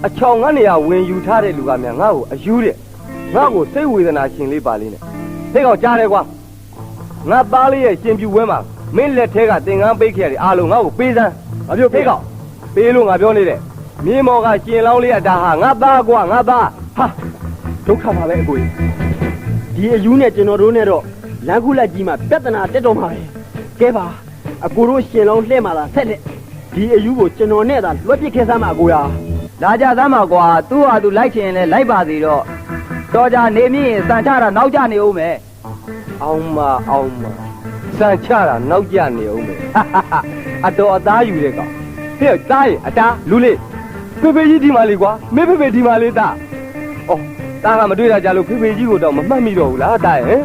အချောင်ငါနေရဝင်ယူထားတဲ့လူကများငါ့ကိုအယူတဲ့ငါ့ကိုစိတ်ဝေဒနာရှင်လေးပါလေးနဲ့ဒီကောင်ကြားတယ်ကွာငါသားလေးရဲ့ရှင်ပြူဝဲမှာမင်းလက်ထဲကသင်္ကန်းပိတ်ခဲ့တယ်အားလုံးငါ့ကိုပေးစမ်းဘာပြောပေးကောင်ပေးလို့ငါပြောနေတယ်မြင်းမော်ကရှင်လောင်းလေးကဒါဟာငါသားကွာငါသားဟာဒုက္ခပါပဲအကိုဒီအယူနဲ့ကျွန်တော်တို့နဲ့တော့လမ်းခုလက်ကြီးမှာပြဿနာတက်တော့မှာပဲကဲပါအကိုတို့ရှင်လောင်းလှဲ့မှာလားဆက်လက်ဒီအယူကိုကျွန်တော်နဲ့သာလွှတ်ပစ်ခဲ့စမ်းမှာအကိုရာလာကြစမ်းပါကွာသူ့ဟာသူလိုက်ချင်ရင်လည်းလိုက်ပါသေးတော့တော်ကြနေမြင့်စံချတာနောက်ကျနေဦးမယ်အောင်မစံချတာနောက်ကျနေဦးမယ်အတော်အသားယူတဲ့ကောင်ဟဲ့တားရဲ့အတားလူလေးဖေဖေကြီးဒီမှာလေကွာမင်းဖေဖေဒီမှာလေတားဩတားကမတွေ့တာကြလို့ဖေဖေကြီးကိုတော့မမှတ်မိတော့ဘူးလားတားရဲ့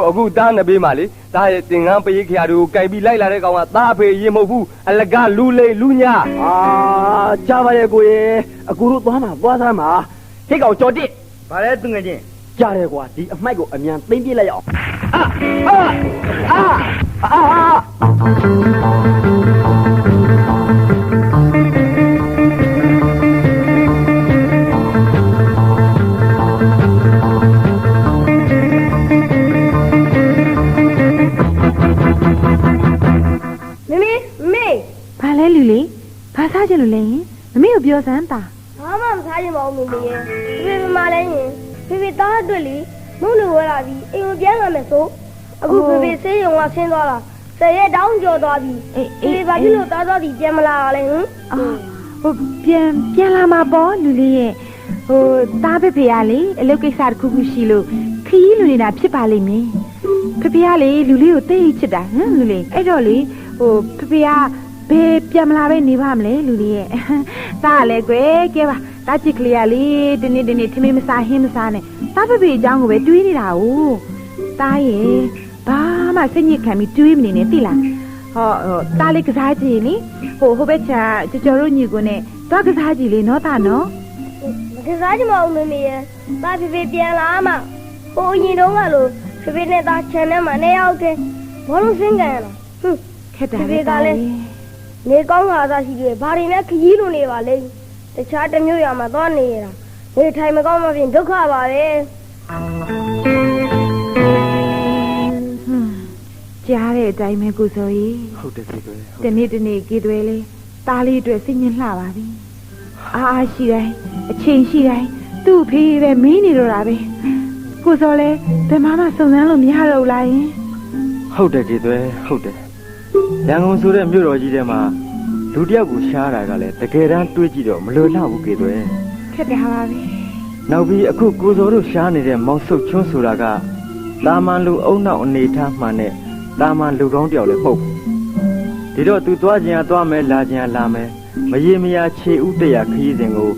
အခုတားနှစ်ပေးမှာလေတားရဲ့သင်္ကန်းပရိခရာတွေကိုကြိုက်ပြီးလိုက်လာတဲ့ကောင်ကတားအဖေရင်မဟုတ်ဘူးအလကားလူလိမ်လူညာကြားပါရဲ့ကိုရေအကူတို့သွားစမ်းပါဟိတ်ကောင်ကြော်တစ်ဗါလဲသူငယ်ချင်းကြားတယ်ကွာဒီအမိုက်ကိုအမြန်သိမ့်ပြလိုက်အောင်ဘာလဲလူလေးဘာစားချင်လို့လဲယင်မမေကိုပြောစမ်းတာဘာမှမစားချင်ပါဘူးမမေရဲ့ဖေဖေမမလဲရင်ဖေဖေသားအတွက်လေမုန်းလို့ဝဲလာပြီးအိမ်ကိုပြန်လာမယ်ဆို အခုဖေဖေဆေးရုံကဆင်းသွားတာ10ရက်တောင်းကြော်သွားပြီဖေဖေဘာဖြစ်လို့သားသွားသည်ပြန်မလာလဲဟင် ဟိုပြန်လာမှာပေါ့လူလေးရဲ့ဟိုတားဖေဖေကလေအလုပ်ကိစ္စတစ်ခုခုရှိလို့ခရီးလူနေတာဖြစ်ပါလိမ့်မယ်ဖေဖေကလေလူလေးကိုသိချစ်တာဟမ်လူလေးအဲ့တော့လေဟိုဖေဖေကဘယ်ပြန်မလာပဲနေပါမလဲလူလေးရဲ့တားလည်းကွယ်ကဲပါတားချစ်ကလေးကလေဒီနေ့ထမင်းမစားဟင်းမစားနဲ့တားဖေဖေအကြောင်းကိုပဲတွေးနေတာ哦တားရဲ့ဘာမှစိတ်ညစ်ခံပြီးတွေးမနေနဲ့သိလားဟောတားလေးကစားကြည့်လေဟိုဘက်ချာကြော်တို့ညီကိုနဲ့သွားကစားကြည့်လေနော်တာနော် မကစားကြမအောင်မေမေရဲ့သားဖေဖေပြန်လာမှဟိုအရင်တုန်းကလို့ဖေဖေနဲ့သားချန်ထဲမှာနေရောက်တယ်ဘာလို့စင်းကန်ရလားဟွန်း ခက်တာ ဖေဖေကလည်းနေကောင်းလာသားရှိတယ်ဘာတွေနဲ့ခရီးလိုနေပါလေတခြားတစ်မျိုးရမှာသွားနေရတာနေထိုင်မကောင်းမှပြင်ဒုက္ခပါပဲ ကြားတဲ့အတိုင်းပဲကိုစောကြီး ဟုတ်တယ်ကေသွဲ တနေ့ကေသွဲလေတားလေးအတွက်စိတ်ညစ်လှပါပြီအားရှိတိုင်းအချိန်ရှိတိုင်းသူ့ဖေးပဲမင်းနေတော့တာပဲကိုစောလဲဘယ်မှမစုံစမ်းလို့မရတော့လားယင် ဟုတ်တယ်ကေသွဲဟုတ်တယ်ရန်ကုန်ဆိုတဲ့မြို့တော်ကြီးထဲမှာလူတစ်ယောက်ကိုရှားတာကလည်းတကယ်တမ်းတွေးကြည့်တော့မလွယ်လှဘူးကေသွဲ ခက်တာပါပဲ နောက်ပြီးအခုကိုစောတို့ရှားနေတဲ့မောင်ဆုတ်ချွန်းဆိုတာကတာမန်လူအုံနောက်အနေထားမှန်နဲ့တာမန်လူကောင်းတယောက်လည်းမဟုတ်ဘူးဒီတော့သူသွားခြင်းသွားမယ်လာခြင်းလာမယ်မရေမရာခြေဥတရာခရီးစဉ်ကို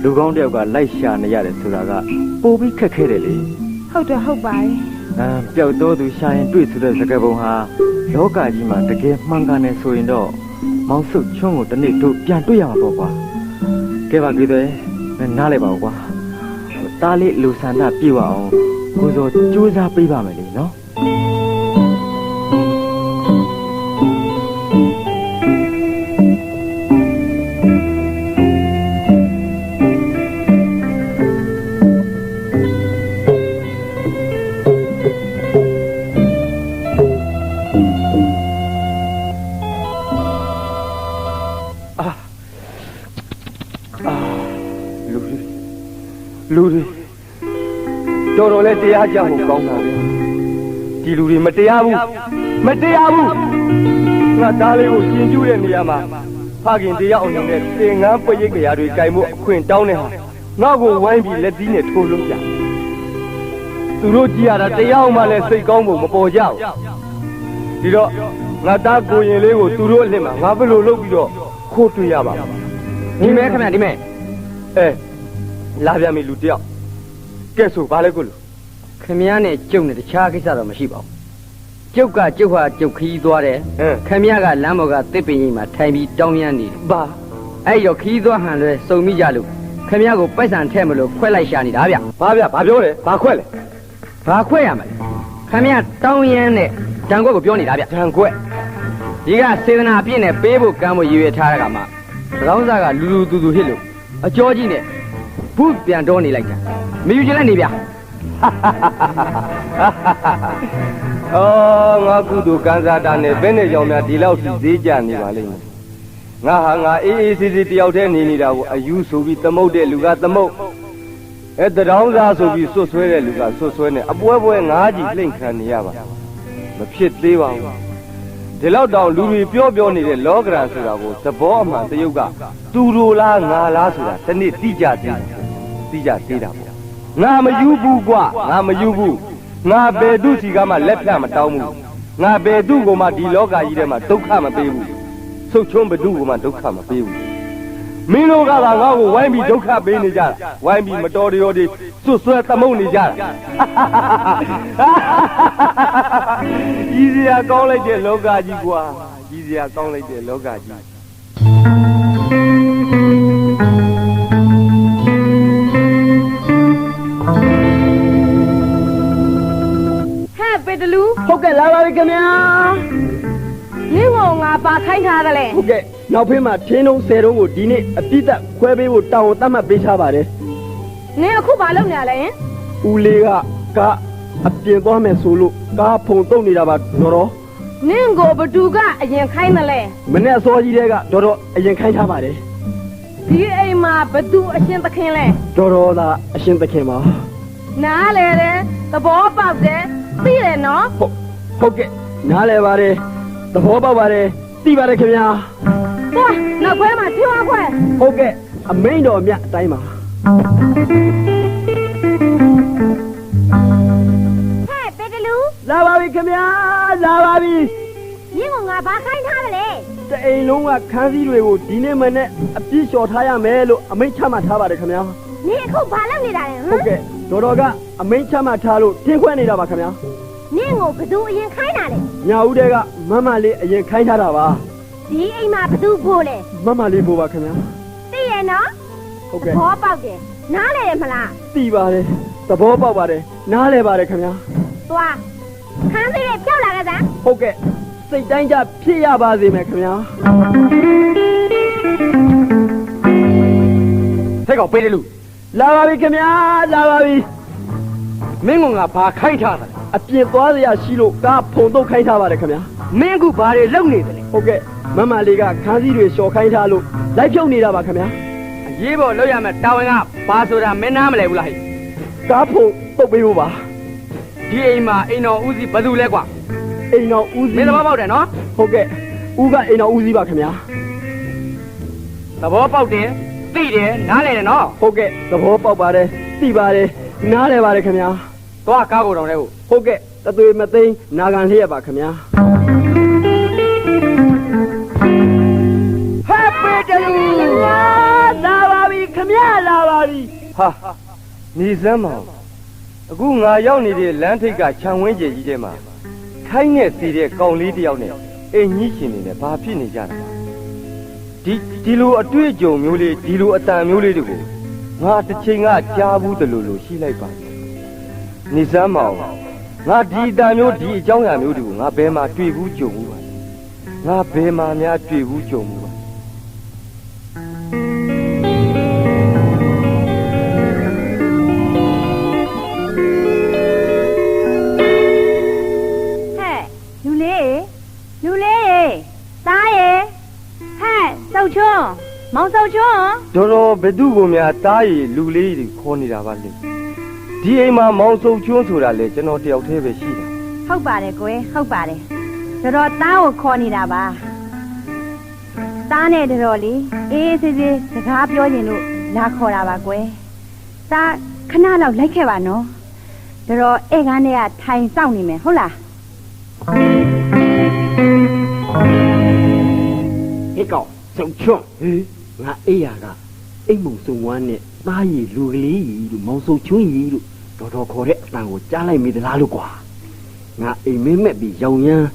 လူကောင်းတယောက်ကလိုက်ရှာနေရတယ်ဆိုတာကပိုပြီးခက်ခဲတယ်လေ ဟုတ်တယ်ဟုတ်ပါရဲ့ ပျောက်တော့သူရှာရင်တွေ့ဆိုတဲ့စကားပုံဟာလောကကြီးမှာတကယ်မှန်ကန်နေဆိုရင်တော့မောင်ဆုတ်ချွန်းကိုတနေ့တို့ပြန်တွေ့ရမှာပေါ့ကွာကဲပါကြည့်တယ်နားလိုက်ပါဦးကွာတားလေးလူဆန္ဒပြေဝအောင်ကိုစောကြိုးစားပေးပါမယ်လေနော် လူတွေတော်တော်လေးတရားကြဖို့ကောင်းတာပဲဒီလူတွေမတရားဘူးငါသားလေးကိုရှင်ကျူးတဲ့နေရာမှာဖခင်တရားအောင်နေတဲ့သင်္ကန်းပရိတ်ကြရာတွေကြိုင်ဖို့အခွင့်တောင်းနေဟာငါ့ကိုဝိုင်းပြီးလက်သီးနဲ့ထိုးလို့ကြသူတို့ကြည်ရတာတရားမှလည်းစိတ်ကောင်းဖို့မပေါ်ကြဘူးဒီတော့ငါသားကိုရင်လေးကိုသူတို့အလစ်မှာငါဘယ်လိုလုပ်ပြီးတော့ခိုးတွေ့ရပါဒီမဲခဏဒီမဲလာပြန်ပြီလူတယောက်ကဲဆိုဘာလဲကိုလူ ခင်ဗျားနဲ့ကျုပ်နဲ့တခြားကိစ္စတော့မရှိပါဘူးကျုပ်ဟာကျုပ်ခရီးသွားတယ်ခင်ဗျားကလမ်းပေါ်ကတစ်ပင်ကြီးမှာထိုင်ပြီးတောင်းရမ်းနေတယ်ဘာအဲ့ရောခရီးသွားဟန်လွဲစုံမိကြလို့ခင်ဗျားကိုပိုက်ဆံထဲမလို့ခွဲလိုက်ရှာနေတာဗျဘာပြောလဲဘာခွဲလဲ ဘာခွဲရမလဲခင်ဗျားတောင်းရမ်းနဲ့ဓာန်ခွက်ကိုပြောနေတာဗျဓာန်ခွက်ဒီကစေတနာအပြည့်နဲ့ပေးဖို့ကမ်းဖို့ရည်ရွယ်ထားတဲ့ကမှသကောင်းစားကလူသူဟစ်လို့အကျော်ကြီးနဲ့ဘူးပြန်တော့နေလိုက်တာမယူချင်လိုက်နေဗျအော်ငါကုသိုလ်ကံစားတာနဲ့ဘယ်နဲ့ကြောင့်များဒီလောက်စီသေးကြနေပါလိမ့်မယ်ငါဟာငါအေးအေးဆေးဆေးတယောက်တည်းနေနေတာကိုအယူဆိုပြီးသမုတ်တဲ့လူကသမုတ်တရောင်းစားဆိုပြီးဆွတ်ဆွဲတဲ့လူကဆွတ်ဆွဲနေအပွဲငါးကြီးလှိမ့်ခံနေရပါမဖြစ်သေးပါဘူးဒီလောက်တောင်လူတွေပြောနေတဲ့လောကရန်ဆိုတာကိုသဘောအမှန်တယုတ်ကသူတို့လားငါလားဆိုတာတနေ့တိကျသေးတာပေါ့ငါမယူဘူးကွာငါမယူဘူးငါဘယ်သူစီကမှလက်ဖြတ်မတောင်းဘူးငါဘယ်သူကိုမှဒီလောကကြီးထဲမှာဒုက္ခမပေးဘူးဆုတ်ချုံးဘသူကိုမှဒုက္ခမပေးဘူးမင်းတို့ကသာငါ့ကိုဝိုင်းပြီးဒုက္ခပေးနေကြတာဝိုင်းပြီးမတော်တရောတွေစွတ်ဆွဲသမုတ်နေကြတာကြီးစရာကောင်းလိုက်တဲ့လောကကြီးကွာကြီးစရာကောင်းလိုက်တဲ့လောကကြီးပေတလူ ဟုတ်ကဲ့လာပါပြီခင်ဗျာ မင်းကငါပါခိုင်းထားတယ်လေ ဟုတ်ကဲ့နောက်ဖေးမှာထင်းတုံး10တုံးကိုဒီနေ့အပြစ်သက်ခွဲပေးဖို့တောင်းဝန်သတ်မှတ်ပေးထားပါတယ် နင်အခုဘာလုပ်နေရလဲဟင် ဦးလေးကအပြင်သွားမယ်ဆိုလို့ကားဖုံတုံနေတာပါတော် နင်ကိုဘသူကအရင်ခိုင်းတယ်လေ မနဲ့အစောကြီးတဲကတော်အရင်ခိုင်းထားပါတယ် ဒီအိမ်မှာဘသူအရှင်သခင်လဲ တော်သာအရှင်သခင်ပါ နားလေတယ်သဘောပေါက်တယ်သိတယ်နော် ဟုတ် ဟုတ်ကဲ့နားလဲပါတယ်သဘောပေါက်ပါတယ်သိပါတယ်ခင်ဗျာ သွားနောက်ခွဲမှာထွားခွဲ ဟုတ်ကဲ့အမိန်တော်မြတ်အတိုင်းပါ ဟဲ့ပေတလူ လာပါပြီခင်ဗျာလာပါပြီ မင်းကငါဘာခိုင်းထားတယ်လဲ တအိမ်လုံးကခန်းစည်းတွေကိုဒီနေ့မှနဲ့အပြည့်လျှော်ထားရမယ်လို့အမိန့်ချမှတ်ထားပါတယ်ခင်ဗျာ နင်အခုဘာလုပ်နေတာလဲ ဟုတ်ကဲ့တော်ကအမိန့်ချမှတ်ထားလို့တင်းခွဲနေတာပါခင်ဗျာ နင်ကိုဘသူအရင်ခိုင်းတာလဲ ညာဦးတဲ့ကမမလေးအရင်ခိုင်းထားတာပါ ဒီအိမ်မှာဘသူဖို့လဲ မမလေးပို့ပါခင်ဗျာ သိရဲ့နော် ဟုတ်ကဲ့ ဘောပေါက်တယ်နားလဲရမလား သိပါတယ်သဘောပေါက်ပါတယ်နားလဲပါတယ်ခင်ဗျာ သွားခန်းသေးတွေဖြောက်လာကြစမ်း ဟုတ်ကဲ့စိတ်တိုင်းကြဖြစ်ရပါစေမယ်ခင်ဗျာ ဟဲ့ကောင်ပေးတယ်လူ လာပါပြီခင်ဗျာလာပါပြီ မင်းကငါဘာခိုင်းထားတာလဲ အပြစ်သွားစရာရှိလို့ကားဖုံတော့ခိုင်းထားပါတယ်ခင်ဗျာ မင်းအခုဘာတွေလုပ်နေတယ်လဲ ဟုတ်ကဲ့မမလေးကခန်းစည်းတွေလျှော်ခိုင်းထားလို့လိုက်ဖြုတ်နေတာပါခင်ဗျာ အရေးပေါ်လုပ်ရမယ်တာဝန်ကဘာဆိုတာမင်းနားမလဲဘူးလားဟဲ့ ကားဖုံတုတ်ပေးဖို့ပါ ဒီအိမ်မှာအိမ်တော်ဦးစီးဘယ်သူလဲကွာ အိမ်တော်ဦးစီး မင်းသဘောပေါက်တယ်နော် ဟုတ်ကဲ့ဦးကအိမ်တော်ဦးစီးပါခင်ဗျာ သဘောပေါက်တယ်သိတယ်နားလဲတယ်နော် ဟုတ်ကဲ့သဘောပေါက်ပါတယ်သိပါတယ်နားလဲပါတယ်ခင်ဗျာ သွားကားကိုတောင်လဲကို ဟုတ်ကဲ့တသွေမသိန်းနာခံလျက်ပါခင်ဗျာ Happy Day လာပါပြီခင်ဗျာလာပါပြီ ဟာနေစမ်းမအောင်အခုငါရောက်နေတဲ့လမ်းထိပ်ကခြံဝင်းကျယ်ကြီးထဲမှာခိုင်းနဲ့စီတဲ့ကောင်လေးတယောက်နဲ့အိမ်ကြီးရှင်နေနဲ့ဘာဖြစ်နေကြတာလဲဒီလိုအတွေ့အကြုံမျိုးလေးဒီလိုအတန်မျိုးလေးတွေကိုငါတစ်ချိန်ကကြားဘူးတလို့ရှိလိုက်ပါနေစမ်းမအောင်ငါဒီအတန်မျိုးဒီအကြောင်းအရာမျိုးတွေကိုငါဘယ်မှာတွေ့ဘူးကြုံဘူးပါငါဘယ်မှာများတွေ့ဘူးကြုံဘူးပါ ဟဲ့လူလေးသားရေဟဲ့စုတ်ချွန်းမောင်စုတ်ချွန်း တော်ဘယ်သူ့ကိုများတားရည်လူလေးတွေခေါ်နေတာပါလေဒီအိမ်မှာမောင်စုံကျွန်းဆိုတာလေကျွန်တော်တယောက်တည်းပဲရှိတာ ဟုတ်ပါတယ်ကွယ်ဟုတ်ပါတယ်တော်သားကိုခေါ်နေတာပါသားနဲ့တော်လေးအေးဆေးဆေးစကားပြောရင်လို့လာခေါ်တာပါကွယ်သားခဏလောက်လိုက်ခဲ့ပါနော်တော်ဧကန်းထဲကထိုင်စောင့်နေမယ်ဟုတ်လား ဟေ့ကောင်စုံချွန်းဟေးငါအေးရကအိမ်မုံစုံဝမ်းနဲ့သားရည်လူကလေးကြီးလို့မောင်စုံချွန်းကြီးလို့တော်ခေါ်တဲ့အတန်ကိုကြားလိုက်မိသလားလို့ကွာငါအိမ်မင်းမဲ့ပြီးရောင်ရမ်း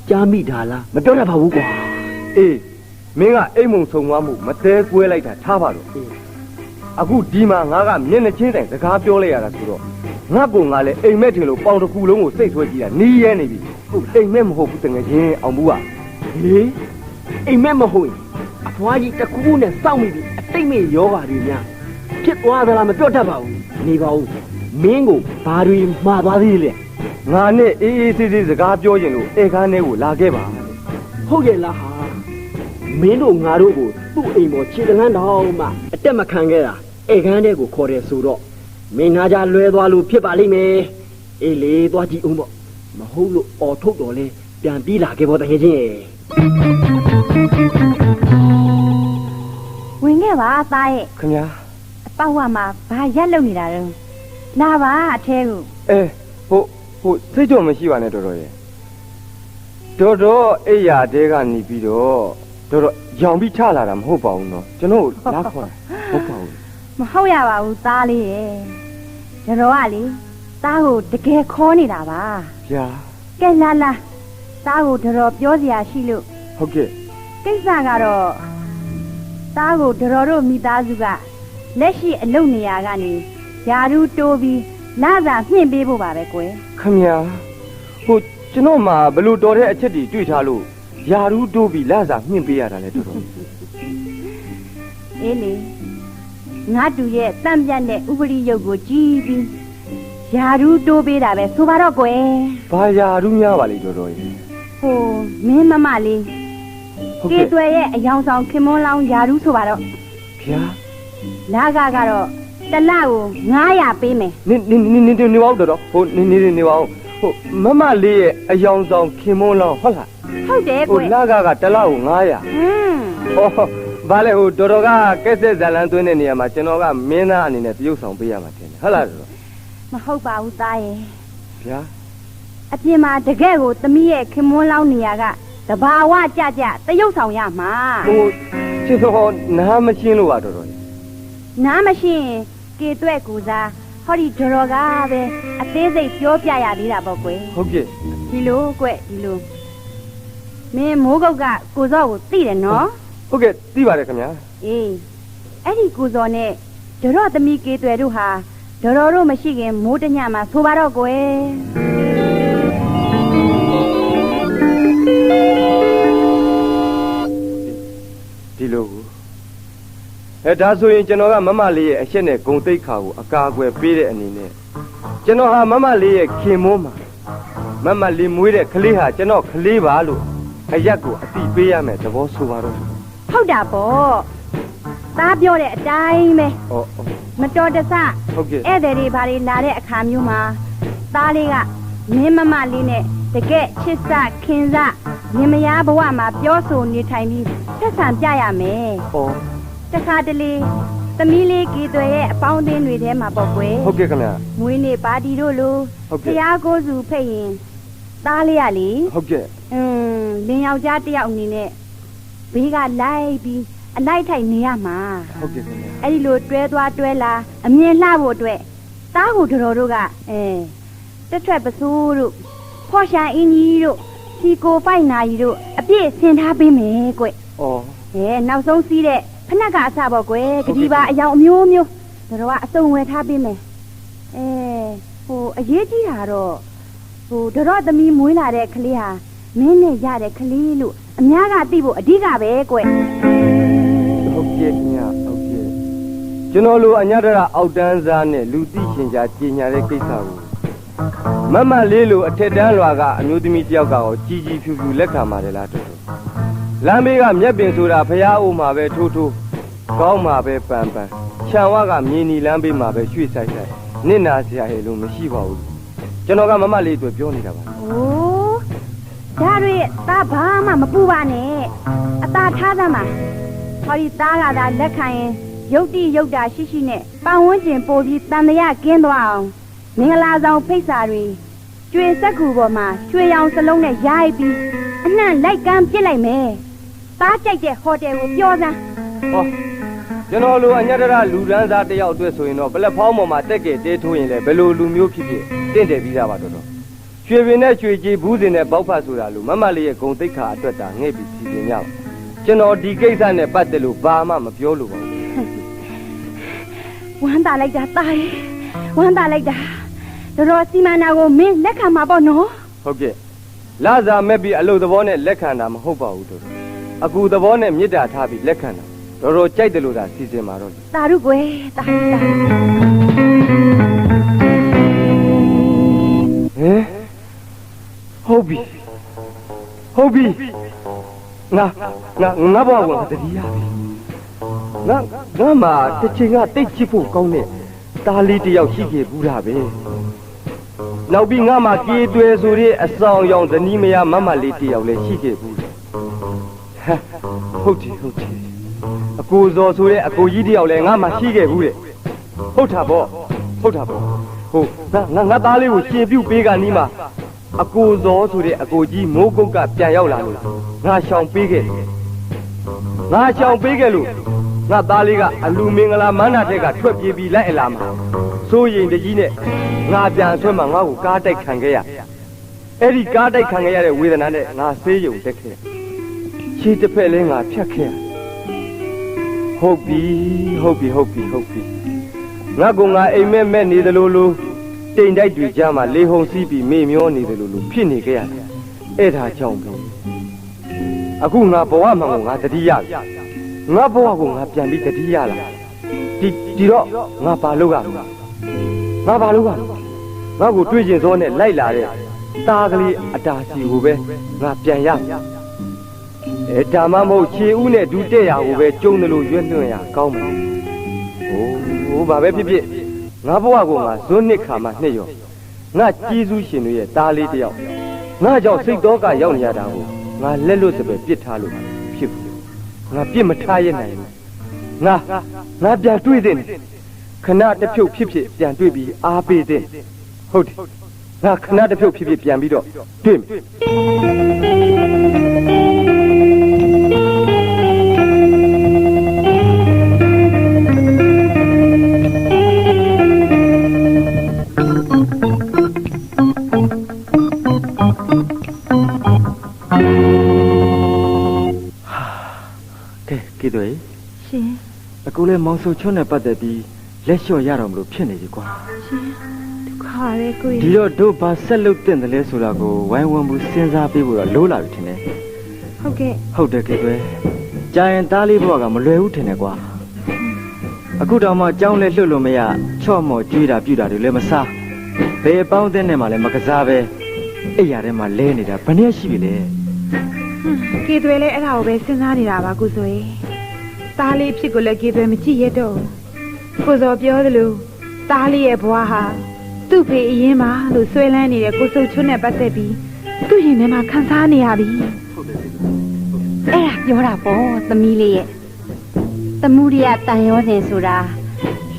ကြားမိတာလားမပြောတတ်ပါဘူးကွာ အေးမင်းကအိမ်မုံဆုံသွားမှုမသေးကွဲလိုက်တာထားပါတော့အခုဒီမှာငါကမျက်နှာချင်းတိုင်စကားပြောလိုက်ရတာဆိုတော့ငါကလည်းအိမ်မက်ထင်လို့ပေါင်တစ်ခုလုံးကိုစိတ်ဆွဲကြည့်တာနီးရဲနေပြီဟုတ်အိမ်မက်မဟုတ်ဘူးတကယ်ချင်းအောင်ဘူးက ဟေးအိမ်မက်မဟုတ်ရင်အဖွားကြီးတစ်ခုခုနဲ့စောင့်မိပြီးအတိတ်မေယောဂါတွေများဖြစ်သွားသလားမပြောတတ်ပါဘူးနေပါဦးမင်းကိုဘာတွေမှားသွားသေးလဲ ငါနဲ့အေးအေးဆေးဆေးစကားပြောရင်လို့ဧကန်းထဲကိုလာခဲ့ပါ ဟုတ်ရဲ့လားဟာမင်းတို့ငါတို့ကိုသူ့အိမ်ပေါ်ခြေတလန်းတောင်မှအတက်မခံခဲ့တာဧကန်းထဲကိုခေါ်တယ်ဆိုတော့မင်းနာကြလွဲသွားလို့ဖြစ်ပါလိမ့်မယ်အေးလေသွားကြည့်အောင်ပေါ့မဟုတ်လို့အော်ထုတ်တော်လဲပြန်ပြေးလာခဲ့ပေါ့တကယ်ချင်း ဝင်ခဲ့ပါသားရဲ့ ခင်ဗျာ အပေါက်ဝမှာဘာရက်လုံနေတာလဲလာပါအထဲကို ဟုတ်စိတ်တော့မရှိပါနဲ့တော်ရဲ့တော်အိယာတဲကနေပြီးတော့တော်ရောင်ပြီးချလာတာမဟုတ်ပါဘူးနော်ကျွန်တော်လာခေါ်တာဟုတ်ပါဘူး မဟုတ်ရပါဘူးသားလေးရဲ့တော်ကလေသားကိုတကယ်ခေါ်နေတာပါ ဗျာ ကဲလာသားကိုတော်ပြောစရာရှိလို့ ဟုတ်ကဲ့ ကိစ္စကတော့သားကိုတော်တို့မိသားစုကလက်ရှိအလုပ်နေရာကနေယာရုတိုးပြီးလာစာမြင့်ပေးဖို့ပါပဲကွယ် ခင်ဗျာကျွန်တော်မှဘလို့တော်တဲ့အချက်တွေတွေ့ထားလို့ယာရူးတိုးပြီးလာစာမြင့်ပေးရတာလေတော် အေးလေငါတူရဲ့တန့်ပြတ်တဲ့ဥပရိယုတ်ကိုကြည်ပြီးယာရုတိုးပေးတာပဲဆိုပါတော့ကွယ် ဘာယာရူးများပါလိတော်ရဲ့ ဟိုမင်းမမလေးကေတွယ်ရဲ့အယောင်ဆောင်ခင်မွန်းလောင်းယာရုဆိုပါတော့ ဗျာ လာကတော့တစ်လကို900ပေးမယ် နေပါဦးတော်နေပါဦး မမလေးရဲ့အယောင်ဆောင်ခင်မွန်းလောင်းဟုတ်လား ဟုတ်တယ် ဟို ကွယ် လကတစ်လောက်ကို900ဟောဘာလဲဟိုတော်တော်ကကက်ဆက်ဇလန်သွင်းတဲ့နေရာမှာကျွန်တော်ကမင်းသားအနေနဲ့တရုပ်ဆောင်ပေးရမှာထင်တယ်ဟုတ်လားတော် မဟုတ်ပါဘူးသားရဲ့ ဗျာ အပြင်မှာတကယ်ကိုသမီးရဲ့ခင်မွန်းလောင်းနေရာကတဘာဝကြကြတရုပ်ဆောင်ရမှာ ဟိုကျွန်တော်နားမရှင်းလို့ပါတော်တော် နားမရှိရင်ကေတွဲ့ကူစားဟောဒီဒရော်ကပဲအသေးစိတ်ပြောပြရသေးတာပေါ့ကွယ် ဟုတ်ကဲ့ ဒီလိုကွဒီလိုမင်းမိုးကုတ်ကကိုစောကိုသိတယ်နော် ဟုတ်ကဲ့သိပါတယ်ခင်ဗျာ အေးအဲ့ဒီကိုစောနဲ့ဒရော့သမီးကေတွယ်တို့ဟာဒရော်တို့မရှိခင်မိုးတညမှာဆိုပါတော့ကွယ် ဒီလိုဒါဆိုရင်ကျွန်တော်ကမမလေးရဲ့အရှက်နဲ့ဂုံတိတ်ခါကိုအကာအကွယ်ပေးတဲ့အနေနဲ့ကျွန်တော်ဟာမမလေးရဲ့ခင်မွန်းမှာမမလေးမွေးတဲ့ကလေးဟာကျွန်တော်ကလေးပါလို့အရက်ကိုအတိပေးရမယ်သဘောဆိုပါတော့ ဟုတ်တာပေါ့သားပြောတဲ့အတိုင်းပဲ ဟော မတော်တဆ ဟုတ်ကဲ့ ဧည့်သည်တွေဘာတွေလာတဲ့အခါမျိုးမှာသားလေးကမင်းမမလေးနဲ့တကယ်ချစ်စခင်စမြင်မယားဘဝမှာပြောဆိုနေထိုင်ပြီးဆက်ဆံပြရမယ် ဟော တခါတလေသမီးလေးကေသွယ်ရဲ့အပေါင်းအသင်းတွေထဲမှာပေါ့ကွယ် ဟုတ်ကဲ့ခင်ဗျာ မွေးနေ့ပါတီတို့လို ဟုတ် ဖ ကဲ့ ျားကိုးစုဖိတ်ရင်သားလေးရလေ ဟုတ်ကဲ့ လင်းယောက်ျားတစ်ယောက်အနေနဲ့ဘေးကလိုက်ပြီးအလိုက်ထိုက်နေရမှာ ဟုတ်ကဲ့ခင်ဗျာ အဲ့ဒီလိုတွဲသွားတွဲလာအမြင်လှဖို့အတွက်သားကိုတော်တို့ကတက်ထွက်ပစိုးတို့ဖော့ရှာအင်းကြီးတို့စီကိုဖိုက်နာကြီးတို့အပြည့်ဆင်ထားပေးမယ်ကွ ဩ နောက်ဆုံးစီးတဲ့ဖနက်ကအစပေါ့ကွယ်ဂတိပါအယောင်အမျိုးမျိုးတို့ကအစုံဝယ်ထားပေးမယ်ဟိုအရေးကြီးတာတော့ဟိုတို့သမီးမွေးလာတဲ့ကလေးဟာမင်းနဲ့ရတဲ့ကလေးလို့အများကသိဖို့အဓိကပဲကွ ဟုတ်ကဲ့ခင်ဗျာဟုတ်ကဲ့ကျွန်တော်လိုအညတရအောက်တန်းစားနဲ့လူသိရှင်ကြားကြီးညာတဲ့ကိစ္စကိုမမလေးလိုအထက်တန်းလွာကအမျိုးသမီးတယောက်ကရောကြီးကြီးဖြူဖြူလက်ခံပါတယ်လားတော်တော်လမ်းမေးကမျက်ပင်ဆိုတာဖျားအိုမှာပဲထိုးထိုးကောင်းမှာပဲပန်ပန်ခြံဝကမြင်းနီလမ်းဘေးမှာပဲရွှေ့ဆိုင်ဆိုင်နစ်နာစရာဟဲ့လို့မရှိပါဘူးကျွန်တော်ကမမလေးအတွက်ပြောနေတာပါ ။အိုးဒါတွေသားဘာမှမပူပါနဲ့အသာထားသမ်းပါ။ဟောဒီသားကသာလက်ခံရင်ရုပ်တိရုပ်တာရှိရှိနဲ့ပတ်ဝန်းကျင်ပို့ပြီးတန်တရားကင်းသွားအောင်မင်္ဂလာဆောင်ဖိတ်စာတွေကျွေစက်ကူပေါ်မှာရွှေရောင်စလုံးနဲ့ရိုက်ပြီးအနှံ့လိုက်ကမ်းပြစ်လိုက်မယ်။သားကြိုက်တဲ့ဟိုတယ်ကိုပြောစမ်း ဟောကျွန်တော်လိုအညတရလူရန်သားတယောက်အတွက်ဆိုရင်တော့ပလက်ဖောင်းပေါ်မှာတက်ကဲတဲထိုးရင်လည်းဘယ်လိုလူမျိုးဖြစ်ဖြစ်တင့်တယ်ပြီးသားပါတော်တော်ရွှေပင်နဲ့ရွှေကြီးဘူးစင်နဲ့ပေါက်ဖတ်ဆိုတာလို့မမလေးရဲ့ဂုံတိတ်ခါအတွက်တာငှဲ့ပြီးစီစဉ်ကြပါကျွန်တော်ဒီကိစ္စနဲ့ပတ်သက်လို့ဘာမှမပြောလို့ပါဘူး ဝမ်းသာလိုက်တာသားရဲ့ဝမ်းသာလိုက်တာတော်စီမံနာကိုမင်းလက်ခံမှာပေါ့နော် ဟုတ်ကဲ့လာစာမဲ့ပြီးအလုပ်သဘောနဲ့လက်ခံတာမဟုတ်ပါဘူးတော်တော်အကူသဘောနဲ့မေတ္တာထားပြီးလက်ခံတာတော်တော်ကြိုက်တယ်လို့သာစီစဉ်ပါတော့ တာရုကွယ်တာ ဟင်ဟုတ်ပြီဟုတ်ပြီငါဘောကတတိယငါမှတစ်ချိန်ကတိတ်ချစ်ဖို့ကောင်းတဲ့တားလေးတယောက်ရှိခဲ့ဘူးတာပဲနောက်ပြီးငါမှကြေးတွဲဆိုတဲ့အဆောင်ရောင်ဇနီးမယားမမလေးတယောက်လည်းရှိခဲ့ဘူးဟုတ်တယ်အကိုဇော်ဆိုတဲ့အကိုကြီးတယောက်လည်းငါမှရှိခဲ့ဘူးတဲ့ဟုတ်တာပေါ့ဟုတ်ငါသားလေးကိုရှင်ပြုတ်ပေးကနီးမှာအကိုဇော်ဆိုတဲ့အကိုကြီးမိုးကုတ်ကပြန်ရောက်လာလို့ငါရှောင်ပေးခဲ့လို့ငါသားလေးကအလူမင်္ဂလာမန္တာတဲ့ကထွက်ပြေးပြီးလိုက်အလာမှာစိုးရင်တကြီးနဲ့ငါပြန်ဆွဲမှာငါ့ကိုကားတိုက်ခံခဲ့ရအဲ့ဒီကားတိုက်ခံခဲ့ရတဲ့ဝေဒနာနဲ့ငါဆေးရုံတက်ခဲ့ခြေတစ်ဖက်လဲငါဖြတ်ခဲ့ဟုတ်ပြီငါကငါအိမ်မက်နေသလိုလိုတိမ်တိုက်တွေကြားမှာလေဟုန်စီးပြီးမေမျောနေတယ်လို့ဖြစ်နေကြရတယ်အဲ့ဒါကြောင့်ပဲအခုငါဘဝမှာငါတတိယငါဘဝကိုငါပြန်ပြီးတတိယလာဒီတော့ငါဘာလုပ်ရမလဲငါကိုတွေးကျင်စောနဲ့လိုက်လာတဲ့ตาကလေးအတာစီကိုပဲငါပြန်ရဒါမှမဟုတ်ခြေဦးနဲ့ဒူးတဲ့ရာကိုပဲကျုံတယ်လို့ရွတ်လွှင့်ရကောင်းမယ်ဟိုဘာပဲဖြစ်ဖြစ်ငါဘဝကိုငါဇွန်းနှစ်ခါမှနှစ်ရော ငါကျေးဇူးရှင်တွေရဲ့သားလေးတယောက်ငါကြောင့်စိတ်တော့ကရောက်နေရတာကိုငါလက်လွတ်စပယ်ပြစ်ထားလို့ဖြစ်ဘူးငါပြစ်မထားရနိုင်ဘူးငါပြန်တွေ့တဲ့ခဏတစ်ဖြုတ်ဖြစ်ပြန်တွေ့ပြီးအားပေးတဲ့ဟုတ်တယ်ငါခဏတစ်ဖြုတ်ဖြစ်ပြန်ပြီးတော့တွေ့မယ်ကဲတွေ့ရှင်အခုလဲမောင်စုံချွန်းနဲ့ပတ်သက်ပြီးလက်လျှော့ရတော့မလို့ဖြစ်နေပြီကွာရှင်ဒုက္ခရဲကိုဒီတော့တို့ဘာဆက်လုပ်တင်တယ်လဲဆိုတာကိုဝိုင်းဝန်းမှုစဉ်းစားပေးဖို့တော့လိုလာပြီထင်တယ်ဟုတ်ကဲ့ဟုတ်တယ်ကဲတွေ့ကြာရင်သားလေးဘဝကမလွယ်ဘူးထင်တယ်ကွာအခုတော့မှကြောင်းလဲလွတ်လို့မရချော့မော်ကြွေးတာပြူတာတွေလည်းမစားဘယ်ပေါင်းတဲ့နဲ့မှလည်းမကစားပဲအိယာထဲမှာလဲနေတာဘယ်နည်းရှိပြီလဲကေသွဲလဲအဲ့ဒါကိုပဲစဉ်းစားနေတာပါကိုဆိုရင်သားလေးဖြစ်ကိုလည်းကေသွဲမကြည့်ရတော့ကိုစောပြောသလိုသားလေးရဲ့ဘဝဟာသူ့ဖေအရင်ပါလို့ဆွဲလန်းနေတဲ့ကိုစုံချွတ်နဲ့ပတ်သက်ပြီးသူ့ရင်ထဲမှာခံစားနေရပြီအဲ့ဒါပြောတာပေါ့သမီးလေးရဲ့သမုဒိယတန်ရောစဉ်ဆိုတာ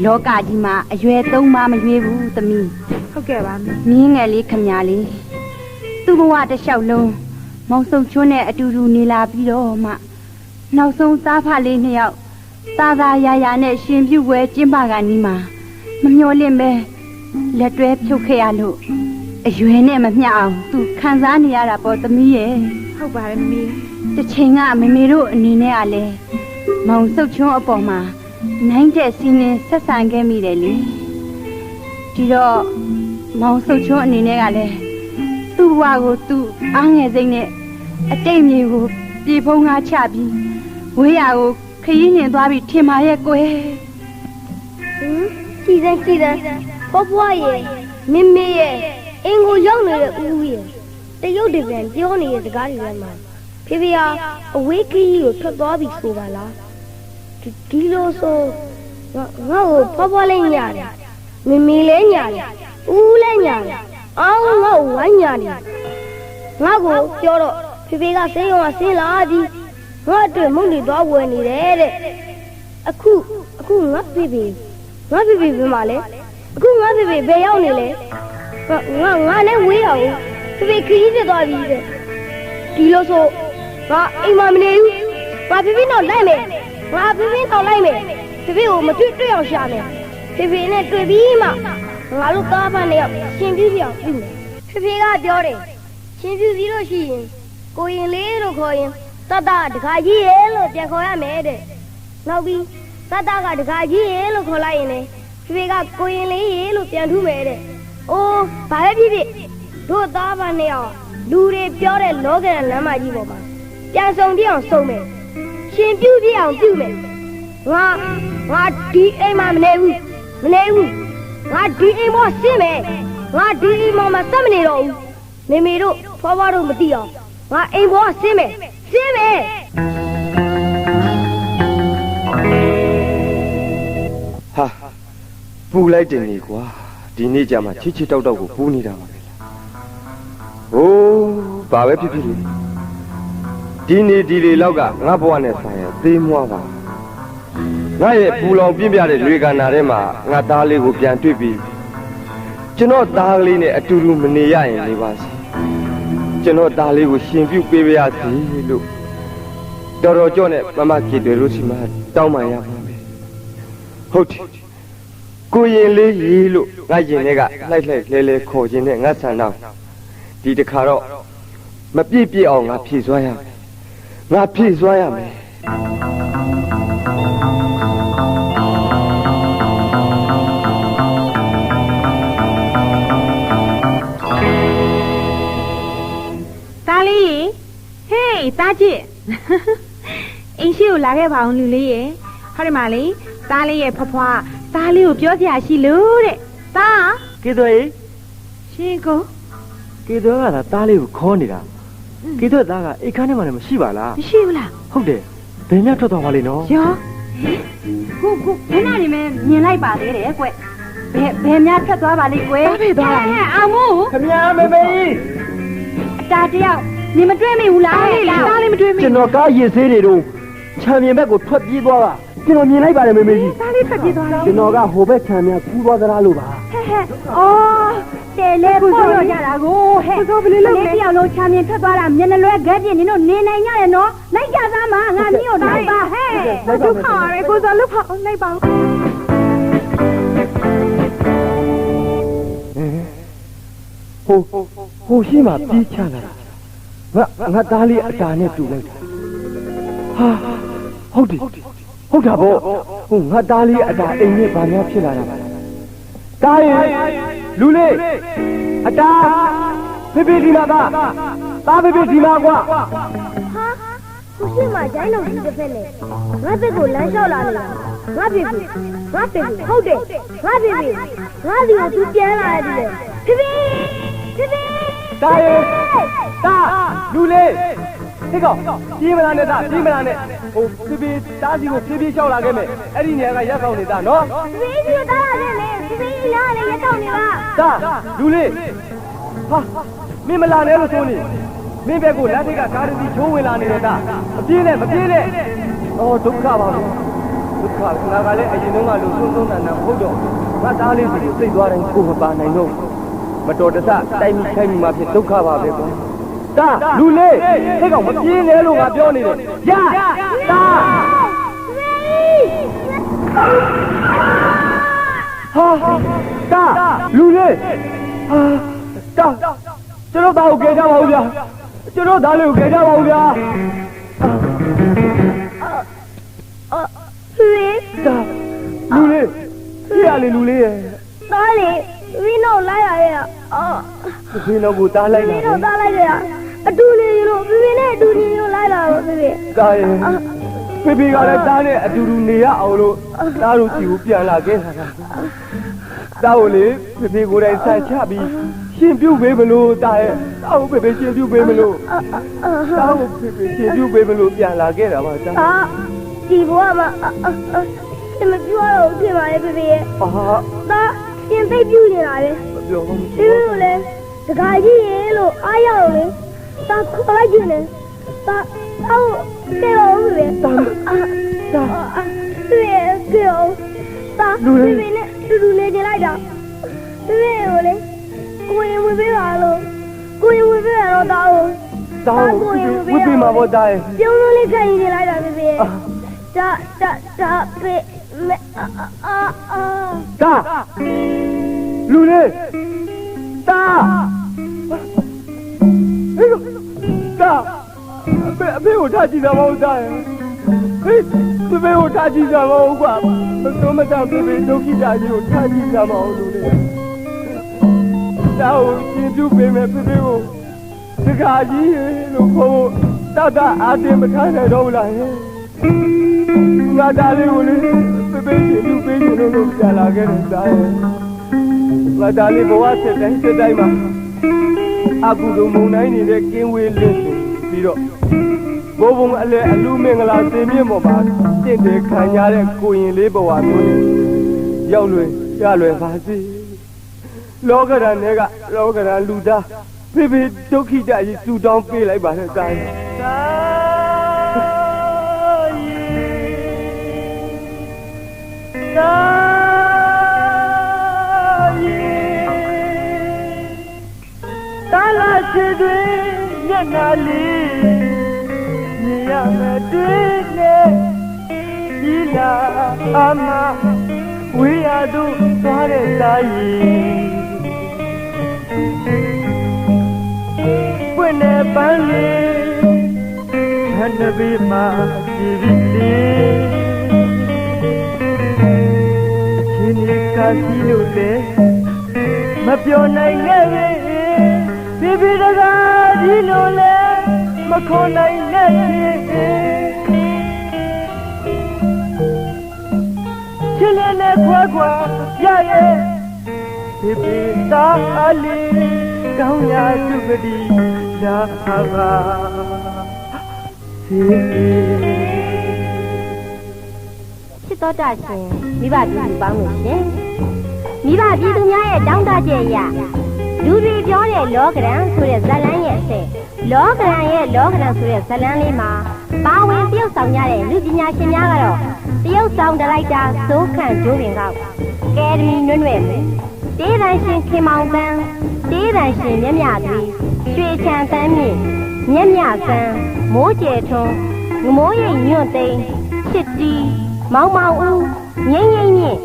လောကကြီးမှာအရွယ်သုံးပါမရွေးဘူးသမီးဟုတ်ကဲ့ပါမြင်းငယ်လေးခမညာလေးသူ့ဘဝတစ်လျှောက်လုံးမောင်စုံချွန်းနဲ့အတူတူနေလာပြီးတော့မှနောက်ဆုံးသားဖလေးနှစ်ယောက်သားသားရာရာနဲ့ရှင်ပြုတ်ပွဲကျင်းပကနီးမှာမမျော်လင့်ပဲလက်တွဲဖြုတ်ခဲ့ရလို့အရွယ်နဲ့မမျှအောင်သူခံစားနေရတာပေါ့သမီးရဲ့ဟုတ်ပါတယ်မမေတစ်ချိန်ကမမေတို့အနေနဲ့ကလည်းမောင်စုံချွန်းအပေါ်မှာနိုင်တဲ့စီးနေဆက်ဆံခဲ့မိတယ်လေဒီတော့မောင်စုံချွန်းအနေနဲ့ကလည်းသူ့ဘဝကိုသူ့အားငယ်စိတ်နဲ့အတိတ်မြေကိုပြေဖုံးကားချပြီးဝေးရကိုခရီးညင်သွားပြီးထင်ပါရဲ့ကွယ်ကြည်စမ်းဖွားဖွားရဲ့မင်းမေရဲ့အင်ကိုရောက်နေတဲ့ဦးဦးရဲ့တရုတ်တပြန်ပြောနေတဲ့စကားတွေထဲမှာဖေဖေဟာအဝေးခရီးကိုထွက်သွားပြီဆိုပါလားဒီလိုဆိုငါ့ကိုဖွားဖွားလေးညာတယ်မင်းမေလေးညာတယ်ဦးလေးညာတယ်အောင်းငါ့ကိုဝိုင်းညာတယ်ငါ့ကိုပြောတော့ဖေဖေကဆေးရုံကဆင်းလာပြီးငါ့အတွက်မုန်နေသွားဝယ်နေတယ်တဲ့အခုငါဖေဖေဘယ်မှာလဲအခုငါဖေဖေဘယ်ရောက်နေလဲငါနဲ့ဝေးရအောင်ဖေဖေခရီးဆက်သွားပြီတဲ့ဒီလိုဆိုငါအိမ်မှာမနေဘူးငါဖေဖေတော့လိုက်မယ်ဖေဖေကိုမတွေ့အောင်ရှာမယ်ဖေဖေနဲ့တွေ့ပြီးမှငါတို့သားဖနဲ့ရောက်ရှင်ပြပြအောင်ပြုမယ်ဖေဖေကပြောတယ်ရှင်ပြပြီးလို့ရှိရင်ကိုရင်လေးလို့ခေါ်ရင်တတတခါကြီးရဲ့လို့ပြန်ခေါ်ရမယ်တဲ့နောက်ပြီးတတကတခါကြီးရဲ့လို့ခေါ်လိုက်ရင်လေဖေဖေကကိုရင်လေးရဲ့လို့ပြန်ထုမယ်တဲ့အိုးဘာပဲဖြစ်ဖြစ်တို့သားဖနဲ့ရောက်လူတွေပြောတဲ့လောကရန်လမ်းမကြီးပေါ်မှာပြန်ဆောင်ပြအောင်ဆုံးမယ်ရှင်ပြပြအောင်ပြုမယ်ငါဒီအိမ်မှာမနေဘူးငါဒီအိမ်မှာဆင်းမယ်ငါဒီအိမ်မှာစက်မနေတော့ဘူးမေမေတို့ဖွားဖွားတို့မသိအောင်ငါအိမ်ပေါ်ဆင်းမယ်ဟာပူလိုက်တယ်နေကွာဒီနေ့ကြမှာချစ်တောက်ကိုပူနေတာပါပဲဟိုးဘာပဲဖြစ်ဖြစ်ဒီနေ့ဒီလေလောက်ကငါဘဝနဲ့ဆိုင်ရသေးမွားပါငါရဲ့ပူလောင်ပြင်းပြတဲ့လွေကနာထဲမှာငါသားလေးကိုပြန်တွေ့ပြီးကျွန်တော်သားလေးနဲ့အတူတူမနေရရင်နေပါစေကျွန်တော်သားလေးကိုရှင်ပြုတ်ပေးပါရစေလို့တော်ကြော့နဲ့မမကြီးတွေလို့ရှိမှတောင်းပန်ရပါမယ်ဟုတ်တယ်ကိုရင်လေးရေလို့ငါရင်ထဲကလိုက်လဲခေါ်ခြင်းနဲ့ငါဆန္ဒဒီတခါတော့မပြည့်ပြည့်အောင်ငါဖြည့်စွားရမယ်သားလေးဟေးသားချစ်အင်းရှိကိုလာခဲ့ပါအောင်လူလေးရေဟောဒီမှာလေသားလေးရဲ့ဖွားသားလေးကိုပြောစရာရှိလို့တဲ့သားကေသွေးရှင်ကိုကေသွေးကသားလေးကိုခေါ်နေတာကေသွေးသားကအိတ်ခမ်းထဲမှာလည်းမရှိပါလားမရှိဘူးလားဟုတ်တယ်ဘယ်နဲ့ထွက်သွားပါလိမ့်နော်ရောကိုဘယ်နာနေမဲမြင်လိုက်ပါသေးတယ်ကွ ဘယ်များထွက်သွားပါလိမ့်ကွယ်ဖေးသွားတာအောင်မို့ ခမရမေမေကြီး အတာတယောက်နေမတွေ့မိဘူးလားတားလေးမတွေ့မိ ကျွန်တော်ကားရည်သေးတွေတော့ခြံမြင်ဘက်ကိုထွက်ပြေးသွားတာကျွန်တော်မြင်လိုက်ပါတယ်မေမေကြီး တားလေးထွက်ပြေးသွားတော့ ကျွန်တော်ကဟိုဘက်ခြံမြကူးသွားသလားလို့ပါ ဟဲ့အော်တဲလေပေါ်ရကြတာကိုဟဲ့ဘယ်လိုလုပ်လဲတယောက်လုံးချမ်းမြင်ထွက်သွားတာမျက်နှာလွဲဂက်ပြင်းနင်တို့နေနိုင်ကြရဲ့နော်လိုက်ကြသားမှာငါမျိုးတော့ပါဟဲ့ဒုက္ခရဲကိုစောလုဖောက်လိုက်ပါဟိုရှိမှပြေးချလာငါသားလေးအတာနဲ့တူလိုက်တာဟာဟုတ်တယ်ဟုတ်တာပေါ့ဟိုငါသားလေးအတာအိမ်နဲ့ဘာများဖြစ်လာတာပါတားရင်လူလေးအတာဖေဖေဒီမှာသားဖေဖေဒီမှာကွာ ဟာခုရှိမှဂျိုင်းလုံးကြီးတစ်ဖက်နဲ့ငါဘက်ကိုလမ်းလျှောက်လာနေတာငါဖေဖေဟုတ်တယ်ငါဖေဖေငါဒီကိုသူပြန်လာရတယ်ဖေဖေ တားရင်တားလူလေးဟေ့ကောင်ပြေးမလားနဲ့တားပြေးမလားနဲ့ဟိုဖေဖေတားစီကိုပြေးလျှောက်လာခဲ့မယ်အဲ့ဒီနေရာကရက်ကောင်နေတာနော် ဖေဖေကြီးတားလာခဲ့လေဖေဖေကြီးလာလေရက်တော့နေပါ တာလူလေးဟာမင်းမလာနဲ့လို့ဆိုနေမင်းဘက်ကိုလက်ထိတ်ကကားတစ်စီးချိုးဝင်လာနေတဲ့တာမပြေးနဲ့အော်ဒုက္ခပါဘူးဒုက္ခငါကလည်းအရင်တုန်းကလို့ဆုံးတန်ဟုတ်တော့ငါသားလေးစီစိတ်သွားတိုင်းကိုမပါနိုင်တော့မတော်တဆတိုက်မိခိုင်းမိမှဖြစ်ဒုက္ခပါပဲကွာတာလူလေးဟဲ့ကောင်မပြေးနဲ့လို့ငါပြောနေတယ်ရတာဟာတာလူလေးဟာတာကျွန်တော်သားကိုကြဲကြပါဦးဗျာကျွန်တော်သားလေးကိုကြဲကြပါဦးဗျာတာလူလေးကြည့်ရလေလူလေးရဲ့ သားလေဝင်းတော့လိုက်ရရဲ့အော် ဒီတော့ကိုတားလိုက်တာ ဝင်းတော့သားလိုက်ရအတူနေလို့ဖေဖေနဲ့အတူနေလို့လိုက်လာတော့ဖေဖေ တားရဲ့ဖေဖေကလည်းတားနဲ့အတူတူနေရအောင်လို့တားတို့စီကိုပြန်လာခဲ့တာတားကိုလေဖေဖေကိုယ်တိုင်ဆက်ချပြီးရှင်ပြုတ်ပေးမလို့တားရဲ့တားကိုဖေဖေရှင်ပြုတ်ပေးမလို့တားကိုဖေဖေရှင်ပြုတ်ပေးမလို့ပြန်လာခဲ့တာပါတား ဒီဘဝမှာမပြောတော့ဖြစ်ပါရဲ့ဖေဖေရဲ့ အာ သားရှင်သိပ်ပြူနေတာလေ မပြောဘူး ဒီလိုလေတခါကြီးရေလို့အားရအောင်လေသားခေါ်လိုက်ခြင်းနဲ့သားအော်တေရောဖေဖေသားဖေဖေကြောသားဖေဖေနဲ့တူနေကြလိုက်တာဖေဖေကိုလေကိုရင်ဝေးပေးပါလို့ကိုရင်ဝေးပေးရတော့သားကို တားကိုဝိပ္ပိမှာပေါ့တားရဲ့ ပြုံးလုံးလေးခံနေလိုက်တာဖေဖေတာဖေမဲတာလူလေးတာဟေးတာအဖေကိုထားကြည့်တာမဟုတ်တာရဲ့ဟေးဖေဖေကိုထားကြည့်တာမဟုတ်ကွာတော့မတဖေဖေဒုက္ခိတာကြီးကိုထားကြည့်တာမဟုတ်လို့လေတာကိုရှင်းပြပေးမယ်ဖေဖေကိုတခါကြီးလို့ခေါ်တအားတင်မထားနိုင်တော့ဘူးလားဟဲ့ငါသားလေးကိုလေဖေဖေရှင်းပြပေးနေလို့ကြာလာခဲ့တယ်သားရဲ့ငါသားလေးဘဝစက်တိုင်းမှာအကူတို့မုံတိုင်းနေတဲ့ကင်းဝေးလေးပြီးတော့ဘိုးဘုံအလဲအလူမင်္ဂလာစင်မြင့်ပေါ်မှာတင့်တယ်ခံရတဲ့ကိုရင်လေးဘဝမျိုးနဲ့ရောက်လွယ်ရလွယ်ပါစေလောကဓာတ်နဲ့ကလောကဓာတ်လူသားဖေဖေဒုက္ခိတကြီးစူတောင်းပေးလိုက်ပါနဲ့သားရဲ့တာလာရှိတွေညနာလေးမြင်ရမယ်တွေ့နေဒီလာအမဝေးရသူသွားတဲ့သားကြီးပွင့်နေပန်းလေးဟန်နဘီမှာကြည်ပြီးလေးချင်းဒီကစီလို့လေမပြောနိုင်ခဲ့ပြီပြပြတကားဒီလိုလေမခေါ်နိုင်နဲ့ချစ်လည်းနဲ့ခွာခွာရရဲ့ပြပြသားအလေးကောင်းရာသူပတိလာပါစီ ချစ်တော်တာရှင်မိဘပြည်ပေါင်းလို့ရှင် မိဘပြည်သူများရဲ့တောင်းတချက်အရလူတွေပြောတဲ့လောကရန်ဆိုတဲ့ဇာတ်လမ်းရဲ့အဆက်လောကရန်ရဲ့လောကရန်ဆိုတဲ့ဇာတ်လမ်းလေးမှာပါဝင်ပြုတ်ဆောင်ကြတဲ့လူပညာရှင်များကတော့တရုတ်ဆောင်ဒါရိုက်တာဇိုးခန့်ဂျိုးပင်ကကယ်ဒမီနွဲ့နွဲ့တေးတန်ရှင်ခင်မောင်တန်းတေးတန်ရှင်မြမြသွေးရွှေချန်တန်းမြင့်မြမြဆန်းမိုးကျဲထွန်းငမိုးရိပ်ညွန့်သိန်းချစ်တီမောင်မောင်ဦးငိမ့်ငိမ့်မြင့်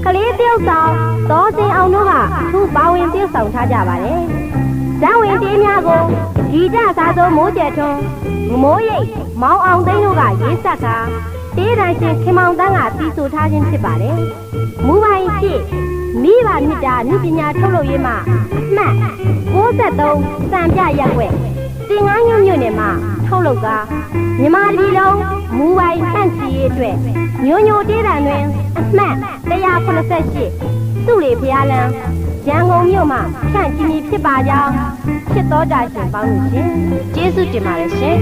ကလေးတယောက်ဆောင်သောစင်အောင်တို့ကအထူးပါဝင်ပြုဆောင်ထားကြပါတယ်ဇံဝင်တေးများကိုဂီတစာစိုးမိုးကျဲထွန်းငမိုးရိပ်မောင်အောင်သိန်းတို့ကရေးဆက်တာတေးတန်ရှင်ခင်မောင်တန်းကတီးဆိုထားခြင်းဖြစ်ပါတယ်မူပိုင်ဖြစ်မိဘမြစ်တာနုပညာထုတ်လုပ်ရေးမှအမှတ်63စံပြရက်ွက်တင်ငန်းညွန့်ညွန့်နဲ့မှထုတ်လုပ်တာမြန်မာပြည်လုံးမူပိုင်တန့်ချီရေးအတွက်ညိုညိုတေးတန်တွင်အမှတ်188စုလေဖျားလန်းရန်ကုန်မြို့မှဖြန့်ချီမီဖြစ်ပါကြောင်းချစ်တော်တာရှင်ပေါင်းလို့ရှင်ကျေးဇူးတင်ပါတယ်ရှင်